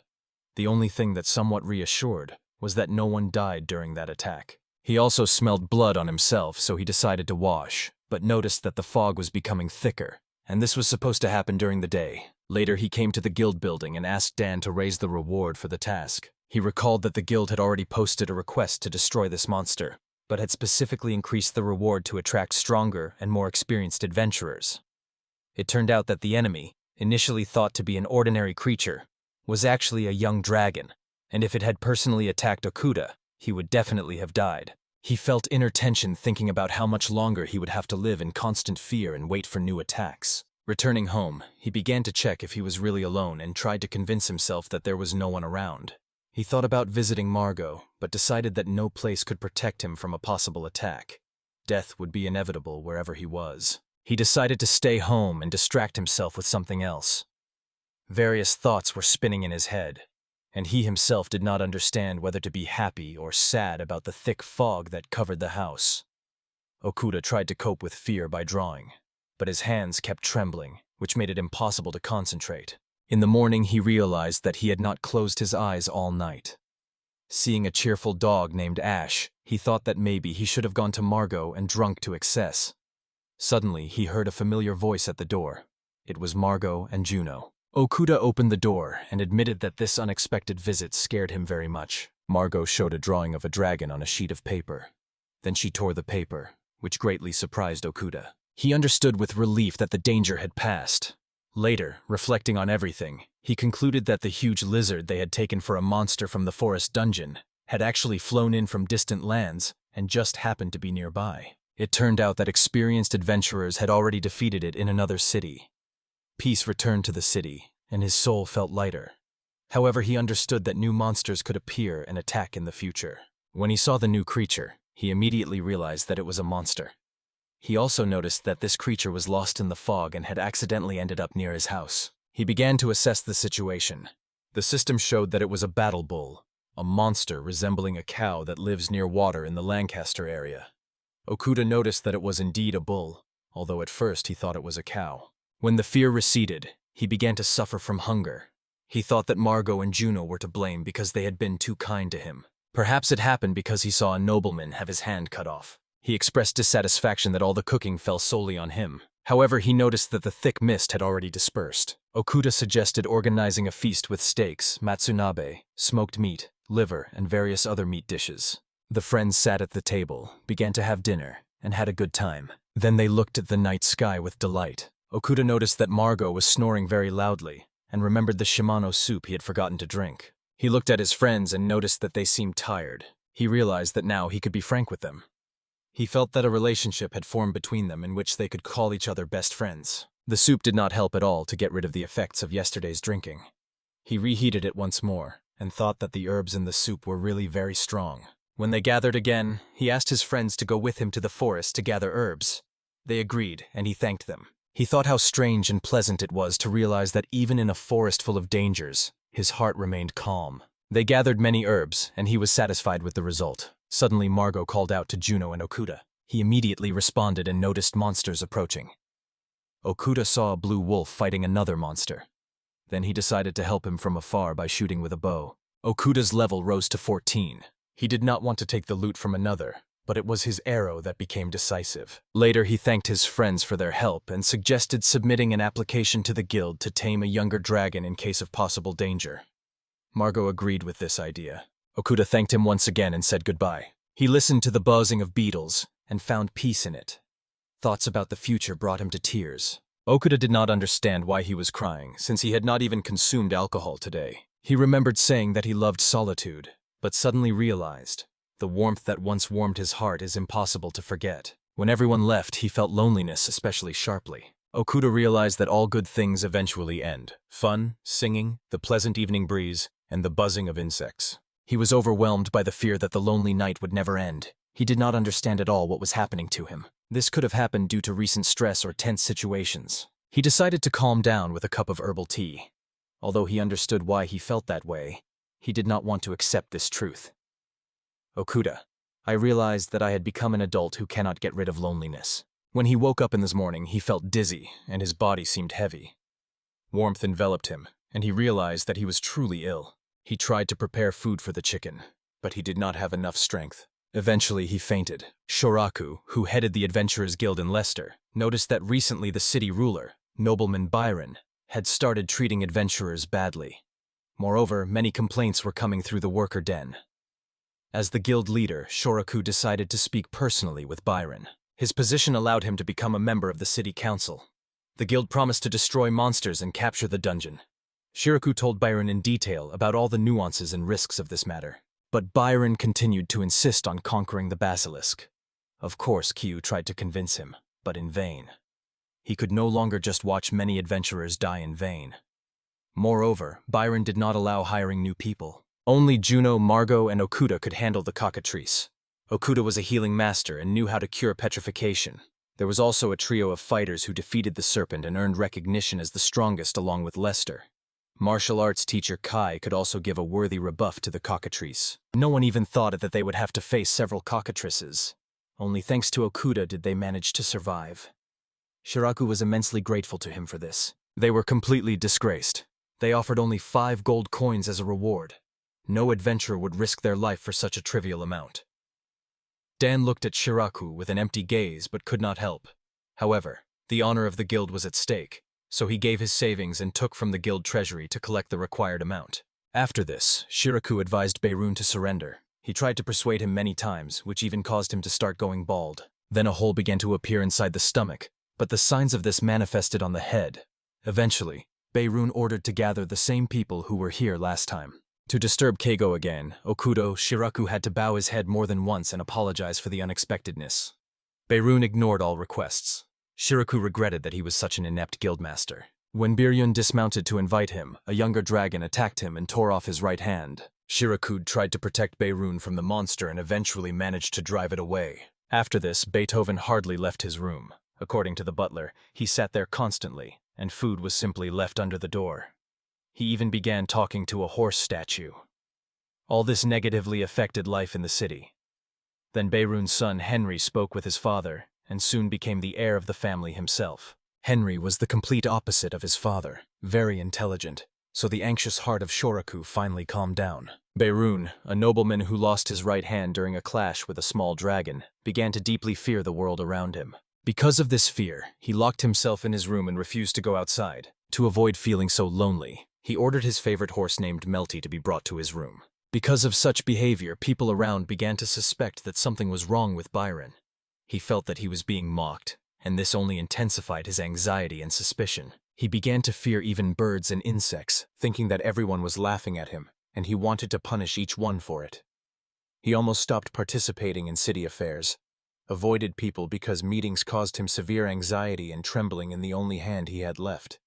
The only thing that somewhat reassured was that no one died during that attack. He also smelled blood on himself, so he decided to wash, but noticed that the fog was becoming thicker, and this was supposed to happen during the day. Later, he came to the guild building and asked Dan to raise the reward for the task. He recalled that the guild had already posted a request to destroy this monster, but had specifically increased the reward to attract stronger and more experienced adventurers. It turned out that the enemy, initially thought to be an ordinary creature, was actually a young dragon, and if it had personally attacked Okuda, he would definitely have died. He felt inner tension thinking about how much longer he would have to live in constant fear and wait for new attacks. Returning home, he began to check if he was really alone and tried to convince himself that there was no one around. He thought about visiting Margot, but decided that no place could protect him from a possible attack. Death would be inevitable wherever he was. He decided to stay home and distract himself with something else. Various thoughts were spinning in his head, and he himself did not understand whether to be happy or sad about the thick fog that covered the house. Okuda tried to cope with fear by drawing, but his hands kept trembling, which made it impossible to concentrate. In the morning, he realized that he had not closed his eyes all night. Seeing a cheerful dog named Ash, he thought that maybe he should have gone to Margot and drunk to excess. Suddenly, he heard a familiar voice at the door. It was Margot and Juno. Okuda opened the door and admitted that this unexpected visit scared him very much. Margot showed a drawing of a dragon on a sheet of paper. Then she tore the paper, which greatly surprised Okuda. He understood with relief that the danger had passed. Later, reflecting on everything, he concluded that the huge lizard they had taken for a monster from the forest dungeon had actually flown in from distant lands and just happened to be nearby. It turned out that experienced adventurers had already defeated it in another city. Peace returned to the city, and his soul felt lighter. However, he understood that new monsters could appear and attack in the future. When he saw the new creature, he immediately realized that it was a monster. He also noticed that this creature was lost in the fog and had accidentally ended up near his house. He began to assess the situation. The system showed that it was a battle bull, a monster resembling a cow that lives near water in the Lancaster area. Okuda noticed that it was indeed a bull, although at first he thought it was a cow. When the fear receded, he began to suffer from hunger. He thought that Margot and Juno were to blame because they had been too kind to him. Perhaps it happened because he saw a nobleman have his hand cut off. He expressed dissatisfaction that all the cooking fell solely on him. However, he noticed that the thick mist had already dispersed. Okuda suggested organizing a feast with steaks, matsunabe, smoked meat, liver, and various other meat dishes. The friends sat at the table, began to have dinner, and had a good time. Then they looked at the night sky with delight. Okuda noticed that Margot was snoring very loudly, and remembered the Shimano soup he had forgotten to drink. He looked at his friends and noticed that they seemed tired. He realized that now he could be frank with them. He felt that a relationship had formed between them in which they could call each other best friends. The soup did not help at all to get rid of the effects of yesterday's drinking. He reheated it once more, and thought that the herbs in the soup were really very strong. When they gathered again, he asked his friends to go with him to the forest to gather herbs. They agreed, and he thanked them. He thought how strange and pleasant it was to realize that even in a forest full of dangers, his heart remained calm. They gathered many herbs, and he was satisfied with the result. Suddenly, Margot called out to Juno and Okuda. He immediately responded and noticed monsters approaching. Okuda saw a blue wolf fighting another monster. Then he decided to help him from afar by shooting with a bow. Okuda's level rose to 14. He did not want to take the loot from another, but it was his arrow that became decisive. Later, he thanked his friends for their help and suggested submitting an application to the guild to tame a younger dragon in case of possible danger. Margot agreed with this idea. Okuda thanked him once again and said goodbye. He listened to the buzzing of beetles and found peace in it. Thoughts about the future brought him to tears. Okuda did not understand why he was crying, since he had not even consumed alcohol today. He remembered saying that he loved solitude, but suddenly realized the warmth that once warmed his heart is impossible to forget. When everyone left, he felt loneliness especially sharply. Okuda realized that all good things eventually end. Fun, singing, the pleasant evening breeze, and the buzzing of insects. He was overwhelmed by the fear that the lonely night would never end. He did not understand at all what was happening to him. This could have happened due to recent stress or tense situations. He decided to calm down with a cup of herbal tea. Although he understood why he felt that way, he did not want to accept this truth. Okuda, I realized that I had become an adult who cannot get rid of loneliness. When he woke up in this morning, he felt dizzy and his body seemed heavy. Warmth enveloped him, and he realized that he was truly ill. He tried to prepare food for the chicken, but he did not have enough strength. Eventually, he fainted. Shoraku, who headed the Adventurers Guild in Leicester, noticed that recently the city ruler, Nobleman Byron, had started treating adventurers badly. Moreover, many complaints were coming through the worker den. As the guild leader, Shoraku decided to speak personally with Byron. His position allowed him to become a member of the city council. The guild promised to destroy monsters and capture the dungeon. Shiraku told Byron in detail about all the nuances and risks of this matter. But Byron continued to insist on conquering the basilisk. Of course, Kyu tried to convince him, but in vain. He could no longer just watch many adventurers die in vain. Moreover, Byron did not allow hiring new people. Only Juno, Margot, and Okuda could handle the cockatrice. Okuda was a healing master and knew how to cure petrification. There was also a trio of fighters who defeated the serpent and earned recognition as the strongest along with Lester. Martial arts teacher Kai could also give a worthy rebuff to the cockatrice. No one even thought that they would have to face several cockatrices. Only thanks to Okuda did they manage to survive. Shiraku was immensely grateful to him for this. They were completely disgraced. They offered only 5 gold coins as a reward. No adventurer would risk their life for such a trivial amount. Dan looked at Shiraku with an empty gaze but could not help. However, the honor of the guild was at stake, so he gave his savings and took from the guild treasury to collect the required amount. After this, Shiraku advised Beirun to surrender. He tried to persuade him many times, which even caused him to start going bald. Then a hole began to appear inside the stomach, but the signs of this manifested on the head. Eventually, Beirun ordered to gather the same people who were here last time. To disturb Keigo again, Okudo, Shiraku had to bow his head more than once and apologize for the unexpectedness. Beirun ignored all requests. Shiraku regretted that he was such an inept guildmaster. When Biryun dismounted to invite him, a younger dragon attacked him and tore off his right hand. Shirakud tried to protect Beirun from the monster and eventually managed to drive it away. After this, Beethoven hardly left his room. According to the butler, he sat there constantly, and food was simply left under the door. He even began talking to a horse statue. All this negatively affected life in the city. Then Beirun's son Henry spoke with his father, and soon became the heir of the family himself. Henry was the complete opposite of his father, very intelligent, so the anxious heart of Shoraku finally calmed down. Beirun, a nobleman who lost his right hand during a clash with a small dragon, began to deeply fear the world around him. Because of this fear, he locked himself in his room and refused to go outside. To avoid feeling so lonely, he ordered his favorite horse named Melty to be brought to his room. Because of such behavior, people around began to suspect that something was wrong with Byron. He felt that he was being mocked, and this only intensified his anxiety and suspicion. He began to fear even birds and insects, thinking that everyone was laughing at him, and he wanted to punish each one for it. He almost stopped participating in city affairs, avoided people because meetings caused him severe anxiety and trembling in the only hand he had left.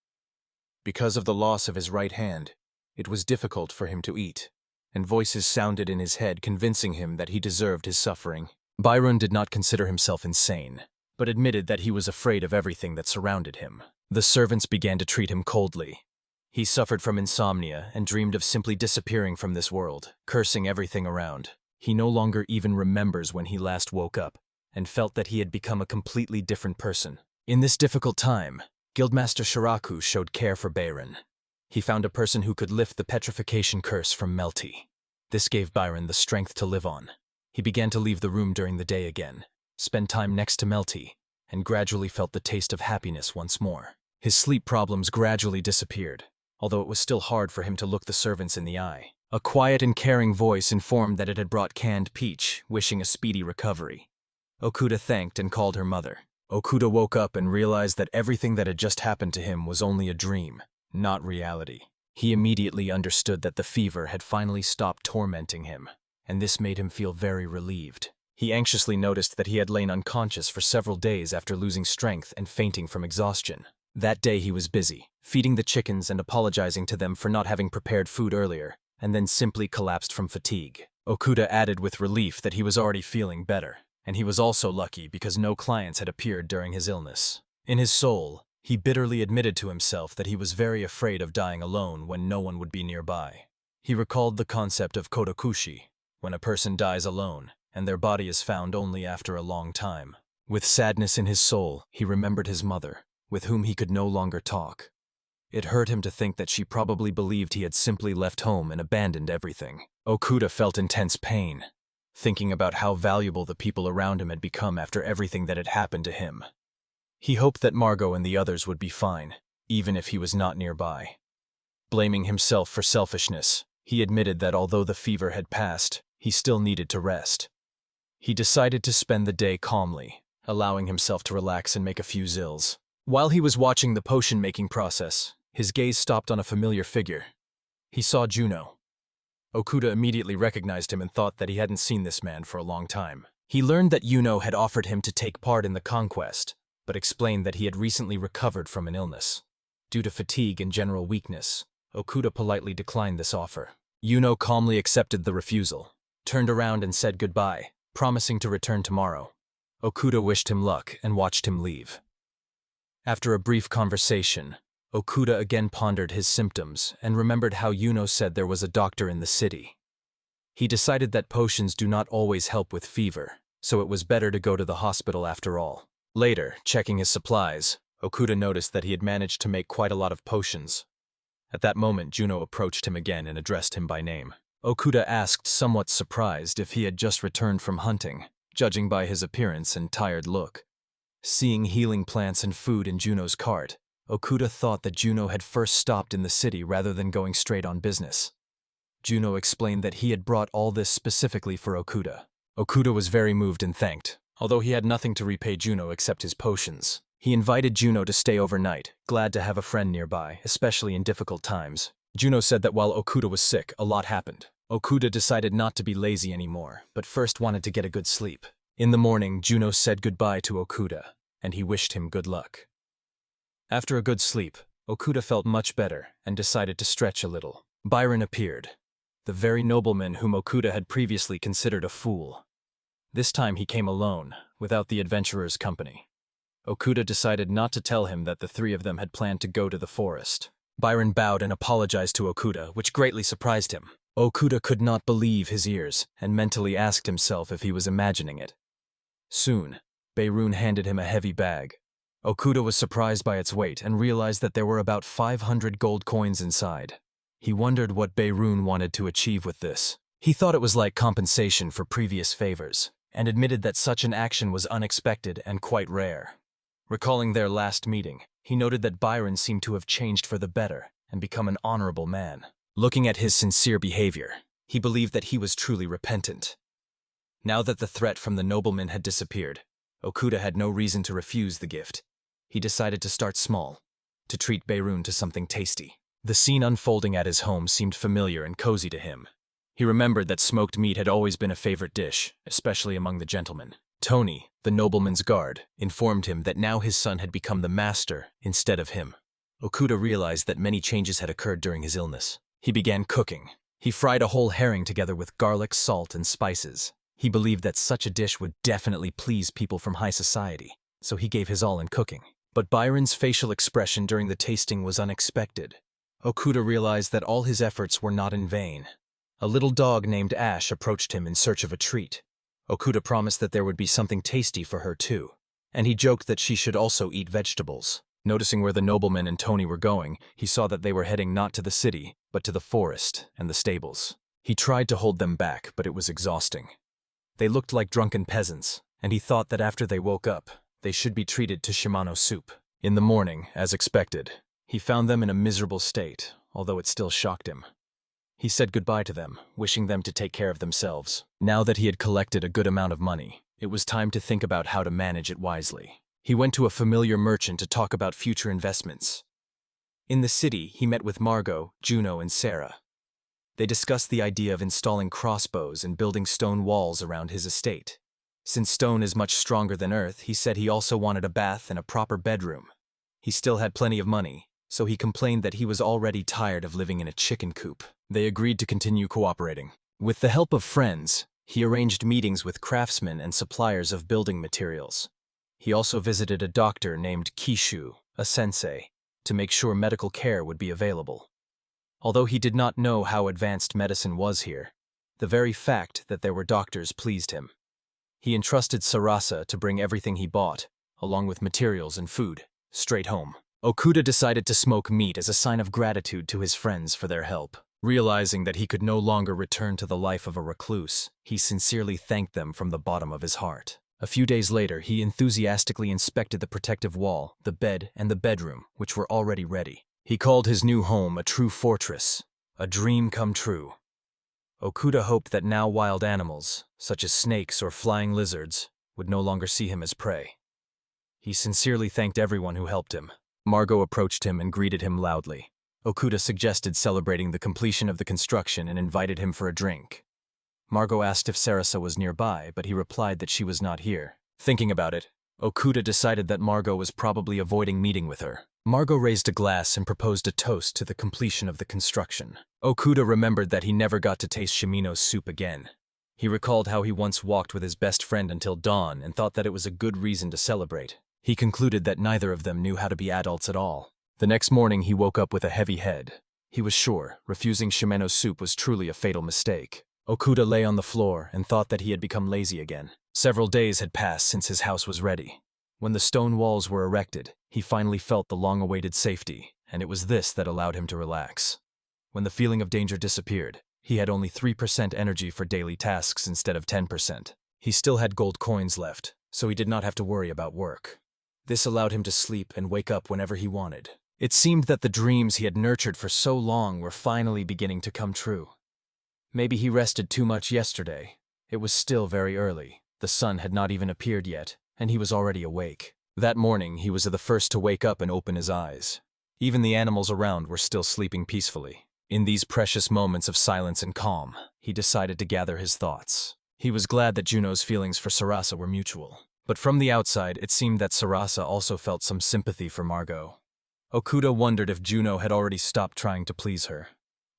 Because of the loss of his right hand, it was difficult for him to eat, and voices sounded in his head convincing him that he deserved his suffering. Byron did not consider himself insane, but admitted that he was afraid of everything that surrounded him. The servants began to treat him coldly. He suffered from insomnia and dreamed of simply disappearing from this world, cursing everything around. He no longer even remembers when he last woke up, and felt that he had become a completely different person. In this difficult time, Guildmaster Shiraku showed care for Byron. He found a person who could lift the petrification curse from Melty. This gave Byron the strength to live on. He began to leave the room during the day again, spend time next to Melty, and gradually felt the taste of happiness once more. His sleep problems gradually disappeared, although it was still hard for him to look the servants in the eye. A quiet and caring voice informed that it had brought canned peach, wishing a speedy recovery. Okuda thanked and called her mother. Okuda woke up and realized that everything that had just happened to him was only a dream, not reality. He immediately understood that the fever had finally stopped tormenting him, and this made him feel very relieved. He anxiously noticed that he had lain unconscious for several days after losing strength and fainting from exhaustion. That day he was busy, feeding the chickens and apologizing to them for not having prepared food earlier, and then simply collapsed from fatigue. Okuda added with relief that he was already feeling better, and he was also lucky because no clients had appeared during his illness. In his soul, he bitterly admitted to himself that he was very afraid of dying alone when no one would be nearby. He recalled the concept of kodokushi, when a person dies alone, and their body is found only after a long time. With sadness in his soul, he remembered his mother, with whom he could no longer talk. It hurt him to think that she probably believed he had simply left home and abandoned everything. Okuda felt intense pain, thinking about how valuable the people around him had become after everything that had happened to him. He hoped that Margot and the others would be fine, even if he was not nearby. Blaming himself for selfishness, he admitted that although the fever had passed, he still needed to rest. He decided to spend the day calmly, allowing himself to relax and make a few zills. While he was watching the potion-making process, his gaze stopped on a familiar figure. He saw Juno. Okuda immediately recognized him and thought that he hadn't seen this man for a long time. He learned that Yuno had offered him to take part in the conquest, but explained that he had recently recovered from an illness. Due to fatigue and general weakness, Okuda politely declined this offer. Yuno calmly accepted the refusal, turned around and said goodbye, promising to return tomorrow. Okuda wished him luck and watched him leave. After a brief conversation, Okuda again pondered his symptoms and remembered how Yuno said there was a doctor in the city. He decided that potions do not always help with fever, so it was better to go to the hospital after all. Later, checking his supplies, Okuda noticed that he had managed to make quite a lot of potions. At that moment, Juno approached him again and addressed him by name. Okuda asked, somewhat surprised, if he had just returned from hunting, judging by his appearance and tired look. Seeing healing plants and food in Juno's cart, Okuda thought that Juno had first stopped in the city rather than going straight on business. Juno explained that he had brought all this specifically for Okuda. Okuda was very moved and thanked. Although he had nothing to repay Juno except his potions, he invited Juno to stay overnight, glad to have a friend nearby, especially in difficult times. Juno said that while Okuda was sick, a lot happened. Okuda decided not to be lazy anymore, but first wanted to get a good sleep. In the morning, Juno said goodbye to Okuda, and he wished him good luck. After a good sleep, Okuda felt much better and decided to stretch a little. Byron appeared, the very nobleman whom Okuda had previously considered a fool. This time he came alone, without the adventurer's company. Okuda decided not to tell him that the three of them had planned to go to the forest. Byron bowed and apologized to Okuda, which greatly surprised him. Okuda could not believe his ears and mentally asked himself if he was imagining it. Soon, Beirun handed him a heavy bag. Okuda was surprised by its weight and realized that there were about 500 gold coins inside. He wondered what Beirun wanted to achieve with this. He thought it was like compensation for previous favors, and admitted that such an action was unexpected and quite rare. Recalling their last meeting, he noted that Byron seemed to have changed for the better and become an honorable man. Looking at his sincere behavior, he believed that he was truly repentant. Now that the threat from the nobleman had disappeared, Okuda had no reason to refuse the gift. He decided to start small, to treat Beirun to something tasty. The scene unfolding at his home seemed familiar and cozy to him. He remembered that smoked meat had always been a favorite dish, especially among the gentlemen. Tony, the nobleman's guard, informed him that now his son had become the master instead of him. Okuda realized that many changes had occurred during his illness. He began cooking. He fried a whole herring together with garlic, salt, and spices. He believed that such a dish would definitely please people from high society, so he gave his all in cooking. But Byron's facial expression during the tasting was unexpected. Okuda realized that all his efforts were not in vain. A little dog named Ash approached him in search of a treat. Okuda promised that there would be something tasty for her too, and he joked that she should also eat vegetables. Noticing where the nobleman and Tony were going, he saw that they were heading not to the city, but to the forest and the stables. He tried to hold them back, but it was exhausting. They looked like drunken peasants, and he thought that after they woke up, they should be treated to shimano soup. In the morning, as expected, he found them in a miserable state, although it still shocked him. He said goodbye to them, wishing them to take care of themselves. Now that he had collected a good amount of money, it was time to think about how to manage it wisely. He went to a familiar merchant to talk about future investments. In the city, he met with Margot, Juno, and Sarah. They discussed the idea of installing crossbows and building stone walls around his estate. Since stone is much stronger than earth, he said he also wanted a bath and a proper bedroom. He still had plenty of money, so he complained that he was already tired of living in a chicken coop. They agreed to continue cooperating. With the help of friends, he arranged meetings with craftsmen and suppliers of building materials. He also visited a doctor named Kishu, a sensei, to make sure medical care would be available. Although he did not know how advanced medicine was here, the very fact that there were doctors pleased him. He entrusted Sarasa to bring everything he bought, along with materials and food, straight home. Okuda decided to smoke meat as a sign of gratitude to his friends for their help. Realizing that he could no longer return to the life of a recluse, he sincerely thanked them from the bottom of his heart. A few days later, he enthusiastically inspected the protective wall, the bed, and the bedroom, which were already ready. He called his new home a true fortress, a dream come true. Okuda hoped that now wild animals, such as snakes or flying lizards, would no longer see him as prey. He sincerely thanked everyone who helped him. Margot approached him and greeted him loudly. Okuda suggested celebrating the completion of the construction and invited him for a drink. Margot asked if Sarasa was nearby, but he replied that she was not here. Thinking about it, Okuda decided that Margot was probably avoiding meeting with her. Margot raised a glass and proposed a toast to the completion of the construction. Okuda remembered that he never got to taste Shimino's soup again. He recalled how he once walked with his best friend until dawn and thought that it was a good reason to celebrate. He concluded that neither of them knew how to be adults at all. The next morning he woke up with a heavy head. He was sure refusing Shimeno's soup was truly a fatal mistake. Okuda lay on the floor and thought that he had become lazy again. Several days had passed since his house was ready. When the stone walls were erected, he finally felt the long-awaited safety, and it was this that allowed him to relax. When the feeling of danger disappeared, he had only 3% energy for daily tasks instead of 10%. He still had gold coins left, so he did not have to worry about work. This allowed him to sleep and wake up whenever he wanted. It seemed that the dreams he had nurtured for so long were finally beginning to come true. Maybe he rested too much yesterday. It was still very early. The sun had not even appeared yet, and he was already awake. That morning, he was the first to wake up and open his eyes. Even the animals around were still sleeping peacefully. In these precious moments of silence and calm, he decided to gather his thoughts. He was glad that Juno's feelings for Sarasa were mutual. But from the outside, it seemed that Sarasa also felt some sympathy for Margot. Okuda wondered if Juno had already stopped trying to please her.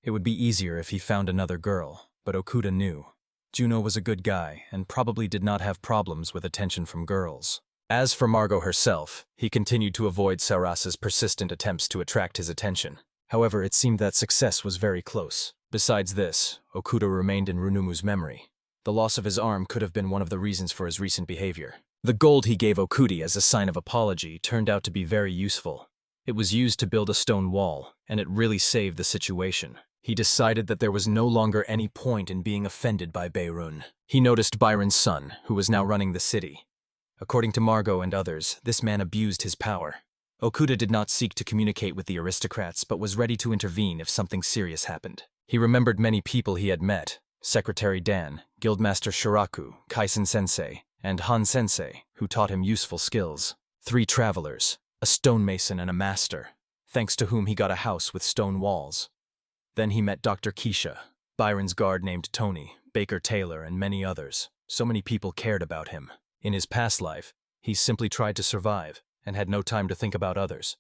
It would be easier if he found another girl, but Okuda knew. Juno was a good guy and probably did not have problems with attention from girls. As for Margot herself, he continued to avoid Sarasa's persistent attempts to attract his attention. However, it seemed that success was very close. Besides this, Okuda remained in Runumu's memory. The loss of his arm could have been one of the reasons for his recent behavior. The gold he gave Okuda as a sign of apology turned out to be very useful. It was used to build a stone wall, and it really saved the situation. He decided that there was no longer any point in being offended by Beirun. He noticed Byron's son, who was now running the city. According to Margot and others, this man abused his power. Okuda did not seek to communicate with the aristocrats, but was ready to intervene if something serious happened. He remembered many people he had met: Secretary Dan, Guildmaster Shiraku, Kaisen-sensei, and Han-sensei, who taught him useful skills. 3 travelers, a stonemason and a master, thanks to whom he got a house with stone walls. Then he met Dr. Keisha, Byron's guard named Tony, Baker Taylor, and many others. So many people cared about him. In his past life, he simply tried to survive and had no time to think about others.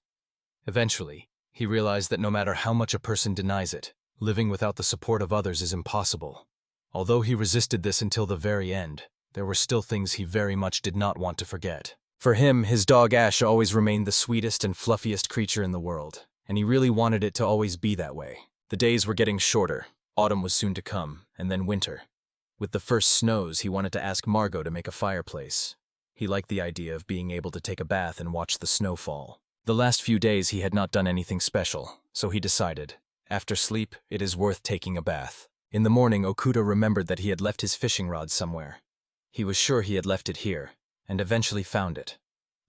Eventually, he realized that no matter how much a person denies it, living without the support of others is impossible. Although he resisted this until the very end, there were still things he very much did not want to forget. For him, his dog Ash always remained the sweetest and fluffiest creature in the world, and he really wanted it to always be that way. The days were getting shorter, autumn was soon to come, and then winter. With the first snows, he wanted to ask Margot to make a fireplace. He liked the idea of being able to take a bath and watch the snow fall. The last few days he had not done anything special, so he decided, after sleep, it is worth taking a bath. In the morning, Okuda remembered that he had left his fishing rod somewhere. He was sure he had left it here, and eventually found it.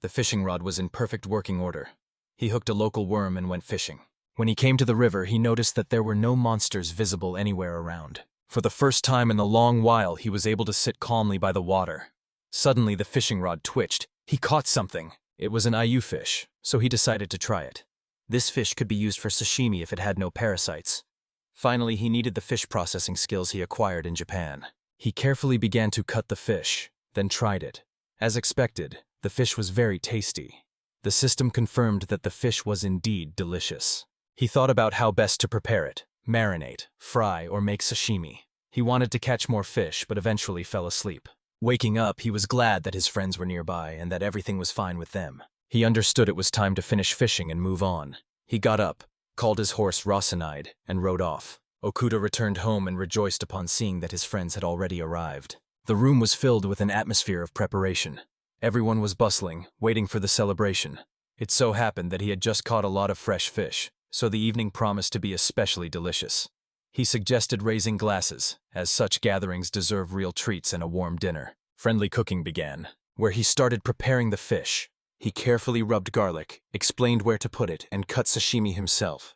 The fishing rod was in perfect working order. He hooked a local worm and went fishing. When he came to the river, he noticed that there were no monsters visible anywhere around. For the first time in a long while, he was able to sit calmly by the water. Suddenly, the fishing rod twitched. He caught something. It was an ayu fish, so he decided to try it. This fish could be used for sashimi if it had no parasites. Finally, he needed the fish processing skills he acquired in Japan. He carefully began to cut the fish, then tried it. As expected, the fish was very tasty. The system confirmed that the fish was indeed delicious. He thought about how best to prepare it: marinate, fry, or make sashimi. He wanted to catch more fish, but eventually fell asleep. Waking up, he was glad that his friends were nearby and that everything was fine with them. He understood it was time to finish fishing and move on. He got up, called his horse Rosinide, and rode off. Okuda returned home and rejoiced upon seeing that his friends had already arrived. The room was filled with an atmosphere of preparation. Everyone was bustling, waiting for the celebration. It so happened that he had just caught a lot of fresh fish, so the evening promised to be especially delicious. He suggested raising glasses, as such gatherings deserve real treats and a warm dinner. Friendly cooking began, where he started preparing the fish. He carefully rubbed garlic, explained where to put it, and cut sashimi himself.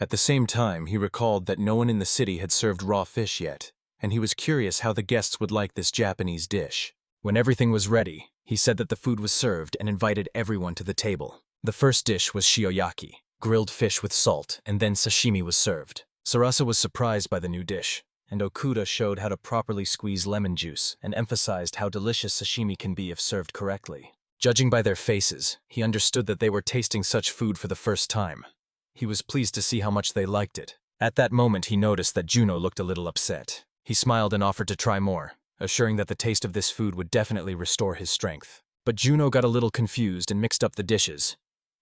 At the same time, he recalled that no one in the city had served raw fish yet, and he was curious how the guests would like this Japanese dish. When everything was ready, he said that the food was served and invited everyone to the table. The first dish was shioyaki, grilled fish with salt, and then sashimi was served. Sarasa was surprised by the new dish, and Okuda showed how to properly squeeze lemon juice and emphasized how delicious sashimi can be if served correctly. Judging by their faces, he understood that they were tasting such food for the first time. He was pleased to see how much they liked it. At that moment, he noticed that Juno looked a little upset. He smiled and offered to try more, assuring that the taste of this food would definitely restore his strength. But Juno got a little confused and mixed up the dishes.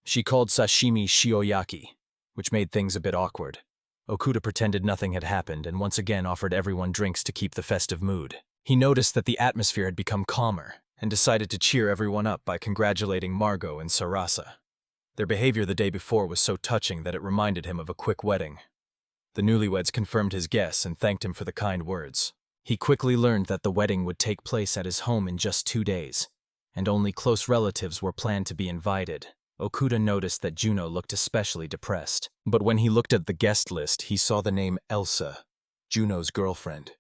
She called sashimi shioyaki, which made things a bit awkward. Okuda pretended nothing had happened and once again offered everyone drinks to keep the festive mood. He noticed that the atmosphere had become calmer and decided to cheer everyone up by congratulating Margot and Sarasa. Their behavior the day before was so touching that it reminded him of a quick wedding. The newlyweds confirmed his guess and thanked him for the kind words. He quickly learned that the wedding would take place at his home in just 2 days, and only close relatives were planned to be invited. Okuda noticed that Juno looked especially depressed, but when he looked at the guest list, he saw the name Elsa, Juno's girlfriend.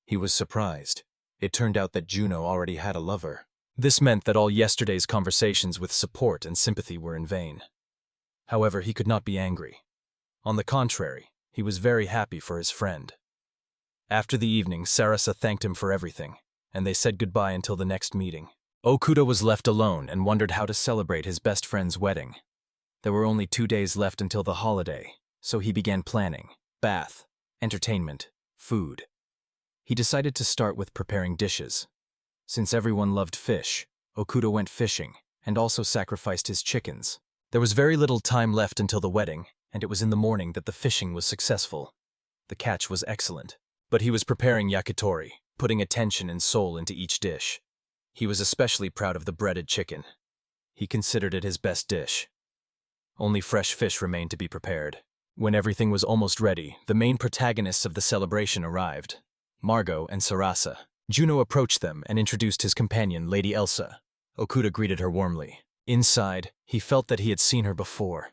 He was surprised. It turned out that Juno already had a lover. This meant that all yesterday's conversations with support and sympathy were in vain. However, he could not be angry. On the contrary, he was very happy for his friend. After the evening, Sarasa thanked him for everything, and they said goodbye until the next meeting. Okuda was left alone and wondered how to celebrate his best friend's wedding. There were only 2 days left until the holiday, so he began planning: bath, entertainment, food. He decided to start with preparing dishes. Since everyone loved fish, Okuda went fishing and also sacrificed his chickens. There was very little time left until the wedding, and it was in the morning that the fishing was successful. The catch was excellent, but he was preparing yakitori, putting attention and soul into each dish. He was especially proud of the breaded chicken. He considered it his best dish. Only fresh fish remained to be prepared. When everything was almost ready, the main protagonists of the celebration arrived: Margot and Sarasa. Juno approached them and introduced his companion, Lady Elsa. Okuda greeted her warmly. Inside, he felt that he had seen her before.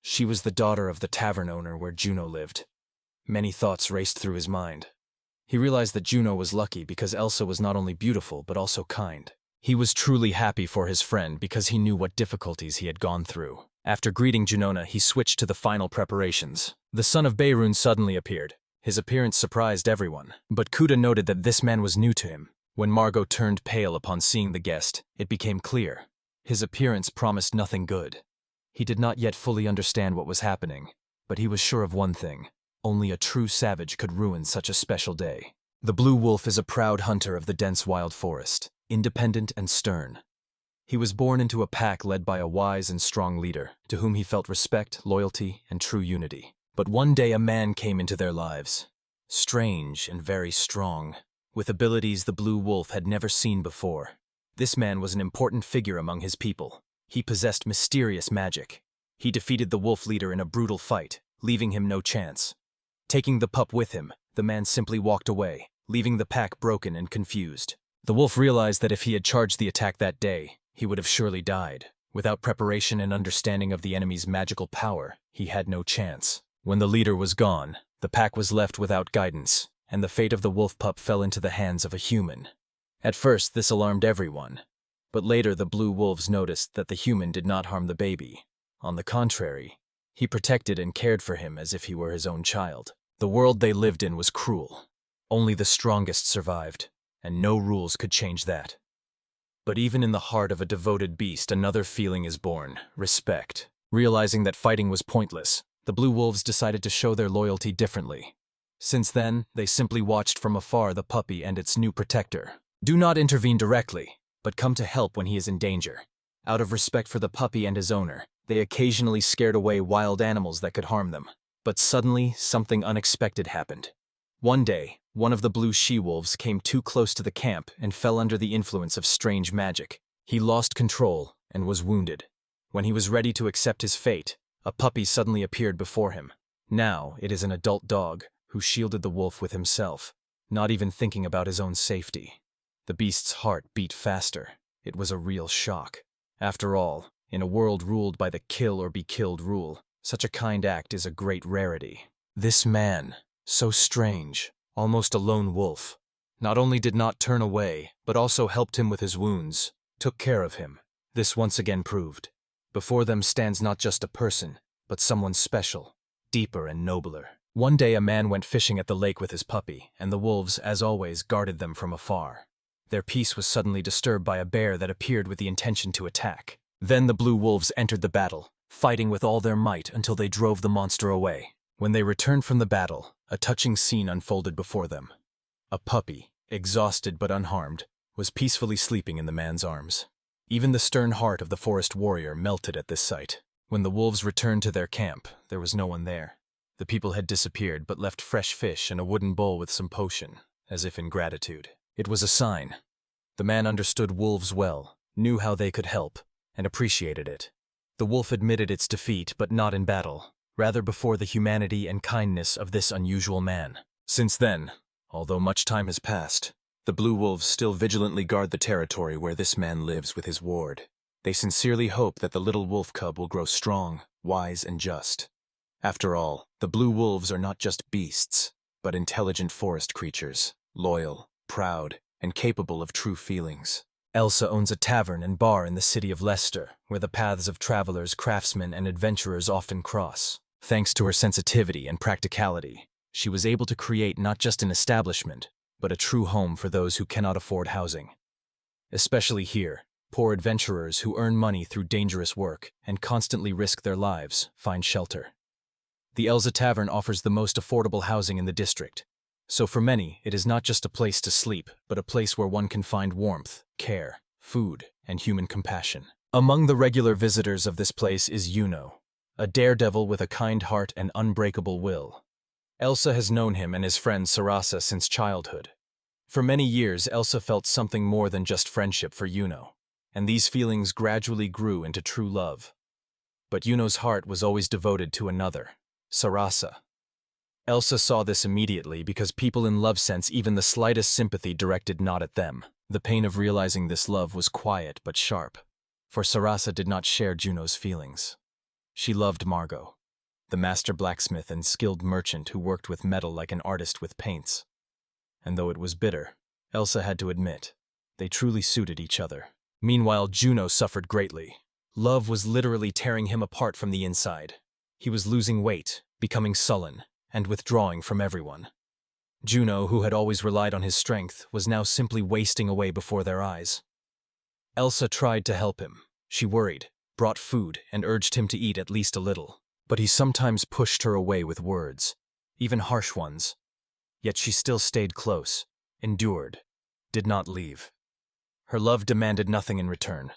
She was the daughter of the tavern owner where Juno lived. Many thoughts raced through his mind. He realized that Juno was lucky because Elsa was not only beautiful but also kind. He was truly happy for his friend because he knew what difficulties he had gone through. After greeting Junona, he switched to the final preparations. The son of Beirun suddenly appeared. His appearance surprised everyone, but Kuda noted that this man was new to him. When Margot turned pale upon seeing the guest, it became clear. His appearance promised nothing good. He did not yet fully understand what was happening, but he was sure of one thing: only a true savage could ruin such a special day. The blue wolf is a proud hunter of the dense wild forest, independent and stern. He was born into a pack led by a wise and strong leader, to whom he felt respect, loyalty, and true unity. But one day a man came into their lives. Strange and very strong, with abilities the blue wolf had never seen before. This man was an important figure among his people. He possessed mysterious magic. He defeated the wolf leader in a brutal fight, leaving him no chance. Taking the pup with him, the man simply walked away, leaving the pack broken and confused. The wolf realized that if he had charged the attack that day, he would have surely died. Without preparation and understanding of the enemy's magical power, he had no chance. When the leader was gone, the pack was left without guidance, and the fate of the wolf pup fell into the hands of a human. At first, this alarmed everyone, but later the blue wolves noticed that the human did not harm the baby. On the contrary, he protected and cared for him as if he were his own child. The world they lived in was cruel. Only the strongest survived, and no rules could change that. But even in the heart of a devoted beast, another feeling is born: respect. Realizing that fighting was pointless, the blue wolves decided to show their loyalty differently. Since then, they simply watched from afar the puppy and its new protector. Do not intervene directly, but come to help when he is in danger. Out of respect for the puppy and his owner, they occasionally scared away wild animals that could harm them. But suddenly, something unexpected happened. One day, one of the blue she-wolves came too close to the camp and fell under the influence of strange magic. He lost control and was wounded. When he was ready to accept his fate, a puppy suddenly appeared before him. Now it is an adult dog who shielded the wolf with himself, not even thinking about his own safety. The beast's heart beat faster. It was a real shock. After all, in a world ruled by the kill or be killed rule, such a kind act is a great rarity. This man, so strange, almost a lone wolf, not only did not turn away, but also helped him with his wounds, took care of him. This once again proved: before them stands not just a person, but someone special, deeper and nobler. One day a man went fishing at the lake with his puppy, and the wolves, as always, guarded them from afar. Their peace was suddenly disturbed by a bear that appeared with the intention to attack. Then the blue wolves entered the battle, fighting with all their might until they drove the monster away. When they returned from the battle, a touching scene unfolded before them. A puppy, exhausted but unharmed, was peacefully sleeping in the man's arms. Even the stern heart of the forest warrior melted at this sight. When the wolves returned to their camp, there was no one there. The people had disappeared but left fresh fish and a wooden bowl with some potion, as if in gratitude. It was a sign. The man understood wolves well, knew how they could help, and appreciated it. The wolf admitted its defeat, but not in battle, rather before the humanity and kindness of this unusual man. Since then, although much time has passed, the blue wolves still vigilantly guard the territory where this man lives with his ward. They sincerely hope that the little wolf cub will grow strong, wise, and just. After all, the blue wolves are not just beasts, but intelligent forest creatures, loyal, proud, and capable of true feelings. Elsa owns a tavern and bar in the city of Leicester, where the paths of travelers, craftsmen, and adventurers often cross. Thanks to her sensitivity and practicality, she was able to create not just an establishment, but a true home for those who cannot afford housing. Especially here, Poor adventurers who earn money through dangerous work and constantly risk their lives find shelter. The Elsa Tavern offers the most affordable housing in the district, so for many, it is not just a place to sleep, but a place where one can find warmth, care, food, and human compassion. Among the regular visitors of this place is Yuno, a daredevil with a kind heart and unbreakable will. Elsa has known him and his friend Sarasa since childhood. For many years, Elsa felt something more than just friendship for Yuno, and these feelings gradually grew into true love. But Yuno's heart was always devoted to another, Sarasa. Elsa saw this immediately because people in love sense even the slightest sympathy directed not at them. The pain of realizing this love was quiet but sharp, for Sarasa did not share Juno's feelings. She loved Margot, the master blacksmith and skilled merchant who worked with metal like an artist with paints. And though it was bitter, Elsa had to admit, they truly suited each other. Meanwhile, Juno suffered greatly. Love was literally tearing him apart from the inside. He was losing weight, becoming sullen, and withdrawing from everyone. Juno, who had always relied on his strength, was now simply wasting away before their eyes. Elsa tried to help him. She worried, brought food, and urged him to eat at least a little. But he sometimes pushed her away with words, even harsh ones. Yet she still stayed close, endured, did not leave. Her love demanded nothing in return.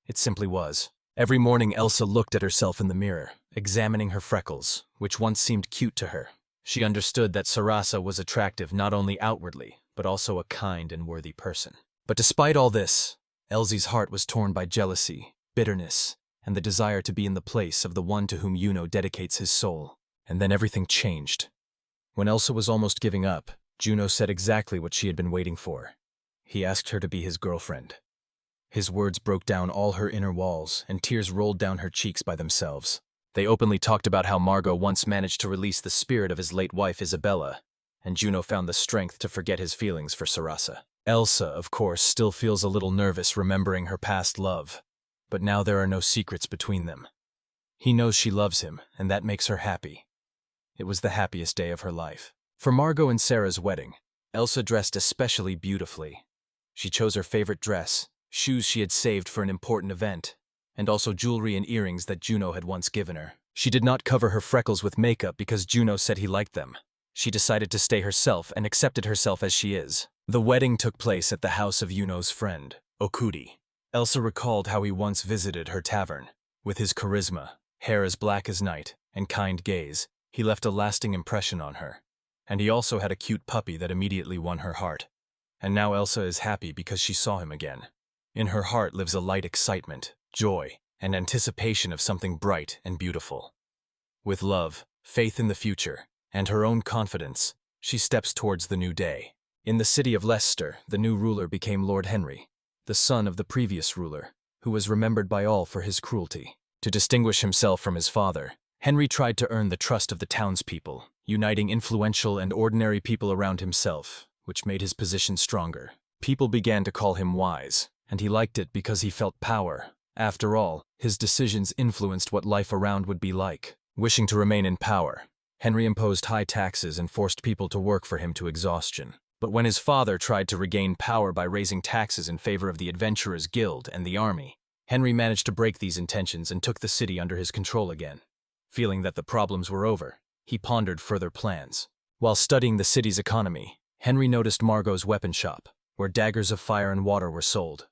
It simply was. Every morning Elsa looked at herself in the mirror, examining her freckles, which once seemed cute to her. She understood that Sarasa was attractive not only outwardly, but also a kind and worthy person. But despite all this, Elsie's heart was torn by jealousy, bitterness, and the desire to be in the place of the one to whom Yuno dedicates his soul. And then everything changed. When Elsa was almost giving up, Juno said exactly what she had been waiting for. He asked her to be his girlfriend. His words broke down all her inner walls, and tears rolled down her cheeks by themselves. They openly talked about how Margot once managed to release the spirit of his late wife Isabella, and Juno found the strength to forget his feelings for Sarasa. Elsa, of course, still feels a little nervous remembering her past love, but now there are no secrets between them. He knows she loves him, and that makes her happy. It was the happiest day of her life. For Margot and Sarah's wedding, Elsa dressed especially beautifully. She chose her favorite dress, shoes she had saved for an important event, and also jewelry and earrings that Juno had once given her. She did not cover her freckles with makeup because Juno said he liked them. She decided to stay herself and accepted herself as she is. The wedding took place at the house of Yuno's friend, Okudi. Elsa recalled how he once visited her tavern. With his charisma, hair as black as night, and kind gaze, he left a lasting impression on her. And he also had a cute puppy that immediately won her heart. And now Elsa is happy because she saw him again. In her heart lives a light excitement, joy, and anticipation of something bright and beautiful. With love, faith in the future, and her own confidence, she steps towards the new day. In the city of Leicester, the new ruler became Lord Henry, the son of the previous ruler, who was remembered by all for his cruelty. To distinguish himself from his father, Henry tried to earn the trust of the townspeople, uniting influential and ordinary people around himself, which made his position stronger. People began to call him wise, and he liked it because he felt power. After all, his decisions influenced what life around would be like. Wishing to remain in power, Henry imposed high taxes and forced people to work for him to exhaustion. But when his father tried to regain power by raising taxes in favor of the Adventurers Guild and the army, Henry managed to break these intentions and took the city under his control again. Feeling that the problems were over, he pondered further plans. While studying the city's economy, Henry noticed Margot's weapon shop, where daggers of fire and water were sold.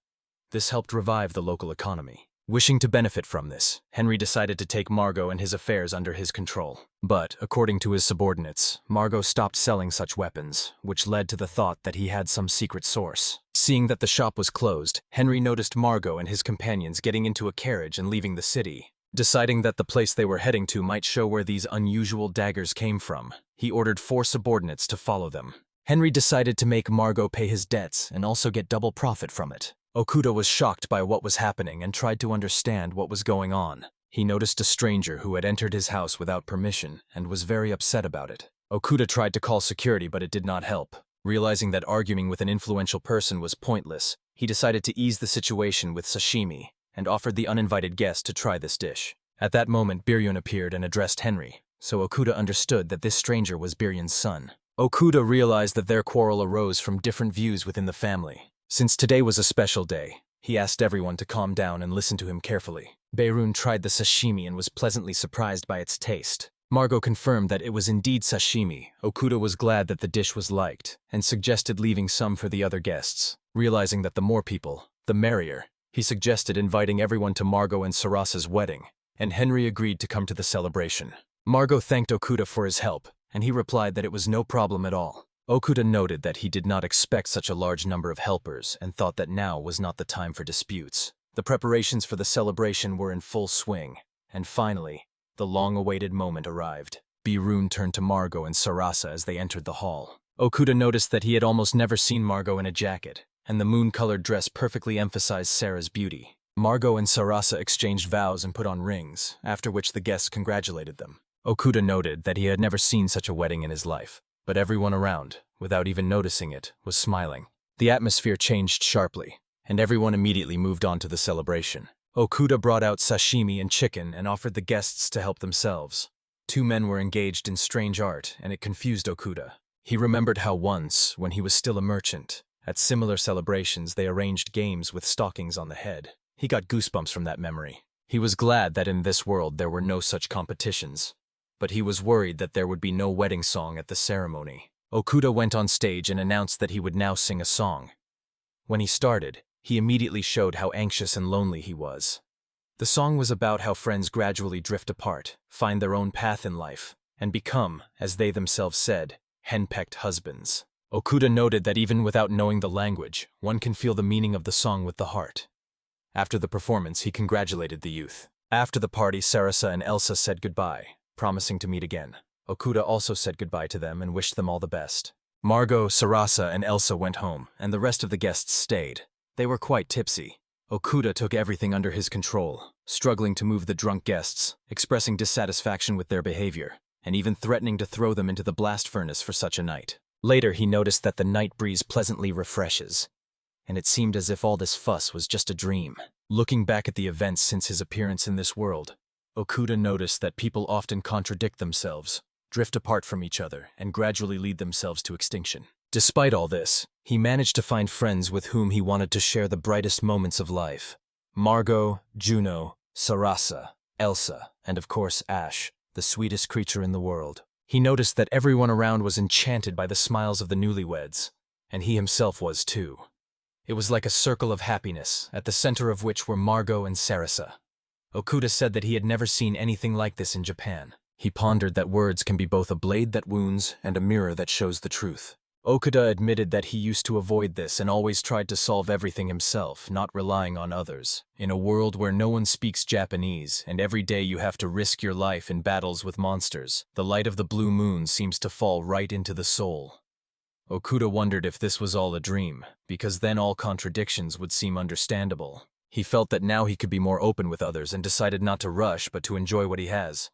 This helped revive the local economy. Wishing to benefit from this, Henry decided to take Margot and his affairs under his control. But, according to his subordinates, Margot stopped selling such weapons, which led to the thought that he had some secret source. Seeing that the shop was closed, Henry noticed Margot and his companions getting into a carriage and leaving the city. Deciding that the place they were heading to might show where these unusual daggers came from, he ordered 4 subordinates to follow them. Henry decided to make Margot pay his debts and also get double profit from it. Okuda was shocked by what was happening and tried to understand what was going on. He noticed a stranger who had entered his house without permission and was very upset about it. Okuda tried to call security, but it did not help. Realizing that arguing with an influential person was pointless, he decided to ease the situation with sashimi and offered the uninvited guest to try this dish. At that moment, Biryun appeared and addressed Henry, so Okuda understood that this stranger was Biryun's son. Okuda realized that their quarrel arose from different views within the family. Since today was a special day, He asked everyone to calm down and listen to him carefully. Beirun tried the sashimi and was pleasantly surprised by its taste. Margot confirmed that it was indeed sashimi. Okuda was glad that the dish was liked, and suggested leaving some for the other guests. Realizing that the more people, the merrier, he suggested inviting everyone to Margot and Sarasa's wedding, and Henry agreed to come to the celebration. Margot thanked Okuda for his help, and he replied that it was no problem at all. Okuda noted that he did not expect such a large number of helpers and thought that now was not the time for disputes. The preparations for the celebration were in full swing, and finally, the long-awaited moment arrived. Beirun turned to Margot and Sarasa as they entered the hall. Okuda noticed that he had almost never seen Margot in a jacket, and the moon-colored dress perfectly emphasized Sarah's beauty. Margot and Sarasa exchanged vows and put on rings, after which the guests congratulated them. Okuda noted that he had never seen such a wedding in his life, but everyone around, without even noticing it, was smiling. The atmosphere changed sharply, and everyone immediately moved on to the celebration. Okuda brought out sashimi and chicken and offered the guests to help themselves. Two men were engaged in strange art, and it confused Okuda. He remembered how once, when he was still a merchant, at similar celebrations they arranged games with stockings on the head. He got goosebumps from that memory. He was glad that in this world there were no such competitions, but he was worried that there would be no wedding song at the ceremony. Okuda went on stage and announced that he would now sing a song. When he started, he immediately showed how anxious and lonely he was. The song was about how friends gradually drift apart, find their own path in life, and become, as they themselves said, henpecked husbands. Okuda noted that even without knowing the language, one can feel the meaning of the song with the heart. After the performance, he congratulated the youth. After the party, Sarasa and Elsa said goodbye, promising to meet again. Okuda also said goodbye to them and wished them all the best. Margot, Sarasa, and Elsa went home, and the rest of the guests stayed. They were quite tipsy. Okuda took everything under his control, struggling to move the drunk guests, expressing dissatisfaction with their behavior, and even threatening to throw them into the blast furnace for such a night. Later, he noticed that the night breeze pleasantly refreshes, and it seemed as if all this fuss was just a dream. Looking back at the events since his appearance in this world, Okuda noticed that people often contradict themselves, drift apart from each other, and gradually lead themselves to extinction. Despite all this, he managed to find friends with whom he wanted to share the brightest moments of life. Margot, Juno, Sarasa, Elsa, and of course Ash, the sweetest creature in the world. He noticed that everyone around was enchanted by the smiles of the newlyweds, and he himself was too. It was like a circle of happiness, at the center of which were Margot and Sarasa. Okuda said that he had never seen anything like this in Japan. He pondered that words can be both a blade that wounds and a mirror that shows the truth. Okuda admitted that he used to avoid this and always tried to solve everything himself, not relying on others. In a world where no one speaks Japanese, and every day you have to risk your life in battles with monsters, the light of the blue moon seems to fall right into the soul. Okuda wondered if this was all a dream, because then all contradictions would seem understandable. He felt that now he could be more open with others and decided not to rush but to enjoy what he has.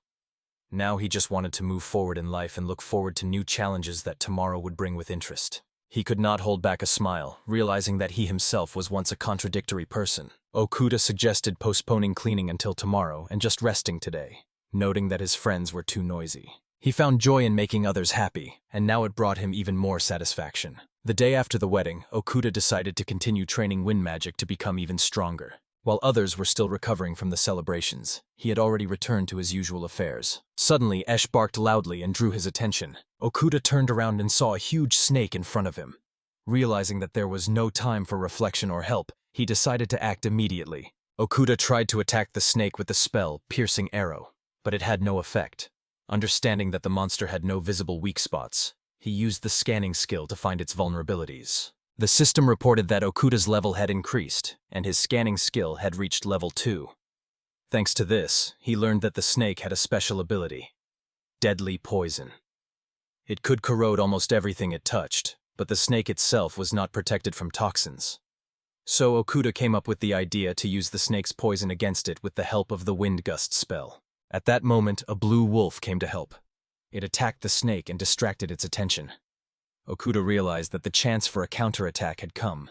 Now he just wanted to move forward in life and look forward to new challenges that tomorrow would bring with interest. He could not hold back a smile, realizing that he himself was once a contradictory person. Okuda suggested postponing cleaning until tomorrow and just resting today, noting that his friends were too noisy. He found joy in making others happy, and now it brought him even more satisfaction. The day after the wedding, Okuda decided to continue training wind magic to become even stronger. While others were still recovering from the celebrations, he had already returned to his usual affairs. Suddenly, Esh barked loudly and drew his attention. Okuda turned around and saw a huge snake in front of him. Realizing that there was no time for reflection or help, he decided to act immediately. Okuda tried to attack the snake with the spell, Piercing Arrow, but it had no effect. Understanding that the monster had no visible weak spots, he used the scanning skill to find its vulnerabilities. The system reported that Okuda's level had increased, and his scanning skill had reached level 2. Thanks to this, he learned that the snake had a special ability: deadly poison. It could corrode almost everything it touched, but the snake itself was not protected from toxins. So Okuda came up with the idea to use the snake's poison against it with the help of the wind gust spell. At that moment, a blue wolf came to help. It attacked the snake and distracted its attention. Okuda realized that the chance for a counterattack had come.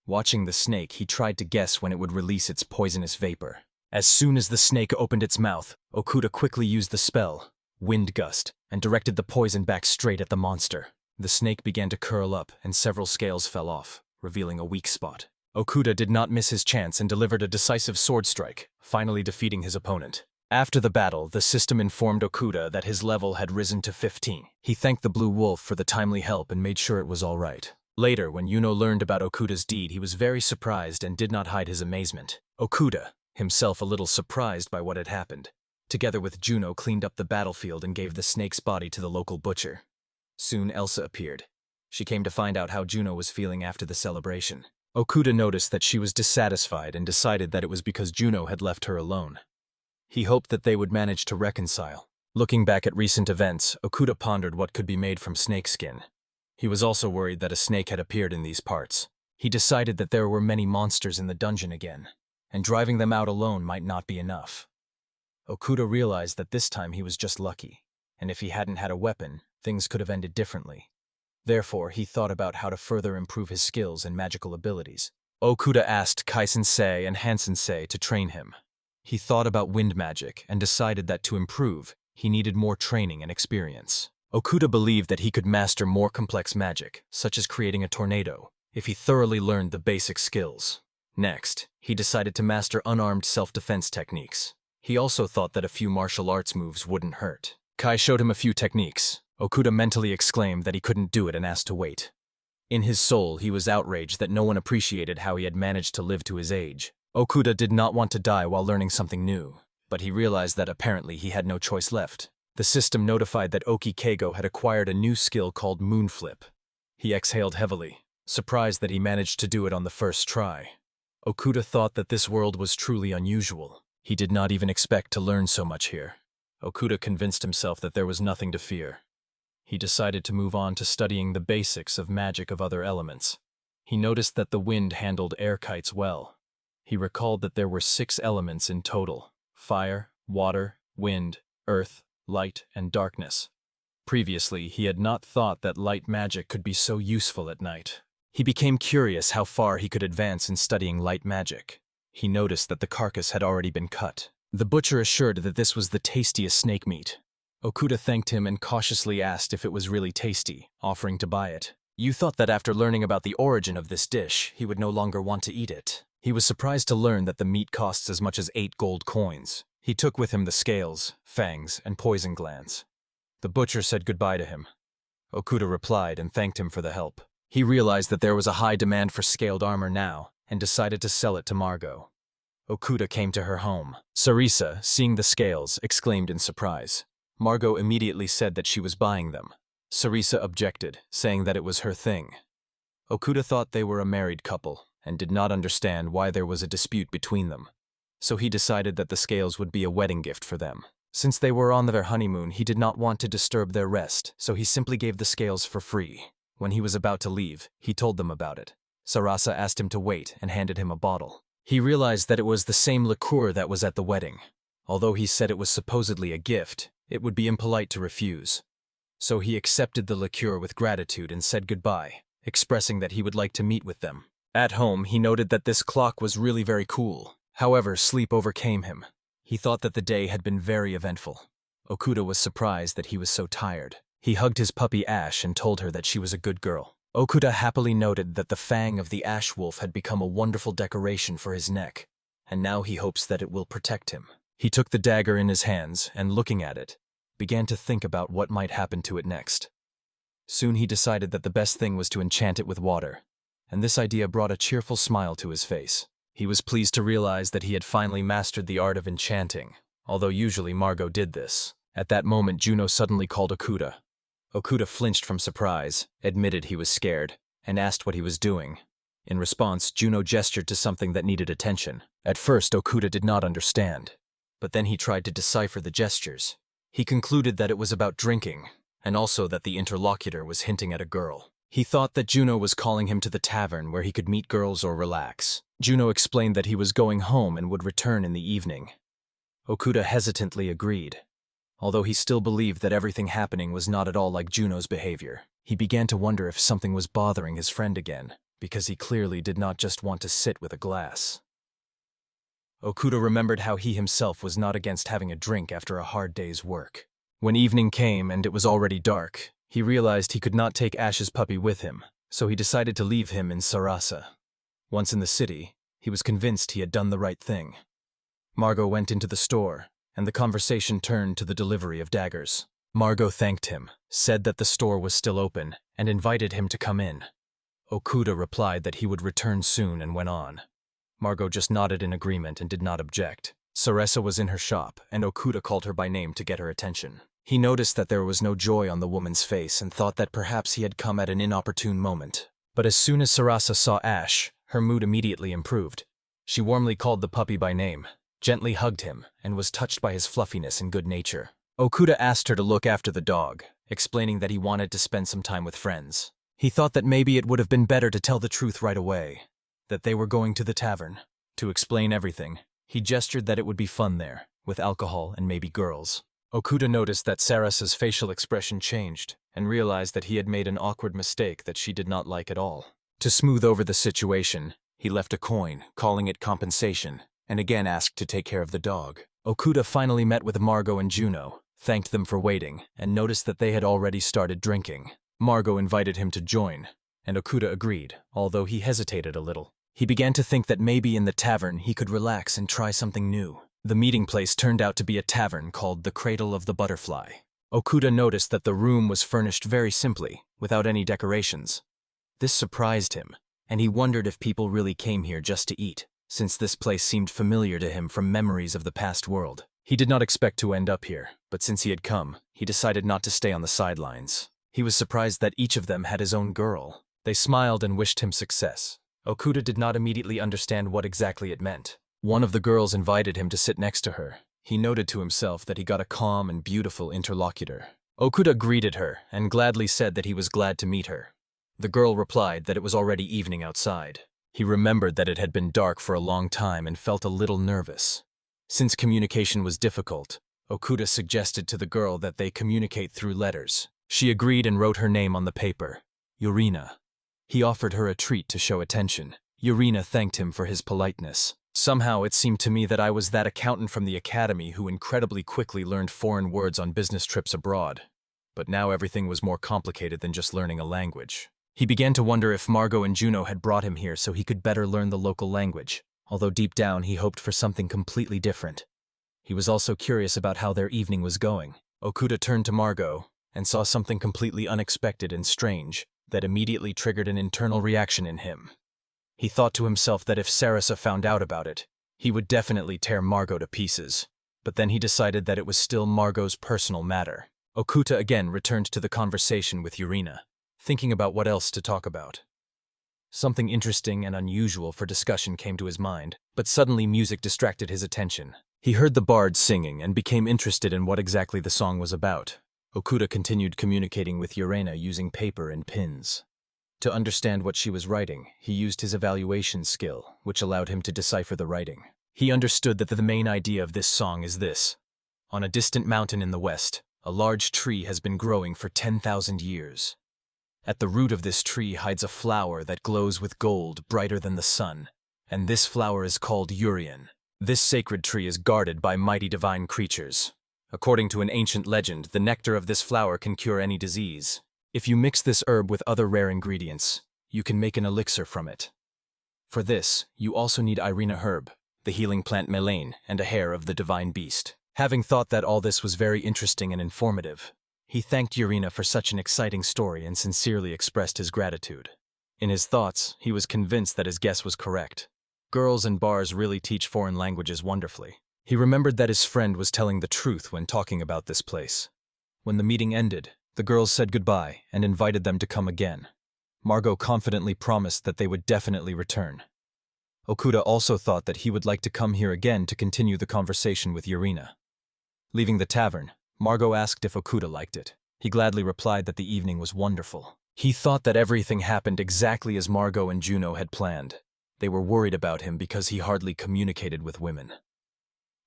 Watching the snake, he tried to guess when it would release its poisonous vapor. As soon as the snake opened its mouth, Okuda quickly used the spell, Wind Gust, and directed the poison back straight at the monster. The snake began to curl up, and several scales fell off, revealing a weak spot. Okuda did not miss his chance and delivered a decisive sword strike, finally defeating his opponent. After the battle, the system informed Okuda that his level had risen to 15. He thanked the Blue Wolf for the timely help and made sure it was all right. Later, when Yuno learned about Okuda's deed, he was very surprised and did not hide his amazement. Okuda, himself a little surprised by what had happened, together with Juno cleaned up the battlefield and gave the snake's body to the local butcher. Soon Elsa appeared. She came to find out how Juno was feeling after the celebration. Okuda noticed that she was dissatisfied and decided that it was because Juno had left her alone. He hoped that they would manage to reconcile. Looking back at recent events, Okuda pondered what could be made from snakeskin. He was also worried that a snake had appeared in these parts. He decided that there were many monsters in the dungeon again, and driving them out alone might not be enough. Okuda realized that this time he was just lucky, and if he hadn't had a weapon, things could have ended differently. Therefore, he thought about how to further improve his skills and magical abilities. Okuda asked Kai-sensei and Han-sensei to train him. He thought about wind magic and decided that to improve, he needed more training and experience. Okuda believed that he could master more complex magic, such as creating a tornado, if he thoroughly learned the basic skills. Next, he decided to master unarmed self-defense techniques. He also thought that a few martial arts moves wouldn't hurt. Kai showed him a few techniques. Okuda mentally exclaimed that he couldn't do it and asked to wait. In his soul, he was outraged that no one appreciated how he had managed to live to his age. Okuda did not want to die while learning something new, but he realized that apparently he had no choice left. The system notified that Oki Keigo had acquired a new skill called Moonflip. He exhaled heavily, surprised that he managed to do it on the first try. Okuda thought that this world was truly unusual. He did not even expect to learn so much here. Okuda convinced himself that there was nothing to fear. He decided to move on to studying the basics of magic of other elements. He noticed that the wind handled air kites well. He recalled that there were 6 elements in total: fire, water, wind, earth, light, and darkness. Previously, he had not thought that light magic could be so useful at night. He became curious how far he could advance in studying light magic. He noticed that the carcass had already been cut. The butcher assured that this was the tastiest snake meat. Okuda thanked him and cautiously asked if it was really tasty, offering to buy it. You thought that after learning about the origin of this dish, he would no longer want to eat it. He was surprised to learn that the meat costs as much as 8 gold coins. He took with him the scales, fangs, and poison glands. The butcher said goodbye to him. Okuda replied and thanked him for the help. He realized that there was a high demand for scaled armor now, and decided to sell it to Margot. Okuda came to her home. Sarisa, seeing the scales, exclaimed in surprise. Margot immediately said that she was buying them. Sarisa objected, saying that it was her thing. Okuda thought they were a married couple, and did not understand why there was a dispute between them. So he decided that the scales would be a wedding gift for them. Since they were on their honeymoon, he did not want to disturb their rest, so he simply gave the scales for free. When he was about to leave, he told them about it. Sarasa asked him to wait and handed him a bottle. He realized that it was the same liqueur that was at the wedding. Although he said it was supposedly a gift, it would be impolite to refuse. So he accepted the liqueur with gratitude and said goodbye, expressing that he would like to meet with them. At home, he noted that this clock was really very cool. However, sleep overcame him. He thought that the day had been very eventful. Okuda was surprised that he was so tired. He hugged his puppy Ash and told her that she was a good girl. Okuda happily noted that the fang of the ash wolf had become a wonderful decoration for his neck, and now he hopes that it will protect him. He took the dagger in his hands and, looking at it, began to think about what might happen to it next. Soon he decided that the best thing was to enchant it with water, and this idea brought a cheerful smile to his face. He was pleased to realize that he had finally mastered the art of enchanting, although usually Margot did this. At that moment, Juno suddenly called Okuda. Okuda flinched from surprise, admitted he was scared, and asked what he was doing. In response, Juno gestured to something that needed attention. At first, Okuda did not understand, but then he tried to decipher the gestures. He concluded that it was about drinking, and also that the interlocutor was hinting at a girl. He thought that Juno was calling him to the tavern where he could meet girls or relax. Juno explained that he was going home and would return in the evening. Okuda hesitantly agreed. Although he still believed that everything happening was not at all like Juno's behavior, he began to wonder if something was bothering his friend again, because he clearly did not just want to sit with a glass. Okuda remembered how he himself was not against having a drink after a hard day's work. When evening came and it was already dark, he realized he could not take Ash's puppy with him, so he decided to leave him in Sarasa. Once in the city, he was convinced he had done the right thing. Margot went into the store, and the conversation turned to the delivery of daggers. Margot thanked him, said that the store was still open, and invited him to come in. Okuda replied that he would return soon and went on. Margot just nodded in agreement and did not object. Sarasa was in her shop, and Okuda called her by name to get her attention. He noticed that there was no joy on the woman's face and thought that perhaps he had come at an inopportune moment. But as soon as Sarasa saw Ash, her mood immediately improved. She warmly called the puppy by name, gently hugged him, and was touched by his fluffiness and good nature. Okuda asked her to look after the dog, explaining that he wanted to spend some time with friends. He thought that maybe it would have been better to tell the truth right away, that they were going to the tavern. To explain everything, he gestured that it would be fun there, with alcohol and maybe girls. Okuda noticed that Sarasa's facial expression changed, and realized that he had made an awkward mistake that she did not like at all. To smooth over the situation, he left a coin, calling it compensation, and again asked to take care of the dog. Okuda finally met with Margot and Juno, thanked them for waiting, and noticed that they had already started drinking. Margot invited him to join, and Okuda agreed, although he hesitated a little. He began to think that maybe in the tavern he could relax and try something new. The meeting place turned out to be a tavern called the Cradle of the Butterfly. Okuda noticed that the room was furnished very simply, without any decorations. This surprised him, and he wondered if people really came here just to eat, since this place seemed familiar to him from memories of the past world. He did not expect to end up here, but since he had come, he decided not to stay on the sidelines. He was surprised that each of them had his own girl. They smiled and wished him success. Okuda did not immediately understand what exactly it meant. One of the girls invited him to sit next to her. He noted to himself that he got a calm and beautiful interlocutor. Okuda greeted her and gladly said that he was glad to meet her. The girl replied that it was already evening outside. He remembered that it had been dark for a long time and felt a little nervous. Since communication was difficult, Okuda suggested to the girl that they communicate through letters. She agreed and wrote her name on the paper, Yurina. He offered her a treat to show attention. Yurina thanked him for his politeness. Somehow it seemed to me that I was that accountant from the academy who incredibly quickly learned foreign words on business trips abroad. But now everything was more complicated than just learning a language. He began to wonder if Margot and Juno had brought him here so he could better learn the local language, although deep down he hoped for something completely different. He was also curious about how their evening was going. Okuda turned to Margot and saw something completely unexpected and strange that immediately triggered an internal reaction in him. He thought to himself that if Sarasa found out about it, he would definitely tear Margot to pieces. But then he decided that it was still Margot's personal matter. Okuda again returned to the conversation with Yurina, thinking about what else to talk about. Something interesting and unusual for discussion came to his mind, but suddenly music distracted his attention. He heard the bard singing and became interested in what exactly the song was about. Okuda continued communicating with Yurina using paper and pins. To understand what she was writing, he used his evaluation skill, which allowed him to decipher the writing. He understood that the main idea of this song is this. On a distant mountain in the west, a large tree has been growing for 10,000 years. At the root of this tree hides a flower that glows with gold brighter than the sun, and this flower is called Urian. This sacred tree is guarded by mighty divine creatures. According to an ancient legend, the nectar of this flower can cure any disease. If you mix this herb with other rare ingredients, you can make an elixir from it. For this, you also need Irina herb, the healing plant Melaine, and a hair of the divine beast. Having thought that all this was very interesting and informative, he thanked Yurina for such an exciting story and sincerely expressed his gratitude. In his thoughts, he was convinced that his guess was correct. Girls and bars really teach foreign languages wonderfully. He remembered that his friend was telling the truth when talking about this place. When the meeting ended, the girls said goodbye and invited them to come again. Margot confidently promised that they would definitely return. Okuda also thought that he would like to come here again to continue the conversation with Yurina. Leaving the tavern, Margot asked if Okuda liked it. He gladly replied that the evening was wonderful. He thought that everything happened exactly as Margot and Juno had planned. They were worried about him because he hardly communicated with women.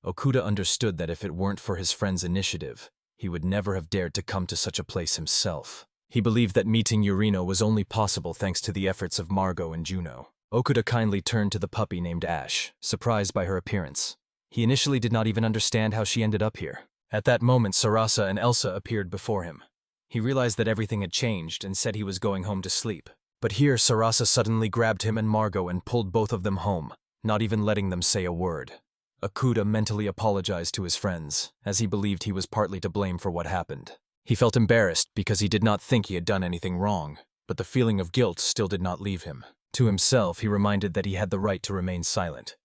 Okuda understood that if it weren't for his friend's initiative, he would never have dared to come to such a place himself. He believed that meeting Yurina was only possible thanks to the efforts of Margot and Juno. Okuda kindly turned to the puppy named Ash, surprised by her appearance. He initially did not even understand how she ended up here. At that moment, Sarasa and Elsa appeared before him. He realized that everything had changed and said he was going home to sleep. But here Sarasa suddenly grabbed him and Margot and pulled both of them home, not even letting them say a word. Okuda mentally apologized to his friends, as he believed he was partly to blame for what happened. He felt embarrassed because he did not think he had done anything wrong, but the feeling of guilt still did not leave him. To himself, he reminded that he had the right to remain silent.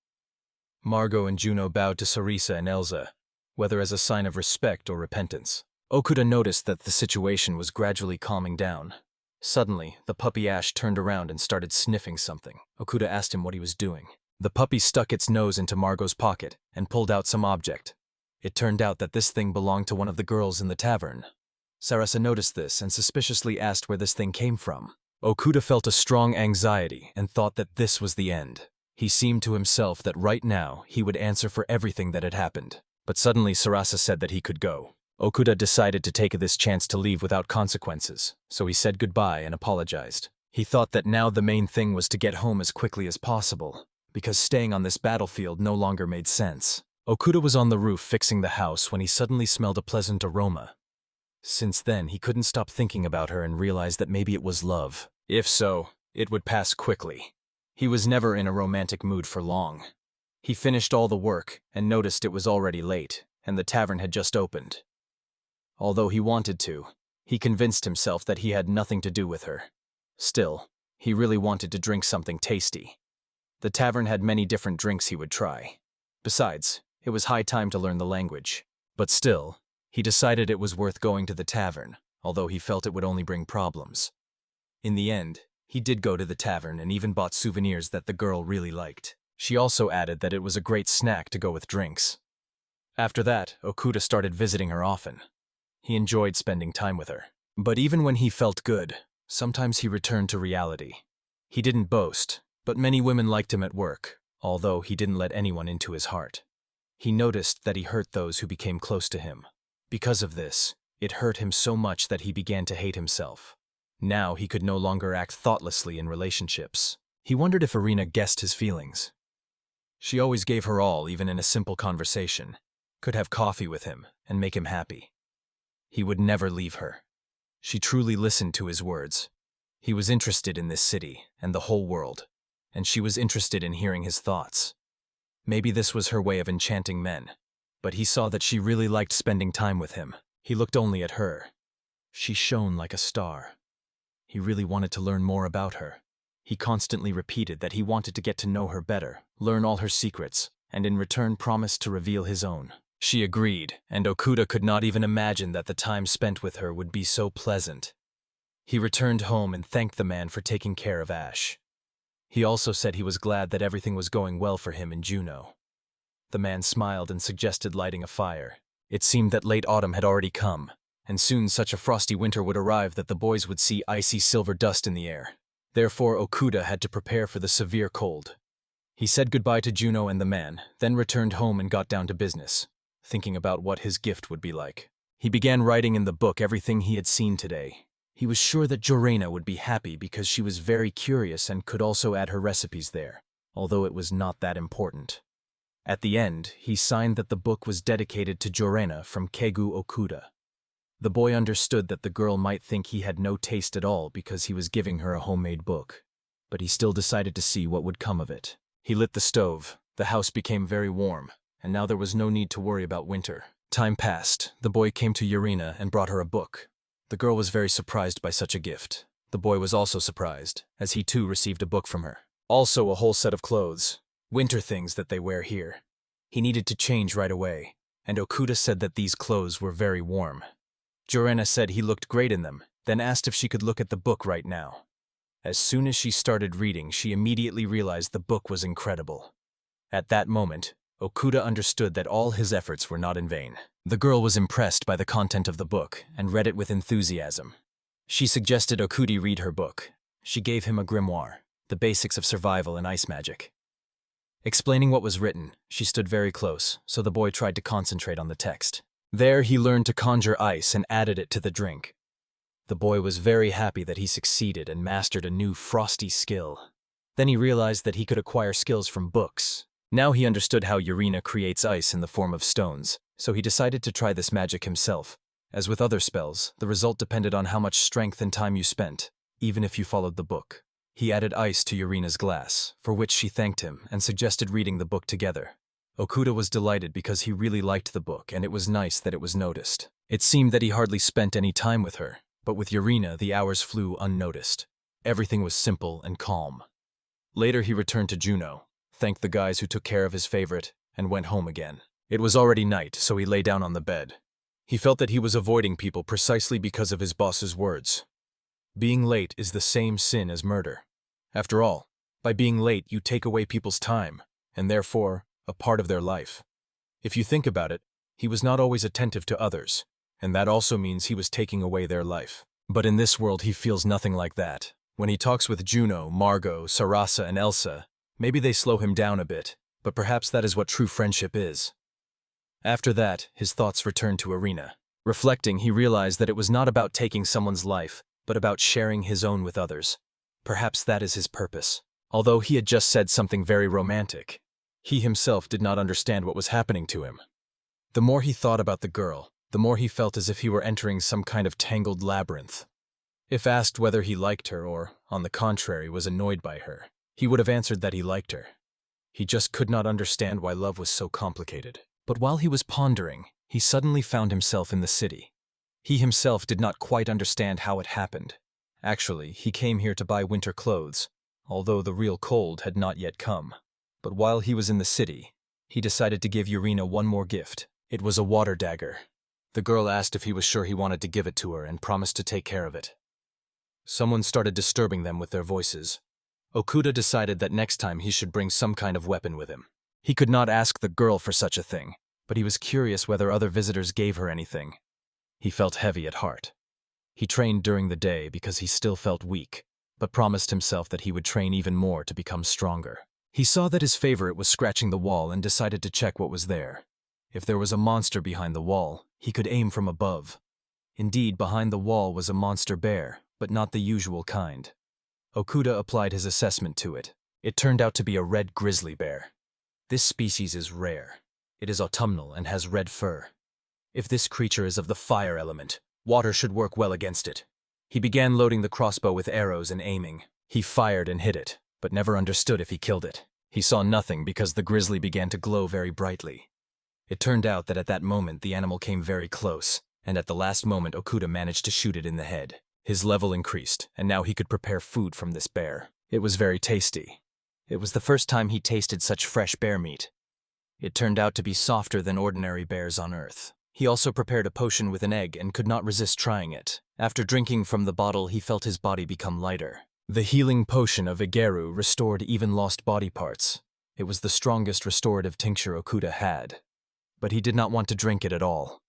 Margot and Juno bowed to Sarisa and Elsa, whether as a sign of respect or repentance. Okuda noticed that the situation was gradually calming down. Suddenly, the puppy Ash turned around and started sniffing something. Okuda asked him what he was doing. The puppy stuck its nose into Margot's pocket and pulled out some object. It turned out that this thing belonged to one of the girls in the tavern. Sarasa noticed this and suspiciously asked where this thing came from. Okuda felt a strong anxiety and thought that this was the end. He seemed to himself that right now he would answer for everything that had happened. But suddenly Sarasa said that he could go. Okuda decided to take this chance to leave without consequences, so he said goodbye and apologized. He thought that now the main thing was to get home as quickly as possible, because staying on this battlefield no longer made sense. Okuda was on the roof fixing the house when he suddenly smelled a pleasant aroma. Since then, he couldn't stop thinking about her and realized that maybe it was love. If so, it would pass quickly. He was never in a romantic mood for long. He finished all the work and noticed it was already late, and the tavern had just opened. Although he wanted to, he convinced himself that he had nothing to do with her. Still, he really wanted to drink something tasty. The tavern had many different drinks he would try. Besides, it was high time to learn the language. But still, he decided it was worth going to the tavern, although he felt it would only bring problems. In the end, he did go to the tavern and even bought souvenirs that the girl really liked. She also added that it was a great snack to go with drinks. After that, Okuda started visiting her often. He enjoyed spending time with her. But even when he felt good, sometimes he returned to reality. He didn't boast, but many women liked him at work, although he didn't let anyone into his heart. He noticed that he hurt those who became close to him. Because of this, it hurt him so much that he began to hate himself. Now he could no longer act thoughtlessly in relationships. He wondered if Irina guessed his feelings. She always gave her all, even in a simple conversation, could have coffee with him and make him happy. He would never leave her. She truly listened to his words. He was interested in this city and the whole world, and she was interested in hearing his thoughts. Maybe this was her way of enchanting men, but he saw that she really liked spending time with him. He looked only at her. She shone like a star. He really wanted to learn more about her. He constantly repeated that he wanted to get to know her better, learn all her secrets, and in return promised to reveal his own. She agreed, and Okuda could not even imagine that the time spent with her would be so pleasant. He returned home and thanked the man for taking care of Ash. He also said he was glad that everything was going well for him and Juno. The man smiled and suggested lighting a fire. It seemed that late autumn had already come, and soon such a frosty winter would arrive that the boys would see icy silver dust in the air. Therefore Okuda had to prepare for the severe cold. He said goodbye to Juno and the man, then returned home and got down to business, thinking about what his gift would be like. He began writing in the book everything he had seen today. He was sure that Jorena would be happy because she was very curious and could also add her recipes there, although it was not that important. At the end, he signed that the book was dedicated to Jorena from Kegu Okuda. The boy understood that the girl might think he had no taste at all because he was giving her a homemade book, but he still decided to see what would come of it. He lit the stove. The house became very warm, and now there was no need to worry about winter. Time passed. The boy came to Urina and brought her a book. The girl was very surprised by such a gift. The boy was also surprised, as he too received a book from her. Also a whole set of clothes, winter things that they wear here. He needed to change right away, and Okuda said that these clothes were very warm. Jorena said he looked great in them, then asked if she could look at the book right now. As soon as she started reading, she immediately realized the book was incredible. At that moment, Okuda understood that all his efforts were not in vain. The girl was impressed by the content of the book and read it with enthusiasm. She suggested Okuda read her book. She gave him a grimoire, the basics of survival and ice magic. Explaining what was written, she stood very close, so the boy tried to concentrate on the text. There he learned to conjure ice and added it to the drink. The boy was very happy that he succeeded and mastered a new frosty skill. Then he realized that he could acquire skills from books. Now he understood how Urina creates ice in the form of stones, so he decided to try this magic himself. As with other spells, the result depended on how much strength and time you spent. even if you followed the book. He added ice to Yurina's glass, for which she thanked him and suggested reading the book together. Okuda was delighted because he really liked the book, and it was nice that it was noticed. It seemed that he hardly spent any time with her, but with Yurina the hours flew unnoticed. Everything was simple and calm. Later he returned to Juno, thanked the guys who took care of his favorite, and went home again. It was already night, so he lay down on the bed. He felt that he was avoiding people precisely because of his boss's words. Being late is the same sin as murder. After all, by being late you take away people's time, and therefore, a part of their life. If you think about it, he was not always attentive to others, and that also means he was taking away their life. But in this world he feels nothing like that. When he talks with Juno, Margot, Sarasa, and Elsa, maybe they slow him down a bit, but perhaps that is what true friendship is. After that, his thoughts returned to Irina. Reflecting, he realized that it was not about taking someone's life, but about sharing his own with others. Perhaps that is his purpose. Although he had just said something very romantic, he himself did not understand what was happening to him. The more he thought about the girl, the more he felt as if he were entering some kind of tangled labyrinth. If asked whether he liked her or, on the contrary, was annoyed by her, he would have answered that he liked her. He just could not understand why love was so complicated. But while he was pondering, he suddenly found himself in the city. He himself did not quite understand how it happened. Actually, he came here to buy winter clothes, although the real cold had not yet come. But while he was in the city, he decided to give Yurina one more gift. It was a water dagger. The girl asked if he was sure he wanted to give it to her and promised to take care of it. Someone started disturbing them with their voices. Okuda decided that next time he should bring some kind of weapon with him. He could not ask the girl for such a thing, but he was curious whether other visitors gave her anything. He felt heavy at heart. He trained during the day because he still felt weak, but promised himself that he would train even more to become stronger. He saw that his favorite was scratching the wall and decided to check what was there. If there was a monster behind the wall, he could aim from above. Indeed, behind the wall was a monster bear, but not the usual kind. Okuda applied his assessment to it. It turned out to be a red grizzly bear. This species is rare. It is autumnal and has red fur. If this creature is of the fire element, water should work well against it. He began loading the crossbow with arrows and aiming. He fired and hit it, but never understood if he killed it. He saw nothing because the grizzly began to glow very brightly. It turned out that at that moment the animal came very close, and at the last moment Okuda managed to shoot it in the head. His level increased, and now he could prepare food from this bear. It was very tasty. It was the first time he tasted such fresh bear meat. It turned out to be softer than ordinary bears on Earth. He also prepared a potion with an egg and could not resist trying it. After drinking from the bottle, he felt his body become lighter. The healing potion of Igeru restored even lost body parts. It was the strongest restorative tincture Okuda had. But he did not want to drink it at all.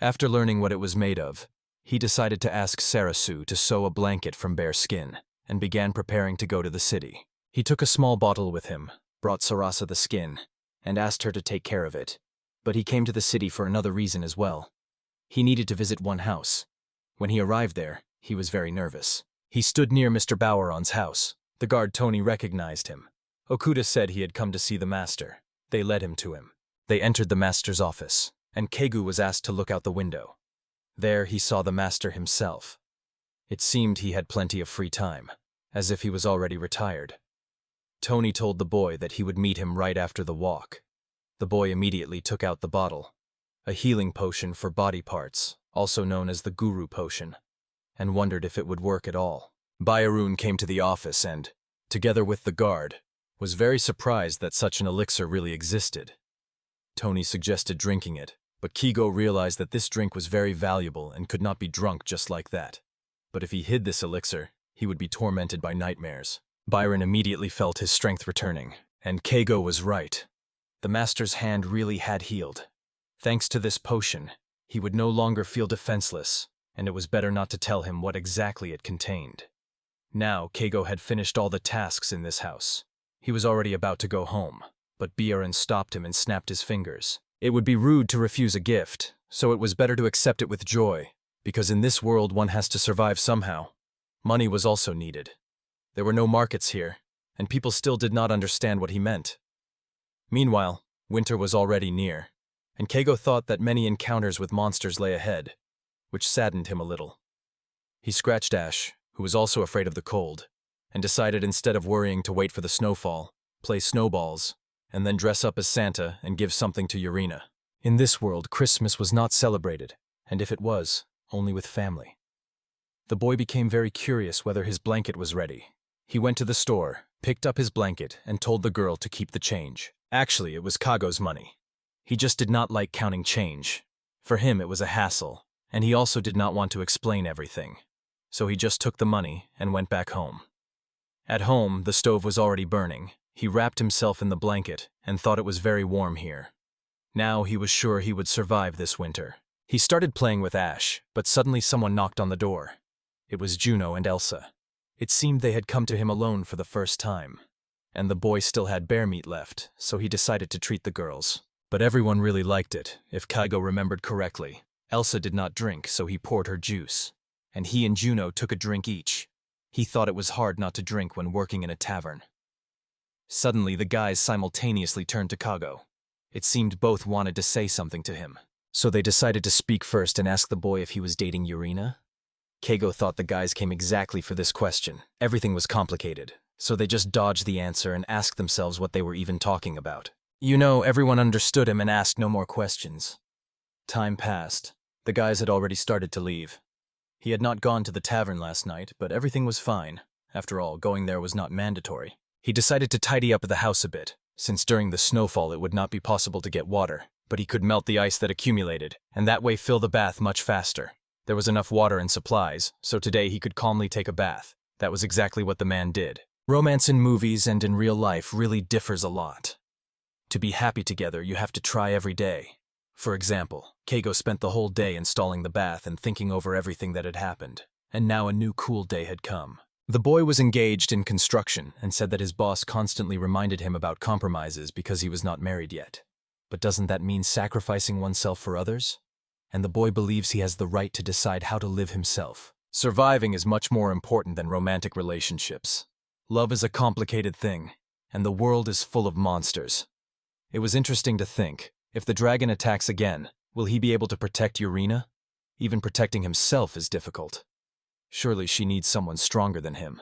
After learning what it was made of, he decided to ask Sarasu to sew a blanket from bear skin, and began preparing to go to the city. He took a small bottle with him, brought Sarasa the skin, and asked her to take care of it. But he came to the city for another reason as well. He needed to visit one house. When he arrived there, he was very nervous. He stood near Mr. Baueron's house. The guard Tony recognized him. Okuda said he had come to see the master. They led him to him. They entered the master's office, and Keigu was asked to look out the window. There he saw the master himself. It seemed he had plenty of free time, as if he was already retired. Tony told the boy that he would meet him right after the walk. The boy immediately took out the bottle, a healing potion for body parts, also known as the Guru Potion, and wondered if it would work at all. Bairun came to the office and, together with the guard, was very surprised that such an elixir really existed. Tony suggested drinking it, but Kigo realized that this drink was very valuable and could not be drunk just like that. But if he hid this elixir, he would be tormented by nightmares. Byron immediately felt his strength returning, and Keigo was right. The master's hand really had healed. Thanks to this potion, he would no longer feel defenseless, and it was better not to tell him what exactly it contained. Now, Keigo had finished all the tasks in this house. He was already about to go home, but Bjorn stopped him and snapped his fingers. It would be rude to refuse a gift, so it was better to accept it with joy, because in this world one has to survive somehow. Money was also needed. There were no markets here, and people still did not understand what he meant. Meanwhile, winter was already near, and Keigo thought that many encounters with monsters lay ahead, which saddened him a little. He scratched Ash, who was also afraid of the cold, and decided instead of worrying to wait for the snowfall, play snowballs, and then dress up as Santa and give something to Urina. In this world, Christmas was not celebrated, and if it was, only with family. The boy became very curious whether his blanket was ready. He went to the store, picked up his blanket, and told the girl to keep the change. Actually, it was Kago's money. He just did not like counting change. For him, it was a hassle, and he also did not want to explain everything. So he just took the money and went back home. At home, the stove was already burning. He wrapped himself in the blanket and thought it was very warm here. Now he was sure he would survive this winter. He started playing with Ash, but suddenly someone knocked on the door. It was Juno and Elsa. It seemed they had come to him alone for the first time. And the boy still had bear meat left, so he decided to treat the girls. But everyone really liked it, if Kago remembered correctly. Elsa did not drink, so he poured her juice. And he and Juno took a drink each. He thought it was hard not to drink when working in a tavern. Suddenly, the guys simultaneously turned to Kago. It seemed both wanted to say something to him. So they decided to speak first and ask the boy if he was dating Urina. Kago thought the guys came exactly for this question. Everything was complicated, so they just dodged the answer and asked themselves what they were even talking about. Everyone understood him and asked no more questions. Time passed. The guys had already started to leave. He had not gone to the tavern last night, but everything was fine. After all, going there was not mandatory. He decided to tidy up the house a bit, since during the snowfall it would not be possible to get water, but he could melt the ice that accumulated, and that way fill the bath much faster. There was enough water and supplies, so today he could calmly take a bath. That was exactly what the man did. Romance in movies and in real life really differs a lot. To be happy together, you have to try every day. For example, Kago spent the whole day installing the bath and thinking over everything that had happened, and now a new cool day had come. The boy was engaged in construction and said that his boss constantly reminded him about compromises because he was not married yet. But doesn't that mean sacrificing oneself for others? And the boy believes he has the right to decide how to live himself. Surviving is much more important than romantic relationships. Love is a complicated thing, and the world is full of monsters. It was interesting to think, if the dragon attacks again, will he be able to protect Urina? Even protecting himself is difficult. Surely she needs someone stronger than him.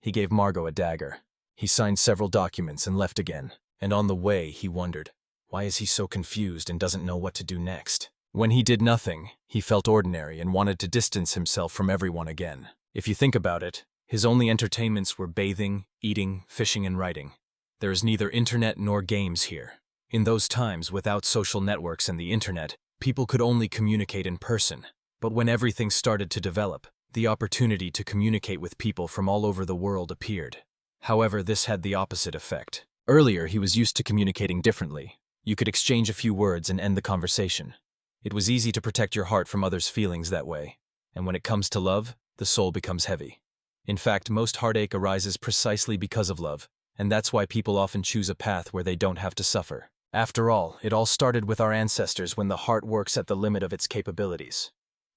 He gave Margot a dagger. He signed several documents and left again. And on the way, he wondered, why is he so confused and doesn't know what to do next? When he did nothing, he felt ordinary and wanted to distance himself from everyone again. If you think about it, his only entertainments were bathing, eating, fishing, and writing. There is neither internet nor games here. In those times, without social networks and the internet, people could only communicate in person. But when everything started to develop, the opportunity to communicate with people from all over the world appeared. However, this had the opposite effect. Earlier, he was used to communicating differently. You could exchange a few words and end the conversation. It was easy to protect your heart from others' feelings that way. And when it comes to love, the soul becomes heavy. In fact, most heartache arises precisely because of love, and that's why people often choose a path where they don't have to suffer. After all, it all started with our ancestors when the heart works at the limit of its capabilities.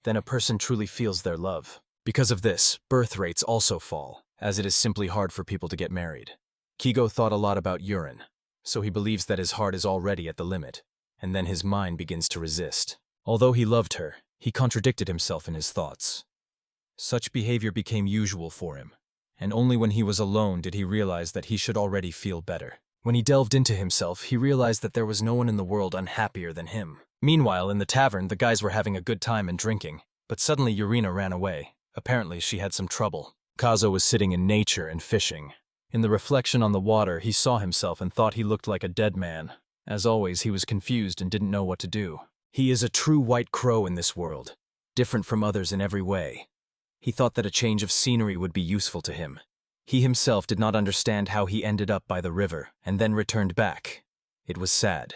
Then a person truly feels their love. Because of this, birth rates also fall, as it is simply hard for people to get married. Kigo thought a lot about urine, so he believes that his heart is already at the limit, and then his mind begins to resist. Although he loved her, he contradicted himself in his thoughts. Such behavior became usual for him, and only when he was alone did he realize that he should already feel better. When he delved into himself, he realized that there was no one in the world unhappier than him. Meanwhile, in the tavern, the guys were having a good time and drinking, but suddenly Urina ran away. Apparently, she had some trouble. Kazo was sitting in nature and fishing. In the reflection on the water, he saw himself and thought he looked like a dead man. As always, he was confused and didn't know what to do. He is a true white crow in this world, different from others in every way. He thought that a change of scenery would be useful to him. He himself did not understand how he ended up by the river and then returned back. It was sad.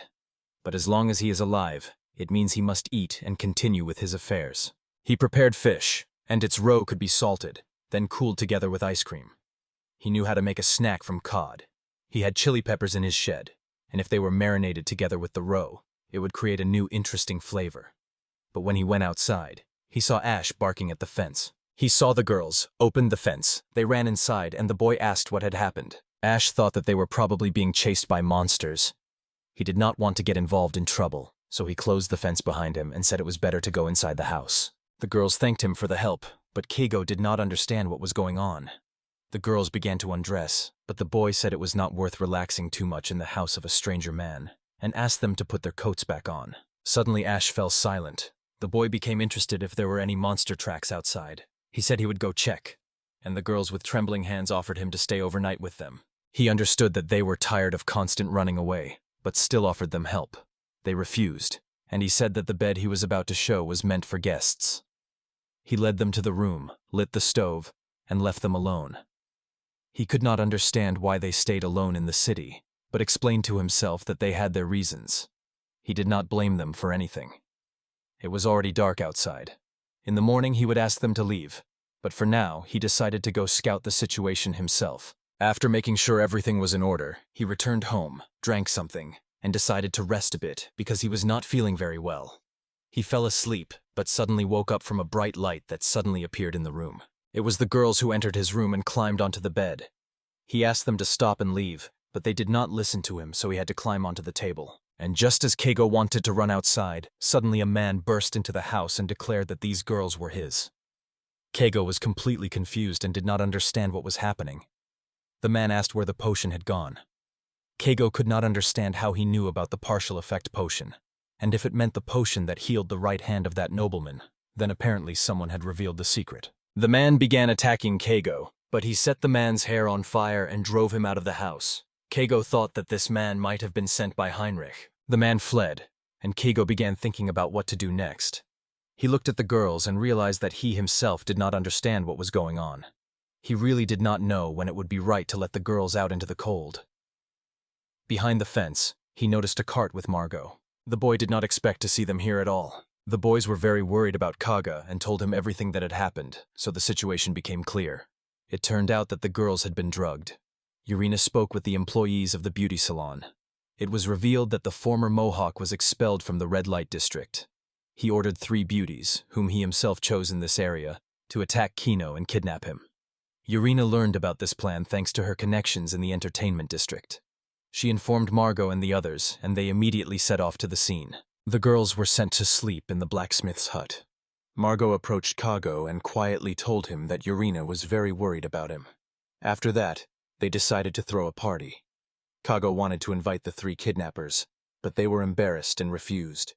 But as long as he is alive, it means he must eat and continue with his affairs. He prepared fish, and its roe could be salted, then cooled together with ice cream. He knew how to make a snack from cod. He had chili peppers in his shed, and if they were marinated together with the roe, it would create a new interesting flavor. But when he went outside, he saw Ash barking at the fence. He saw the girls, opened the fence, they ran inside, and the boy asked what had happened. Ash thought that they were probably being chased by monsters. He did not want to get involved in trouble, so he closed the fence behind him and said it was better to go inside the house. The girls thanked him for the help, but Keigo did not understand what was going on. The girls began to undress, but the boy said it was not worth relaxing too much in the house of a stranger man, and asked them to put their coats back on. Suddenly Ash fell silent. The boy became interested if there were any monster tracks outside. He said he would go check, and the girls with trembling hands offered him to stay overnight with them. He understood that they were tired of constant running away, but still offered them help. They refused, and he said that the bed he was about to show was meant for guests. He led them to the room, lit the stove, and left them alone. He could not understand why they stayed alone in the city, but explained to himself that they had their reasons. He did not blame them for anything. It was already dark outside. In the morning he would ask them to leave, but for now he decided to go scout the situation himself. After making sure everything was in order, he returned home, drank something, and decided to rest a bit because he was not feeling very well. He fell asleep, but suddenly woke up from a bright light that suddenly appeared in the room. It was the girls who entered his room and climbed onto the bed. He asked them to stop and leave, but they did not listen to him, so he had to climb onto the table. And just as Keigo wanted to run outside, suddenly a man burst into the house and declared that these girls were his. Keigo was completely confused and did not understand what was happening. The man asked where the potion had gone. Keigo could not understand how he knew about the partial effect potion, and if it meant the potion that healed the right hand of that nobleman, then apparently someone had revealed the secret. The man began attacking Keigo, but he set the man's hair on fire and drove him out of the house. Keigo thought that this man might have been sent by Heinrich. The man fled, and Keigo began thinking about what to do next. He looked at the girls and realized that he himself did not understand what was going on. He really did not know when it would be right to let the girls out into the cold. Behind the fence, he noticed a cart with Margot. The boy did not expect to see them here at all. The boys were very worried about Kaga and told him everything that had happened, so the situation became clear. It turned out that the girls had been drugged. Yurina spoke with the employees of the beauty salon. It was revealed that the former Mohawk was expelled from the red light district. He ordered 3 beauties, whom he himself chose in this area, to attack Kino and kidnap him. Yurina learned about this plan thanks to her connections in the entertainment district. She informed Margot and the others, and they immediately set off to the scene. The girls were sent to sleep in the blacksmith's hut. Margot approached Kago and quietly told him that Yurina was very worried about him. After that, they decided to throw a party. Kago wanted to invite the 3 kidnappers, but they were embarrassed and refused.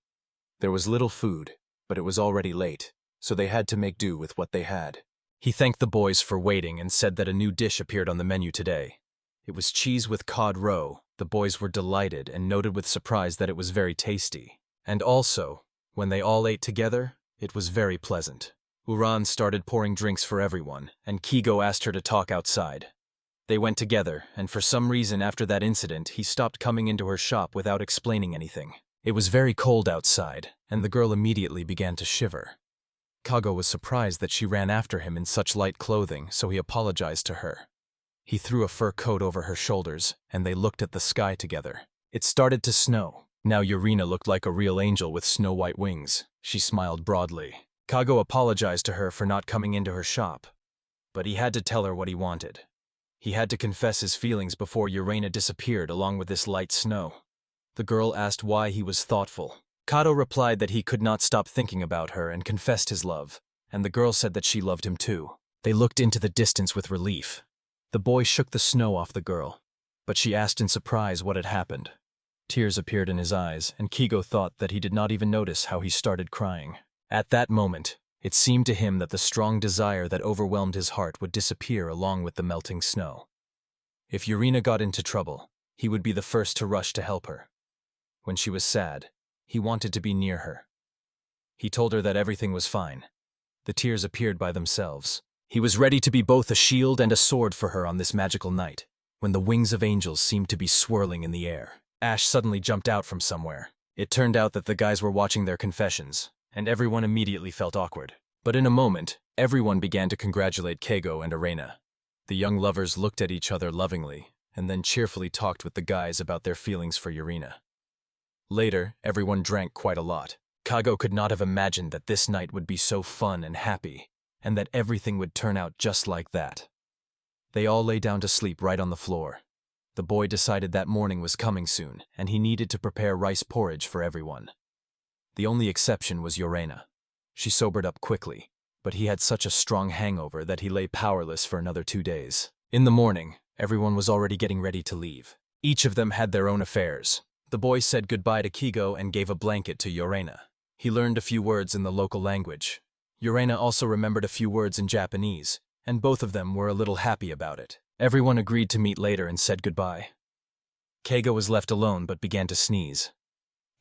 There was little food, but it was already late, so they had to make do with what they had. He thanked the boys for waiting and said that a new dish appeared on the menu today. It was cheese with cod roe. The boys were delighted and noted with surprise that it was very tasty. And also, when they all ate together, it was very pleasant. Uran started pouring drinks for everyone, and Keigo asked her to talk outside. They went together, and for some reason after that incident, he stopped coming into her shop without explaining anything. It was very cold outside, and the girl immediately began to shiver. Kago was surprised that she ran after him in such light clothing, so he apologized to her. He threw a fur coat over her shoulders, and they looked at the sky together. It started to snow. Now Yurina looked like a real angel with snow-white wings. She smiled broadly. Kago apologized to her for not coming into her shop, but he had to tell her what he wanted. He had to confess his feelings before Yurina disappeared along with this light snow. The girl asked why he was thoughtful. Kato replied that he could not stop thinking about her and confessed his love, and the girl said that she loved him too. They looked into the distance with relief. The boy shook the snow off the girl, but she asked in surprise what had happened. Tears appeared in his eyes, and Keigo thought that he did not even notice how he started crying. At that moment, it seemed to him that the strong desire that overwhelmed his heart would disappear along with the melting snow. If Yurina got into trouble, he would be the first to rush to help her. When she was sad, he wanted to be near her. He told her that everything was fine. The tears appeared by themselves. He was ready to be both a shield and a sword for her on this magical night, when the wings of angels seemed to be swirling in the air. Ash suddenly jumped out from somewhere. It turned out that the guys were watching their confessions, and everyone immediately felt awkward. But in a moment, everyone began to congratulate Keigo and Arena. The young lovers looked at each other lovingly, and then cheerfully talked with the guys about their feelings for Yurina. Later, everyone drank quite a lot. Kago could not have imagined that this night would be so fun and happy, and that everything would turn out just like that. They all lay down to sleep right on the floor. The boy decided that morning was coming soon, and he needed to prepare rice porridge for everyone. The only exception was Yorena. She sobered up quickly, but he had such a strong hangover that he lay powerless for another 2 days. In the morning, everyone was already getting ready to leave. Each of them had their own affairs. The boy said goodbye to Kigo and gave a blanket to Yorena. He learned a few words in the local language. Yorena also remembered a few words in Japanese, and both of them were a little happy about it. Everyone agreed to meet later and said goodbye. Keigo was left alone but began to sneeze.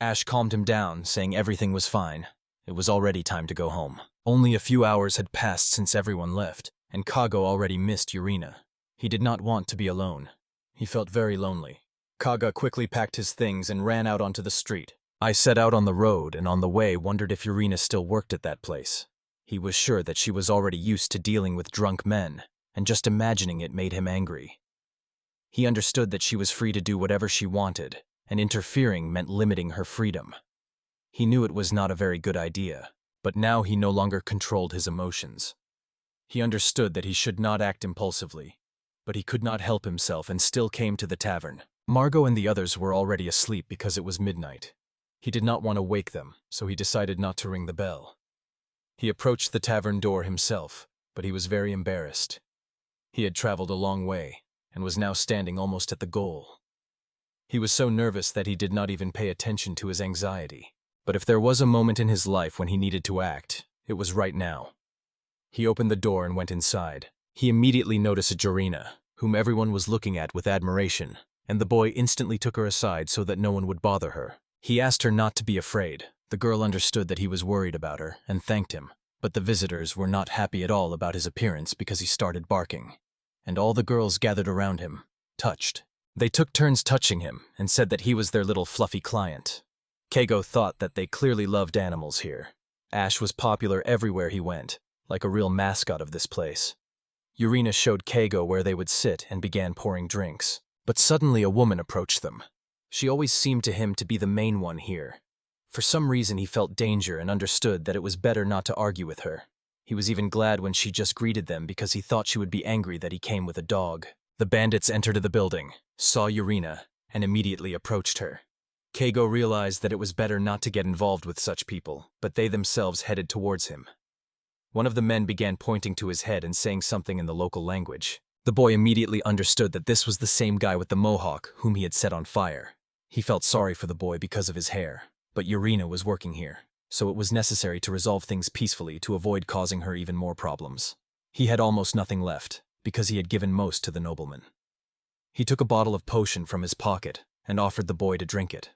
Ash calmed him down, saying everything was fine. It was already time to go home. Only a few hours had passed since everyone left, and Kago already missed Yorena. He did not want to be alone. He felt very lonely. Kaga quickly packed his things and ran out onto the street. I set out on the road and on the way wondered if Yorena still worked at that place. He was sure that she was already used to dealing with drunk men, and just imagining it made him angry. He understood that she was free to do whatever she wanted, and interfering meant limiting her freedom. He knew it was not a very good idea, but now he no longer controlled his emotions. He understood that he should not act impulsively, but he could not help himself and still came to the tavern. Margot and the others were already asleep because it was midnight. He did not want to wake them, so he decided not to ring the bell. He approached the tavern door himself, but he was very embarrassed. He had traveled a long way, and was now standing almost at the goal. He was so nervous that he did not even pay attention to his anxiety. But if there was a moment in his life when he needed to act, it was right now. He opened the door and went inside. He immediately noticed Jorina, whom everyone was looking at with admiration, and the boy instantly took her aside so that no one would bother her. He asked her not to be afraid. The girl understood that he was worried about her and thanked him, but the visitors were not happy at all about his appearance because he started barking. And all the girls gathered around him, touched. They took turns touching him and said that he was their little fluffy client. Keigo thought that they clearly loved animals here. Ash was popular everywhere he went, like a real mascot of this place. Yorina showed Keigo where they would sit and began pouring drinks. But suddenly a woman approached them. She always seemed to him to be the main one here. For some reason he felt danger and understood that it was better not to argue with her. He was even glad when she just greeted them because he thought she would be angry that he came with a dog. The bandits entered the building, saw Yorina, and immediately approached her. Keigo realized that it was better not to get involved with such people, but they themselves headed towards him. One of the men began pointing to his head and saying something in the local language. The boy immediately understood that this was the same guy with the mohawk whom he had set on fire. He felt sorry for the boy because of his hair, but Yorina was working here, so it was necessary to resolve things peacefully to avoid causing her even more problems. He had almost nothing left, because he had given most to the nobleman. He took a bottle of potion from his pocket and offered the boy to drink it.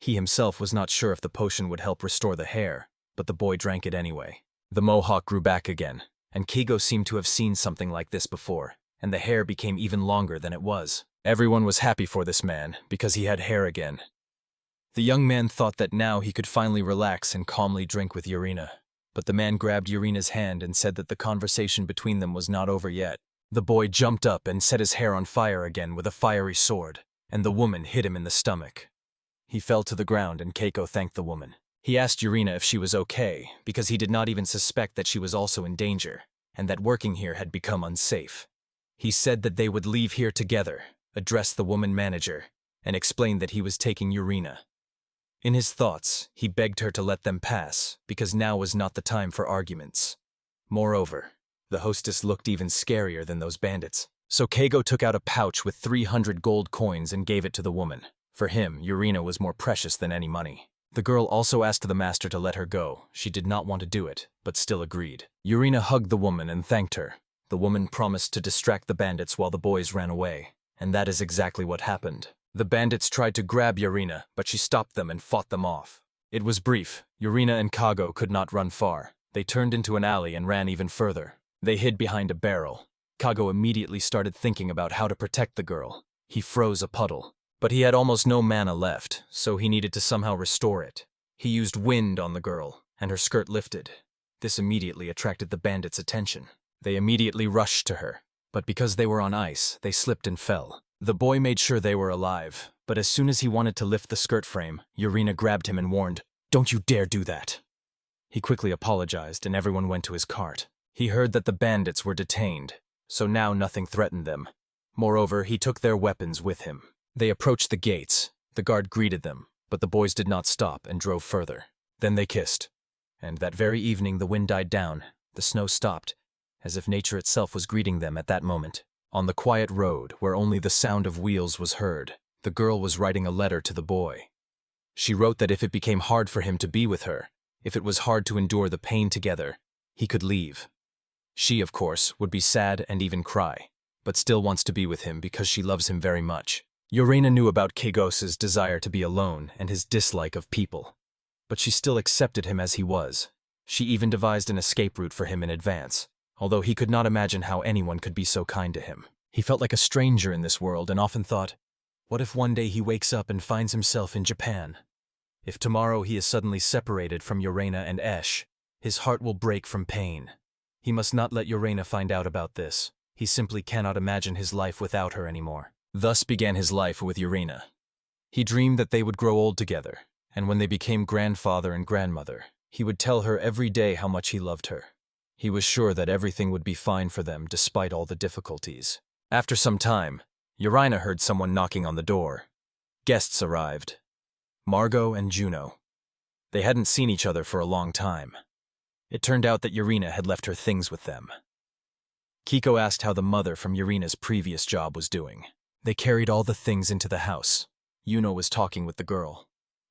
He himself was not sure if the potion would help restore the hair, but the boy drank it anyway. The mohawk grew back again, and Keigo seemed to have seen something like this before, and the hair became even longer than it was. Everyone was happy for this man, because he had hair again. The young man thought that now he could finally relax and calmly drink with Yorina. But the man grabbed Yorina's hand and said that the conversation between them was not over yet. The boy jumped up and set his hair on fire again with a fiery sword, and the woman hit him in the stomach. He fell to the ground and Keiko thanked the woman. He asked Yorina if she was okay, because he did not even suspect that she was also in danger, and that working here had become unsafe. He said that they would leave here together, address the woman manager, and explain that he was taking Yorina. In his thoughts, he begged her to let them pass, because now was not the time for arguments. Moreover, the hostess looked even scarier than those bandits. So Keigo took out a pouch with 300 gold coins and gave it to the woman. For him, Yorina was more precious than any money. The girl also asked the master to let her go. She did not want to do it, but still agreed. Yorina hugged the woman and thanked her. The woman promised to distract the bandits while the boys ran away, and that is exactly what happened. The bandits tried to grab Yorina, but she stopped them and fought them off. It was brief. Yorina and Kago could not run far. They turned into an alley and ran even further. They hid behind a barrel. Kago immediately started thinking about how to protect the girl. He froze a puddle. But he had almost no mana left, so he needed to somehow restore it. He used wind on the girl, and her skirt lifted. This immediately attracted the bandits' attention. They immediately rushed to her, but because they were on ice, they slipped and fell. The boy made sure they were alive, but as soon as he wanted to lift the skirt frame, Yorina grabbed him and warned, "Don't you dare do that." He quickly apologized and everyone went to his cart. He heard that the bandits were detained, so now nothing threatened them. Moreover, he took their weapons with him. They approached the gates. The guard greeted them, but the boys did not stop and drove further. Then they kissed. And that very evening the wind died down, The snow stopped, as if nature itself was greeting them at that moment. On the quiet road, where only the sound of wheels was heard, the girl was writing a letter to the boy. She wrote that if it became hard for him to be with her, if it was hard to endure the pain together, he could leave. She, of course, would be sad and even cry, but still wants to be with him because she loves him very much. Yorena knew about Kagos's desire to be alone and his dislike of people, but she still accepted him as he was. She even devised an escape route for him in advance, although he could not imagine how anyone could be so kind to him. He felt like a stranger in this world and often thought, what if one day he wakes up and finds himself in Japan? If tomorrow he is suddenly separated from Yorena and Esh, his heart will break from pain. He must not let Yorena find out about this. He simply cannot imagine his life without her anymore. Thus began his life with Yorena. He dreamed that they would grow old together, and when they became grandfather and grandmother, he would tell her every day how much he loved her. He was sure that everything would be fine for them despite all the difficulties. After some time, Yorena heard someone knocking on the door. Guests arrived. Margot and Juno. They hadn't seen each other for a long time. It turned out that Yorena had left her things with them. Kiko asked how the mother from Yorena's previous job was doing. They carried all the things into the house. Yuno was talking with the girl.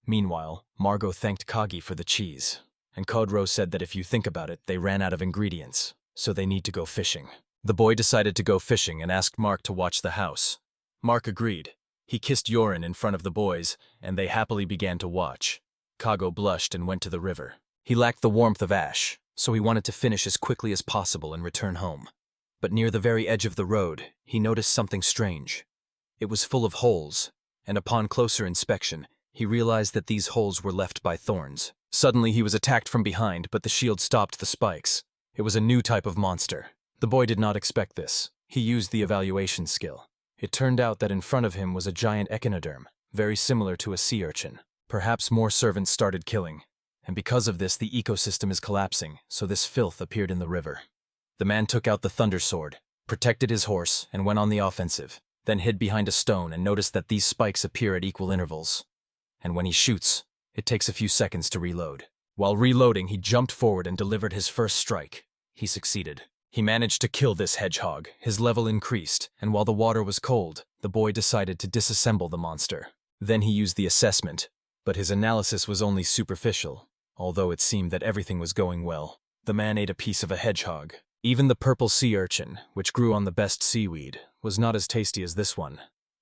Meanwhile, Margot thanked Kagi for the cheese, and Kodro said that if you think about it, they ran out of ingredients, so they need to go fishing. The boy decided to go fishing and asked Mark to watch the house. Mark agreed. He kissed Yorin in front of the boys, and they happily began to watch. Kago blushed and went to the river. He lacked the warmth of Ash, so he wanted to finish as quickly as possible and return home. But near the very edge of the road, he noticed something strange. It was full of holes, and upon closer inspection, he realized that these holes were left by thorns. Suddenly he was attacked from behind, but the shield stopped the spikes. It was a new type of monster. The boy did not expect this. He used the evaluation skill. It turned out that in front of him was a giant echinoderm, very similar to a sea urchin. Perhaps more servants started killing, and because of this the ecosystem is collapsing, so this filth appeared in the river. The man took out the thunder sword, protected his horse, and went on the offensive, then hid behind a stone and noticed that these spikes appear at equal intervals. And when he shoots, it takes a few seconds to reload. While reloading, he jumped forward and delivered his first strike. He succeeded. He managed to kill this hedgehog. His level increased, and while the water was cold, the boy decided to disassemble the monster. Then he used the assessment, but his analysis was only superficial, although it seemed that everything was going well. The man ate a piece of a hedgehog. Even the purple sea urchin, which grew on the best seaweed, was not as tasty as this one,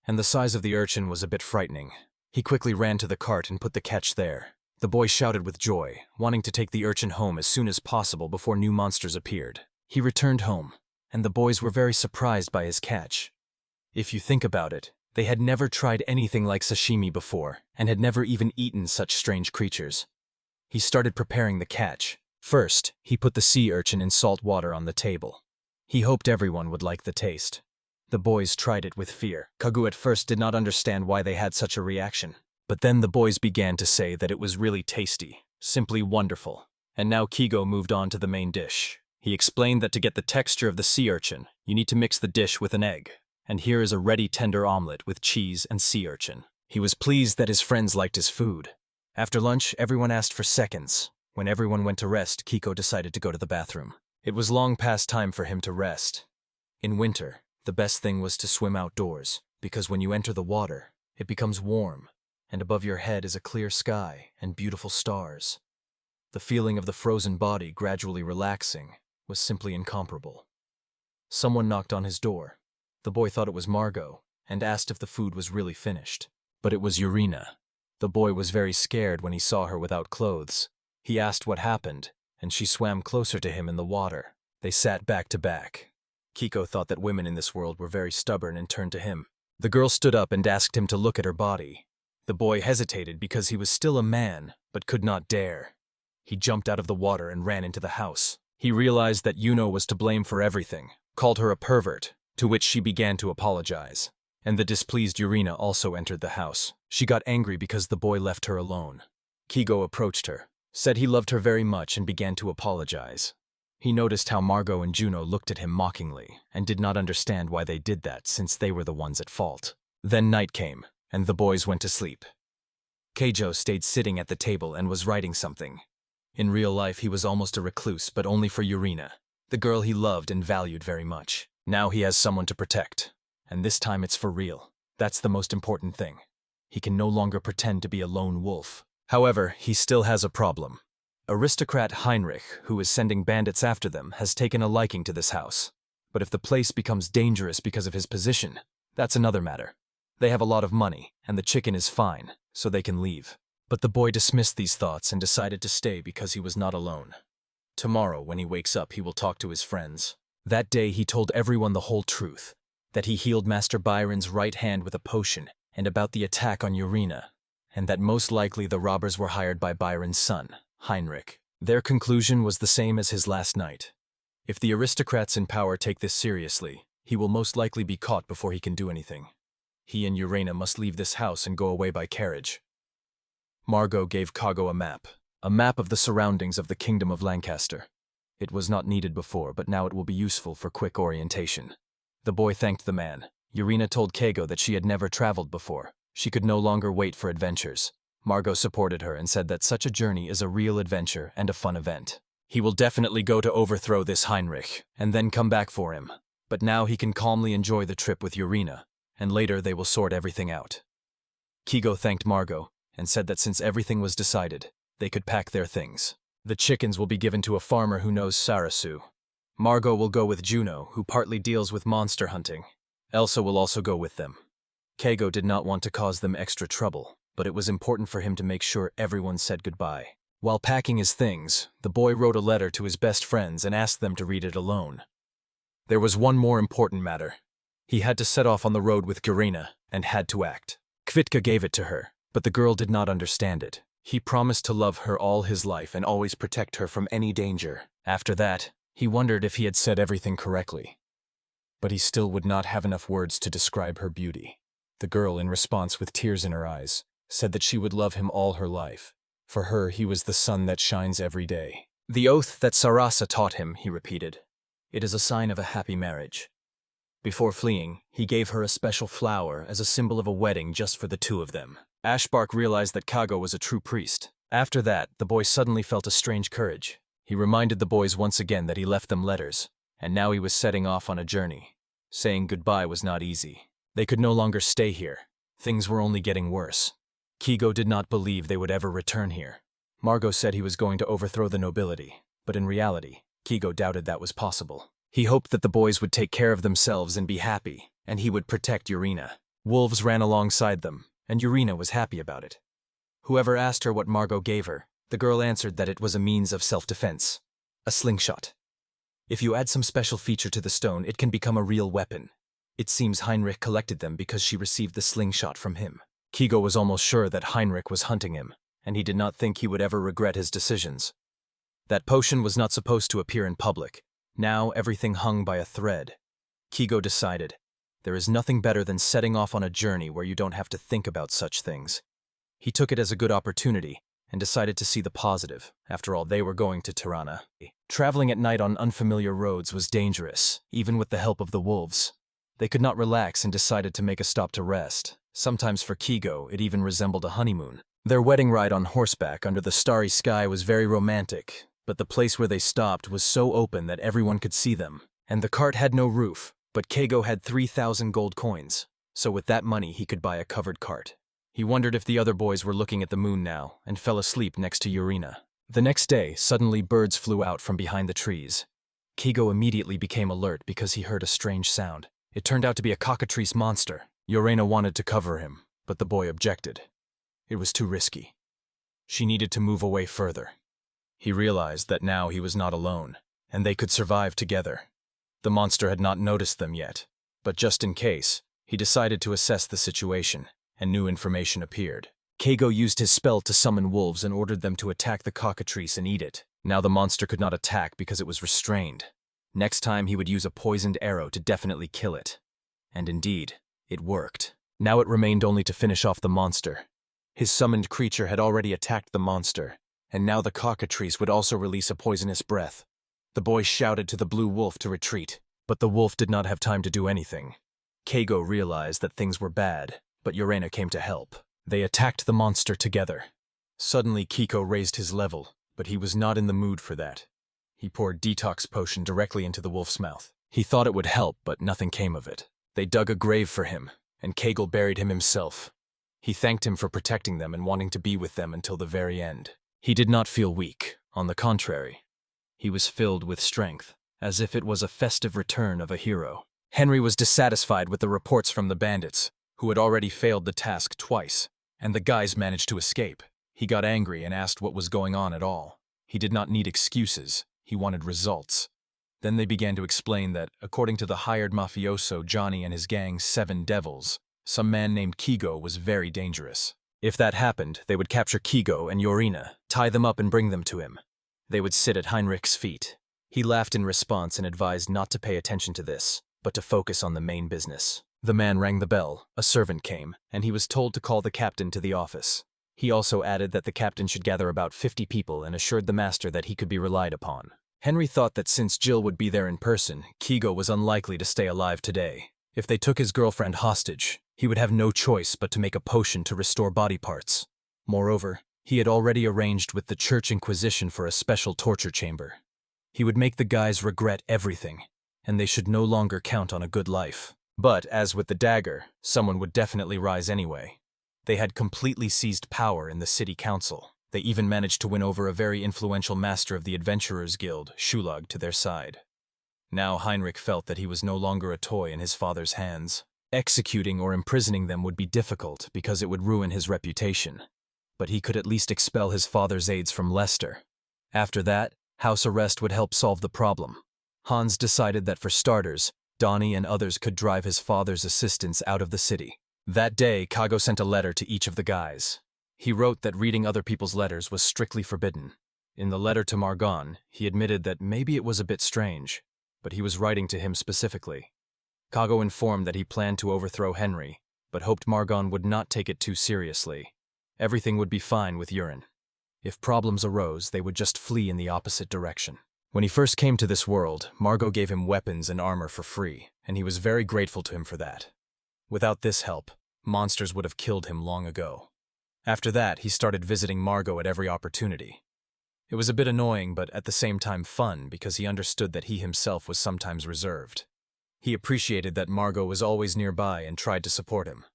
and the size of the urchin was a bit frightening. He quickly ran to the cart and put the catch there. The boy shouted with joy, wanting to take the urchin home as soon as possible before new monsters appeared. He returned home, and the boys were very surprised by his catch. If you think about it, they had never tried anything like sashimi before, and had never even eaten such strange creatures. He started preparing the catch. First, he put the sea urchin in salt water on the table. He hoped everyone would like the taste. The boys tried it with fear. Kagu at first did not understand why they had such a reaction. But then the boys began to say that it was really tasty, simply wonderful. And now Kigo moved on to the main dish. He explained that to get the texture of the sea urchin, you need to mix the dish with an egg. And here is a ready tender omelet with cheese and sea urchin. He was pleased that his friends liked his food. After lunch, everyone asked for seconds. When everyone went to rest, Kiko decided to go to the bathroom. It was long past time for him to rest. In winter, the best thing was to swim outdoors, because when you enter the water, it becomes warm, and above your head is a clear sky and beautiful stars. The feeling of the frozen body gradually relaxing was simply incomparable. Someone knocked on his door. The boy thought it was Margot, and asked if the food was really finished. But it was Yorena. The boy was very scared when he saw her without clothes. He asked what happened, and she swam closer to him in the water. They sat back to back. Kiko thought that women in this world were very stubborn and turned to him. The girl stood up and asked him to look at her body. The boy hesitated because he was still a man, but could not dare. He jumped out of the water and ran into the house. He realized that Yuno was to blame for everything, called her a pervert, to which she began to apologize. And the displeased Yorena also entered the house. She got angry because the boy left her alone. Kigo approached her, said he loved her very much and began to apologize. He noticed how Margot and Juno looked at him mockingly and did not understand why they did that since they were the ones at fault. Then night came, and the boys went to sleep. Keijo stayed sitting at the table and was writing something. In real life, he was almost a recluse, but only for Urena, the girl he loved and valued very much. Now he has someone to protect, and this time it's for real. That's the most important thing. He can no longer pretend to be a lone wolf. However, he still has a problem. Aristocrat Heinrich, who is sending bandits after them, has taken a liking to this house. But if the place becomes dangerous because of his position, that's another matter. They have a lot of money, and the chicken is fine, so they can leave. But the boy dismissed these thoughts and decided to stay because he was not alone. Tomorrow, when he wakes up, he will talk to his friends. That day, he told everyone the whole truth, that he healed Master Byron's right hand with a potion, and about the attack on Urena, and that most likely the robbers were hired by Byron's son, Heinrich. Their conclusion was the same as his last night. If the aristocrats in power take this seriously, he will most likely be caught before he can do anything. He and Urena must leave this house and go away by carriage. Margot gave Kago a map of the surroundings of the Kingdom of Lancaster. It was not needed before, but now it will be useful for quick orientation. The boy thanked the man. Urena told Kago that she had never traveled before. She could no longer wait for adventures. Margot supported her and said that such a journey is a real adventure and a fun event. He will definitely go to overthrow this Heinrich, and then come back for him. But now he can calmly enjoy the trip with Urena, and later they will sort everything out. Kago thanked Margot, and said that since everything was decided, they could pack their things. The chickens will be given to a farmer who knows Sarasu. Margot will go with Juno, who partly deals with monster hunting. Elsa will also go with them. Kago did not want to cause them extra trouble, but it was important for him to make sure everyone said goodbye. While packing his things, the boy wrote a letter to his best friends and asked them to read it alone. There was one more important matter. He had to set off on the road with Urena, and had to act. Kvitka gave it to her, but the girl did not understand it. He promised to love her all his life and always protect her from any danger. After that, he wondered if he had said everything correctly. But he still would not have enough words to describe her beauty. The girl, in response with tears in her eyes, said that she would love him all her life. For her, he was the sun that shines every day. The oath that Sarasa taught him, he repeated. It is a sign of a happy marriage. Before fleeing, he gave her a special flower as a symbol of a wedding just for the two of them. Ashbark realized that Kago was a true priest. After that, the boy suddenly felt a strange courage. He reminded the boys once again that he left them letters, and now he was setting off on a journey. Saying goodbye was not easy. They could no longer stay here. Things were only getting worse. Kago did not believe they would ever return here. Margot said he was going to overthrow the nobility, but in reality, Kago doubted that was possible. He hoped that the boys would take care of themselves and be happy, and he would protect Urena. Wolves ran alongside them, and Urena was happy about it. Whoever asked her what Margot gave her, the girl answered that it was a means of self-defense. A slingshot. If you add some special feature to the stone, it can become a real weapon. It seems Heinrich collected them because she received the slingshot from him. Kago was almost sure that Heinrich was hunting him, and he did not think he would ever regret his decisions. That potion was not supposed to appear in public. Now everything hung by a thread. Kago decided, there is nothing better than setting off on a journey where you don't have to think about such things. He took it as a good opportunity, and decided to see the positive. After all, they were going to Tirana. Traveling at night on unfamiliar roads was dangerous, even with the help of the wolves. They could not relax and decided to make a stop to rest. Sometimes for Kago, it even resembled a honeymoon. Their wedding ride on horseback under the starry sky was very romantic, but the place where they stopped was so open that everyone could see them. And the cart had no roof, but Kago had 3,000 gold coins, so with that money he could buy a covered cart. He wondered if the other boys were looking at the moon now, and fell asleep next to Urena. The next day, suddenly birds flew out from behind the trees. Kago immediately became alert because he heard a strange sound. It turned out to be a cockatrice monster. Urena wanted to cover him, but the boy objected. It was too risky. She needed to move away further. He realized that now he was not alone, and they could survive together. The monster had not noticed them yet, but just in case, he decided to assess the situation, and new information appeared. Kago used his spell to summon wolves and ordered them to attack the cockatrice and eat it. Now the monster could not attack because it was restrained. Next time he would use a poisoned arrow to definitely kill it. And indeed, it worked. Now it remained only to finish off the monster. His summoned creature had already attacked the monster, and now the cockatrice would also release a poisonous breath. The boy shouted to the blue wolf to retreat, but the wolf did not have time to do anything. Kago realized that things were bad, but Urena came to help. They attacked the monster together. Suddenly Kiko raised his level, But he was not in the mood for that. He poured detox potion directly into the wolf's mouth. He thought it would help, but nothing came of it. They dug a grave for him, and Kegel buried him himself. He thanked him for protecting them and wanting to be with them until the very end. He did not feel weak, on the contrary. He was filled with strength, as if it was a festive return of a hero. Henry was dissatisfied with the reports from the bandits, who had already failed the task twice, and the guys managed to escape. He got angry and asked what was going on at all. He did not need excuses, he wanted results. Then they began to explain that, according to the hired mafioso Johnny and his gang 7 Devils, some man named Kigo was very dangerous. If that happened, they would capture Kigo and Yorina, tie them up and bring them to him. They would sit at Heinrich's feet. He laughed in response and advised not to pay attention to this, but to focus on the main business. The man rang the bell, a servant came, and he was told to call the captain to the office. He also added that the captain should gather about 50 people and assured the master that he could be relied upon. Henry thought that since Jill would be there in person, Kigo was unlikely to stay alive today. If they took his girlfriend hostage, he would have no choice but to make a potion to restore body parts. Moreover, he had already arranged with the Church Inquisition for a special torture chamber. He would make the guys regret everything, and they should no longer count on a good life. But, as with the dagger, someone would definitely rise anyway. They had completely seized power in the city council. They even managed to win over a very influential master of the Adventurers Guild, Schulag, to their side. Now Heinrich felt that he was no longer a toy in his father's hands. Executing or imprisoning them would be difficult because it would ruin his reputation. But he could at least expel his father's aides from Leicester. After that, house arrest would help solve the problem. Hans decided that for starters, Donnie and others could drive his father's assistants out of the city. That day, Kago sent a letter to each of the guys. He wrote that reading other people's letters was strictly forbidden. In the letter to Margon, he admitted that maybe it was a bit strange, but he was writing to him specifically. Kago informed that he planned to overthrow Henry, but hoped Margon would not take it too seriously. Everything would be fine with Urin. If problems arose, they would just flee in the opposite direction. When he first came to this world, Margot gave him weapons and armor for free, and he was very grateful to him for that. Without this help, monsters would have killed him long ago. After that, he started visiting Margot at every opportunity. It was a bit annoying, but at the same time fun because he understood that he himself was sometimes reserved. He appreciated that Margot was always nearby and tried to support him.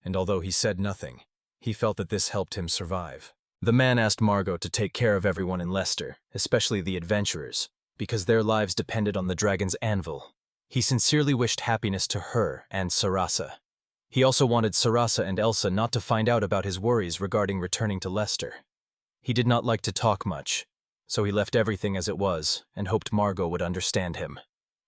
And although he said nothing, he felt that this helped him survive. The man asked Margot to take care of everyone in Leicester, especially the adventurers, because their lives depended on the dragon's anvil. He sincerely wished happiness to her and Sarasa. He also wanted Sarasa and Elsa not to find out about his worries regarding returning to Leicester. He did not like to talk much, so he left everything as it was and hoped Margot would understand him.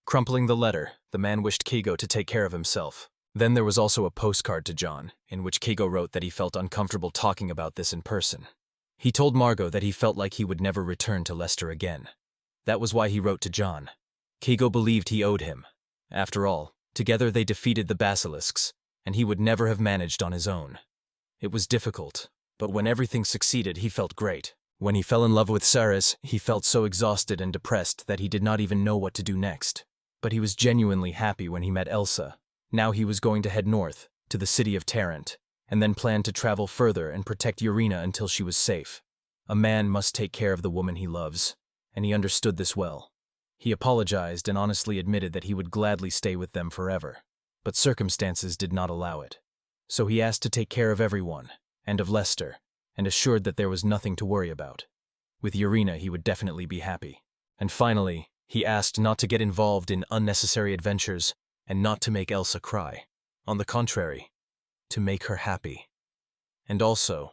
Crumpling the letter, the man wished Kigo to take care of himself. Then there was also a postcard to John, in which Kigo wrote that he felt uncomfortable talking about this in person. He told Margot that he felt like he would never return to Leicester again. That was why he wrote to John. Kigo believed he owed him. After all, together they defeated the basilisks, and he would never have managed on his own. It was difficult, but when everything succeeded, he felt great. When he fell in love with Saris, he felt so exhausted and depressed that he did not even know what to do next. But he was genuinely happy when he met Elsa. Now he was going to head north, to the city of Tarrant, and then planned to travel further and protect Urina until she was safe. A man must take care of the woman he loves, and he understood this well. He apologized and honestly admitted that he would gladly stay with them forever. But circumstances did not allow it. So he asked to take care of everyone, and of Leicester, and assured that there was nothing to worry about. With Urina, he would definitely be happy. And finally, he asked not to get involved in unnecessary adventures and not to make Elsa cry. On the contrary, to make her happy. And also,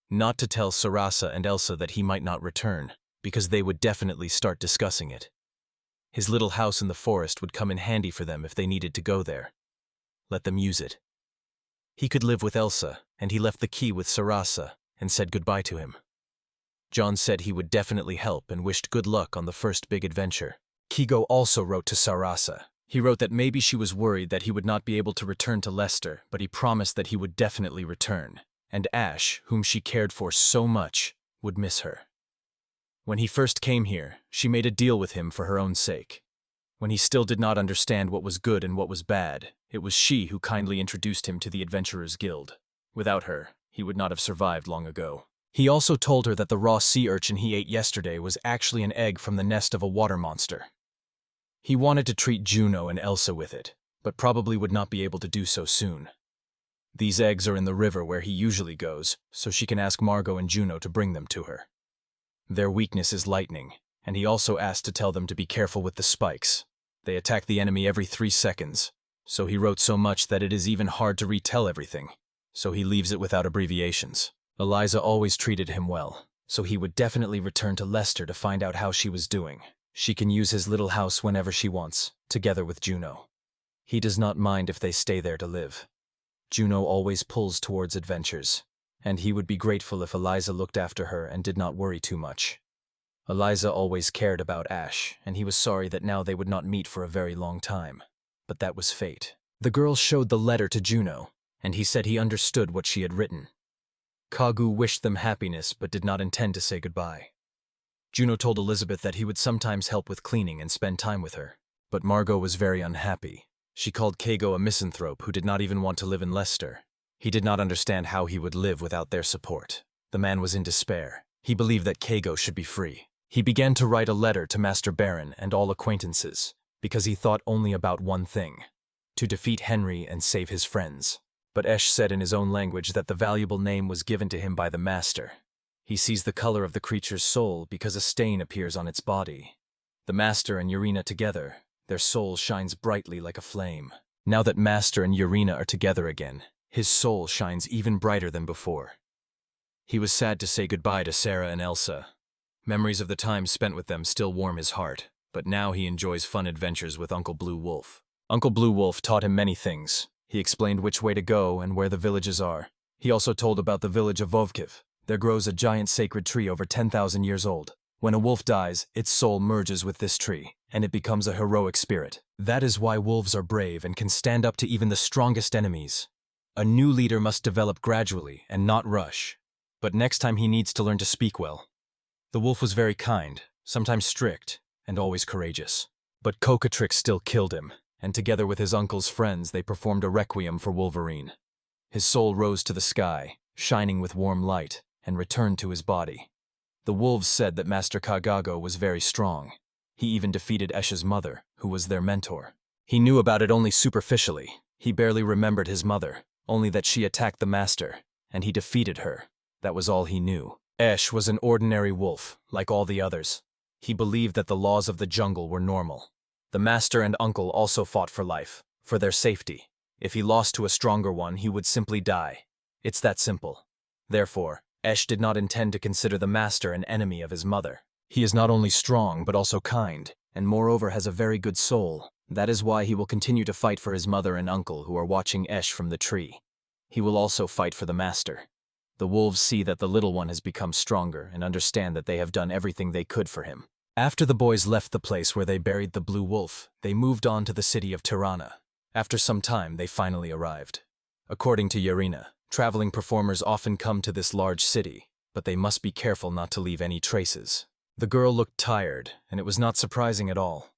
not to tell Sarasa and Elsa that he might not return, because they would definitely start discussing it. His little house in the forest would come in handy for them if they needed to go there. Let them use it. He could live with Elsa, and he left the key with Sarasa and said goodbye to him. John said he would definitely help and wished good luck on the first big adventure. Kigo also wrote to Sarasa. He wrote that maybe she was worried that he would not be able to return to Leicester, but he promised that he would definitely return, and Ash, whom she cared for so much, would miss her. When he first came here, she made a deal with him for her own sake. When he still did not understand what was good and what was bad, it was she who kindly introduced him to the Adventurers Guild. Without her, he would not have survived long ago. He also told her that the raw sea urchin he ate yesterday was actually an egg from the nest of a water monster. He wanted to treat Juno and Elsa with it, but probably would not be able to do so soon. These eggs are in the river where he usually goes, so she can ask Margot and Juno to bring them to her. Their weakness is lightning, and he also asked to tell them to be careful with the spikes. They attack the enemy every 3 seconds, so he wrote so much that it is even hard to retell everything, so he leaves it without abbreviations. Eliza always treated him well, so he would definitely return to Leicester to find out how she was doing. She can use his little house whenever she wants, together with Juno. He does not mind if they stay there to live. Juno always pulls towards adventures, and he would be grateful if Eliza looked after her and did not worry too much. Eliza always cared about Ash, and he was sorry that now they would not meet for a very long time. But that was fate. The girl showed the letter to Juno, and he said he understood what she had written. Kagu wished them happiness but did not intend to say goodbye. Juno told Elizabeth that he would sometimes help with cleaning and spend time with her. But Margot was very unhappy. She called Kago a misanthrope who did not even want to live in Leicester. He did not understand how he would live without their support. The man was in despair. He believed that Kago should be free. He began to write a letter to Master Baron and all acquaintances, because he thought only about one thing: to defeat Henry and save his friends. But Esh said in his own language that the valuable name was given to him by the Master. He sees the color of the creature's soul because a stain appears on its body. The Master and Urena together, their soul shines brightly like a flame. Now that Master and Urena are together again, his soul shines even brighter than before. He was sad to say goodbye to Sarah and Elsa. Memories of the time spent with them still warm his heart, but now he enjoys fun adventures with Uncle Blue Wolf. Uncle Blue Wolf taught him many things. He explained which way to go and where the villages are. He also told about the village of Vovkiv. There grows a giant sacred tree over 10,000 years old. When a wolf dies, its soul merges with this tree, and it becomes a heroic spirit. That is why wolves are brave and can stand up to even the strongest enemies. A new leader must develop gradually and not rush. But next time he needs to learn to speak well. The wolf was very kind, sometimes strict, and always courageous. But Cocatrix still killed him, and together with his uncle's friends they performed a requiem for Wolverine. His soul rose to the sky, shining with warm light, and returned to his body. The wolves said that Master Kagago was very strong. He even defeated Esh's mother, who was their mentor. He knew about it only superficially. He barely remembered his mother, only that she attacked the Master, and he defeated her. That was all he knew. Esh was an ordinary wolf, like all the others. He believed that the laws of the jungle were normal. The Master and uncle also fought for life, for their safety. If he lost to a stronger one, he would simply die. It's that simple. Therefore, Esh did not intend to consider the Master an enemy of his mother. He is not only strong, but also kind, and moreover has a very good soul. That is why he will continue to fight for his mother and uncle who are watching Esh from the tree. He will also fight for the Master. The wolves see that the little one has become stronger and understand that they have done everything they could for him. After the boys left the place where they buried the blue wolf, they moved on to the city of Tirana. After some time, they finally arrived. According to Urena, traveling performers often come to this large city, but they must be careful not to leave any traces. The girl looked tired, and it was not surprising at all.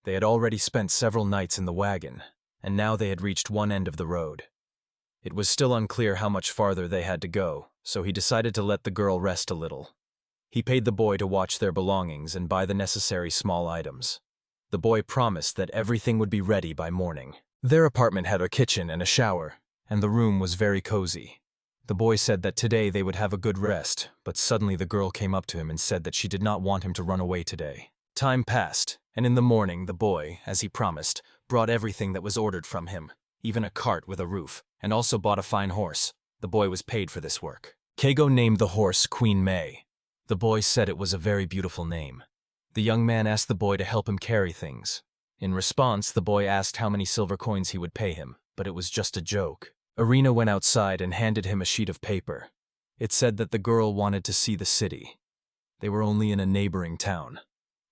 They had already spent several nights in the wagon, and now they had reached one end of the road. It was still unclear how much farther they had to go, so he decided to let the girl rest a little. He paid the boy to watch their belongings and buy the necessary small items. The boy promised that everything would be ready by morning. Their apartment had a kitchen and a shower, and the room was very cozy. The boy said that today they would have a good rest, but suddenly the girl came up to him and said that she did not want him to run away today. Time passed, and in the morning the boy, as he promised, brought everything that was ordered from him, even a cart with a roof, and also bought a fine horse. The boy was paid for this work. Kago named the horse Queen May. The boy said it was a very beautiful name. The young man asked the boy to help him carry things. In response, the boy asked how many silver coins he would pay him, but it was just a joke. Urena went outside and handed him a sheet of paper. It said that the girl wanted to see the city. They were only in a neighboring town.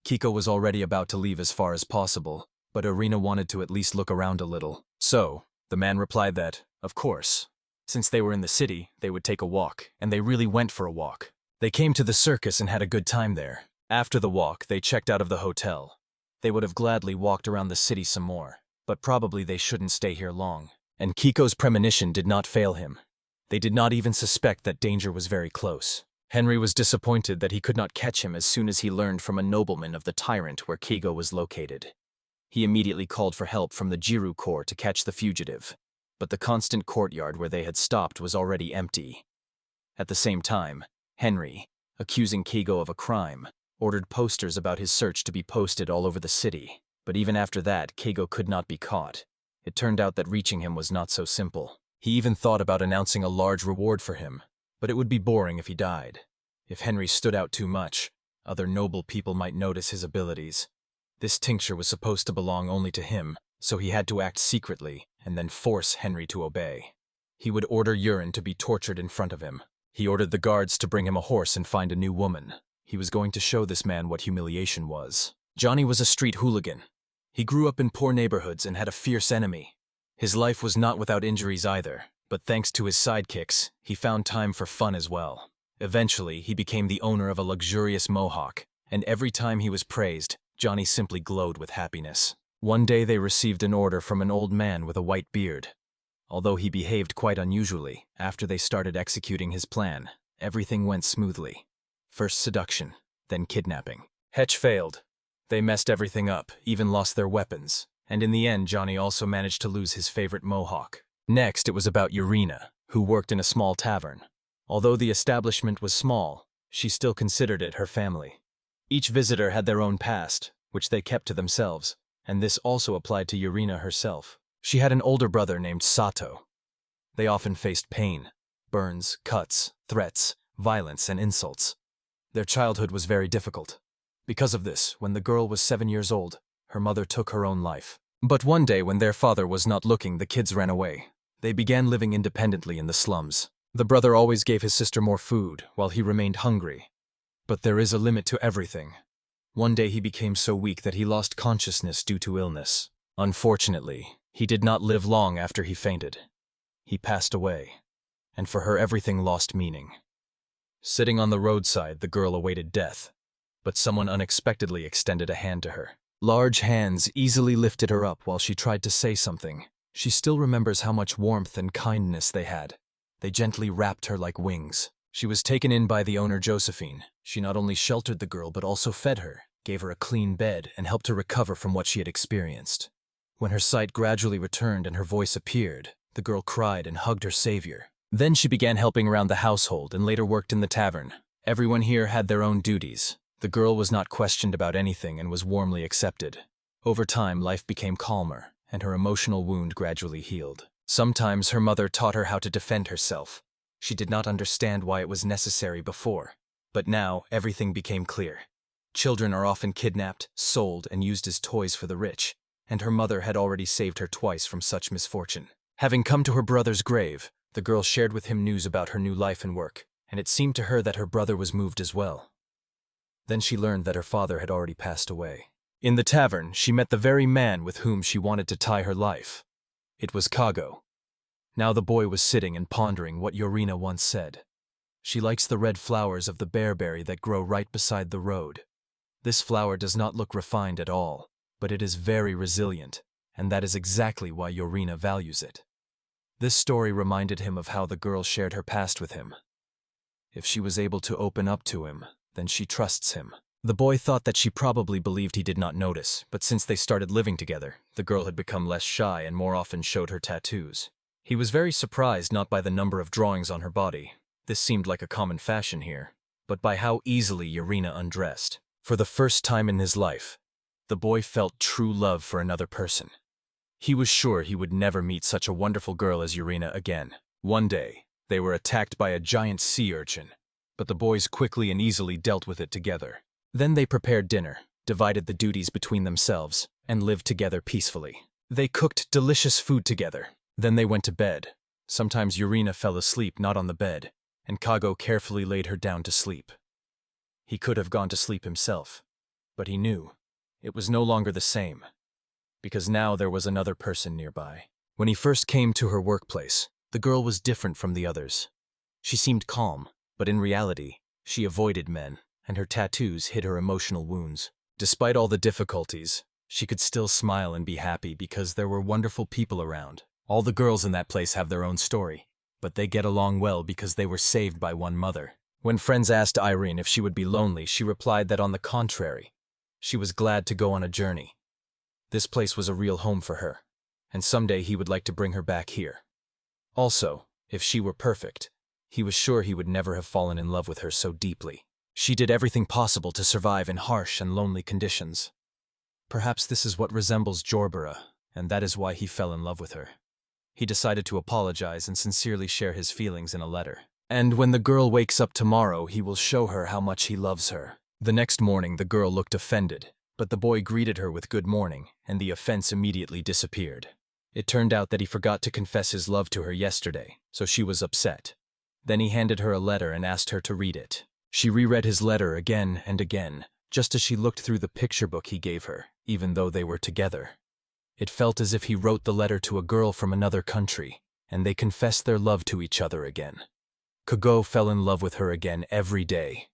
Kiko was already about to leave as far as possible, but Urena wanted to at least look around a little. So, the man replied that, of course, since they were in the city, they would take a walk, and they really went for a walk. They came to the circus and had a good time there. After the walk, they checked out of the hotel. They would have gladly walked around the city some more, but probably they shouldn't stay here long. And Kiko's premonition did not fail him. They did not even suspect that danger was very close. Henry was disappointed that he could not catch him as soon as he learned from a nobleman of the tyrant where Keigo was located. He immediately called for help from the Jiru Corps to catch the fugitive, but the constant courtyard where they had stopped was already empty. At the same time, Henry, accusing Keigo of a crime, ordered posters about his search to be posted all over the city, but even after that, Keigo could not be caught. It turned out that reaching him was not so simple. He even thought about announcing a large reward for him, but it would be boring if he died. If Henry stood out too much, other noble people might notice his abilities. This tincture was supposed to belong only to him, so he had to act secretly and then force Henry to obey. He would order urine to be tortured in front of him. He ordered the guards to bring him a horse and find a new woman. He was going to show this man what humiliation was. Johnny was a street hooligan. He grew up in poor neighborhoods and had a fierce enemy. His life was not without injuries either, but thanks to his sidekicks, he found time for fun as well. Eventually, he became the owner of a luxurious mohawk, and every time he was praised, Johnny simply glowed with happiness. One day they received an order from an old man with a white beard. Although he behaved quite unusually, after they started executing his plan, everything went smoothly. First seduction, then kidnapping. Hetch failed. They messed everything up, even lost their weapons, and in the end Johnny also managed to lose his favorite mohawk. Next, it was about Urina, who worked in a small tavern. Although the establishment was small, she still considered it her family. Each visitor had their own past, which they kept to themselves, and this also applied to Urina herself. She had an older brother named Sato. They often faced pain, burns, cuts, threats, violence, and insults. Their childhood was very difficult. Because of this, when the girl was 7 years old, her mother took her own life. But one day when their father was not looking, the kids ran away. They began living independently in the slums. The brother always gave his sister more food, while he remained hungry. But there is a limit to everything. One day he became so weak that he lost consciousness due to illness. Unfortunately, he did not live long after he fainted. He passed away, and for her everything lost meaning. Sitting on the roadside, the girl awaited death, but someone unexpectedly extended a hand to her. Large hands easily lifted her up while she tried to say something. She still remembers how much warmth and kindness they had. They gently wrapped her like wings. She was taken in by the owner, Josephine. She not only sheltered the girl but also fed her, gave her a clean bed, and helped her recover from what she had experienced. When her sight gradually returned and her voice appeared, the girl cried and hugged her savior. Then she began helping around the household and later worked in the tavern. Everyone here had their own duties. The girl was not questioned about anything and was warmly accepted. Over time, life became calmer, and her emotional wound gradually healed. Sometimes her mother taught her how to defend herself. She did not understand why it was necessary before, but now everything became clear. Children are often kidnapped, sold, and used as toys for the rich, and her mother had already saved her twice from such misfortune. Having come to her brother's grave, the girl shared with him news about her new life and work, and it seemed to her that her brother was moved as well. Then she learned that her father had already passed away. In the tavern, she met the very man with whom she wanted to tie her life. It was Kago. Now the boy was sitting and pondering what Yorina once said. She likes the red flowers of the bearberry that grow right beside the road. This flower does not look refined at all, but it is very resilient, and that is exactly why Yorina values it. This story reminded him of how the girl shared her past with him. If she was able to open up to him, then she trusts him. The boy thought that she probably believed he did not notice, but since they started living together, the girl had become less shy and more often showed her tattoos. He was very surprised not by the number of drawings on her body. This seemed like a common fashion here, but by how easily Yorina undressed. For the first time in his life, the boy felt true love for another person. He was sure he would never meet such a wonderful girl as Yorina again. One day, they were attacked by a giant sea urchin, but the boys quickly and easily dealt with it together. Then they prepared dinner, divided the duties between themselves, and lived together peacefully. They cooked delicious food together. Then they went to bed. Sometimes Yorina fell asleep not on the bed, and Kago carefully laid her down to sleep. He could have gone to sleep himself, but he knew it was no longer the same, because now there was another person nearby. When he first came to her workplace, the girl was different from the others. She seemed calm, but in reality, she avoided men, and her tattoos hid her emotional wounds. Despite all the difficulties, she could still smile and be happy because there were wonderful people around. All the girls in that place have their own story, but they get along well because they were saved by one mother. When friends asked Irene if she would be lonely, she replied that on the contrary, she was glad to go on a journey. This place was a real home for her, and someday he would like to bring her back here. Also, if she were perfect, he was sure he would never have fallen in love with her so deeply. She did everything possible to survive in harsh and lonely conditions. Perhaps this is what resembles Jorbera, and that is why he fell in love with her. He decided to apologize and sincerely share his feelings in a letter. And when the girl wakes up tomorrow, he will show her how much he loves her. The next morning, the girl looked offended, but the boy greeted her with good morning, and the offense immediately disappeared. It turned out that he forgot to confess his love to her yesterday, so she was upset. Then he handed her a letter and asked her to read it. She reread his letter again and again, just as she looked through the picture book he gave her, even though they were together. It felt as if he wrote the letter to a girl from another country, and they confessed their love to each other again. Kago fell in love with her again every day.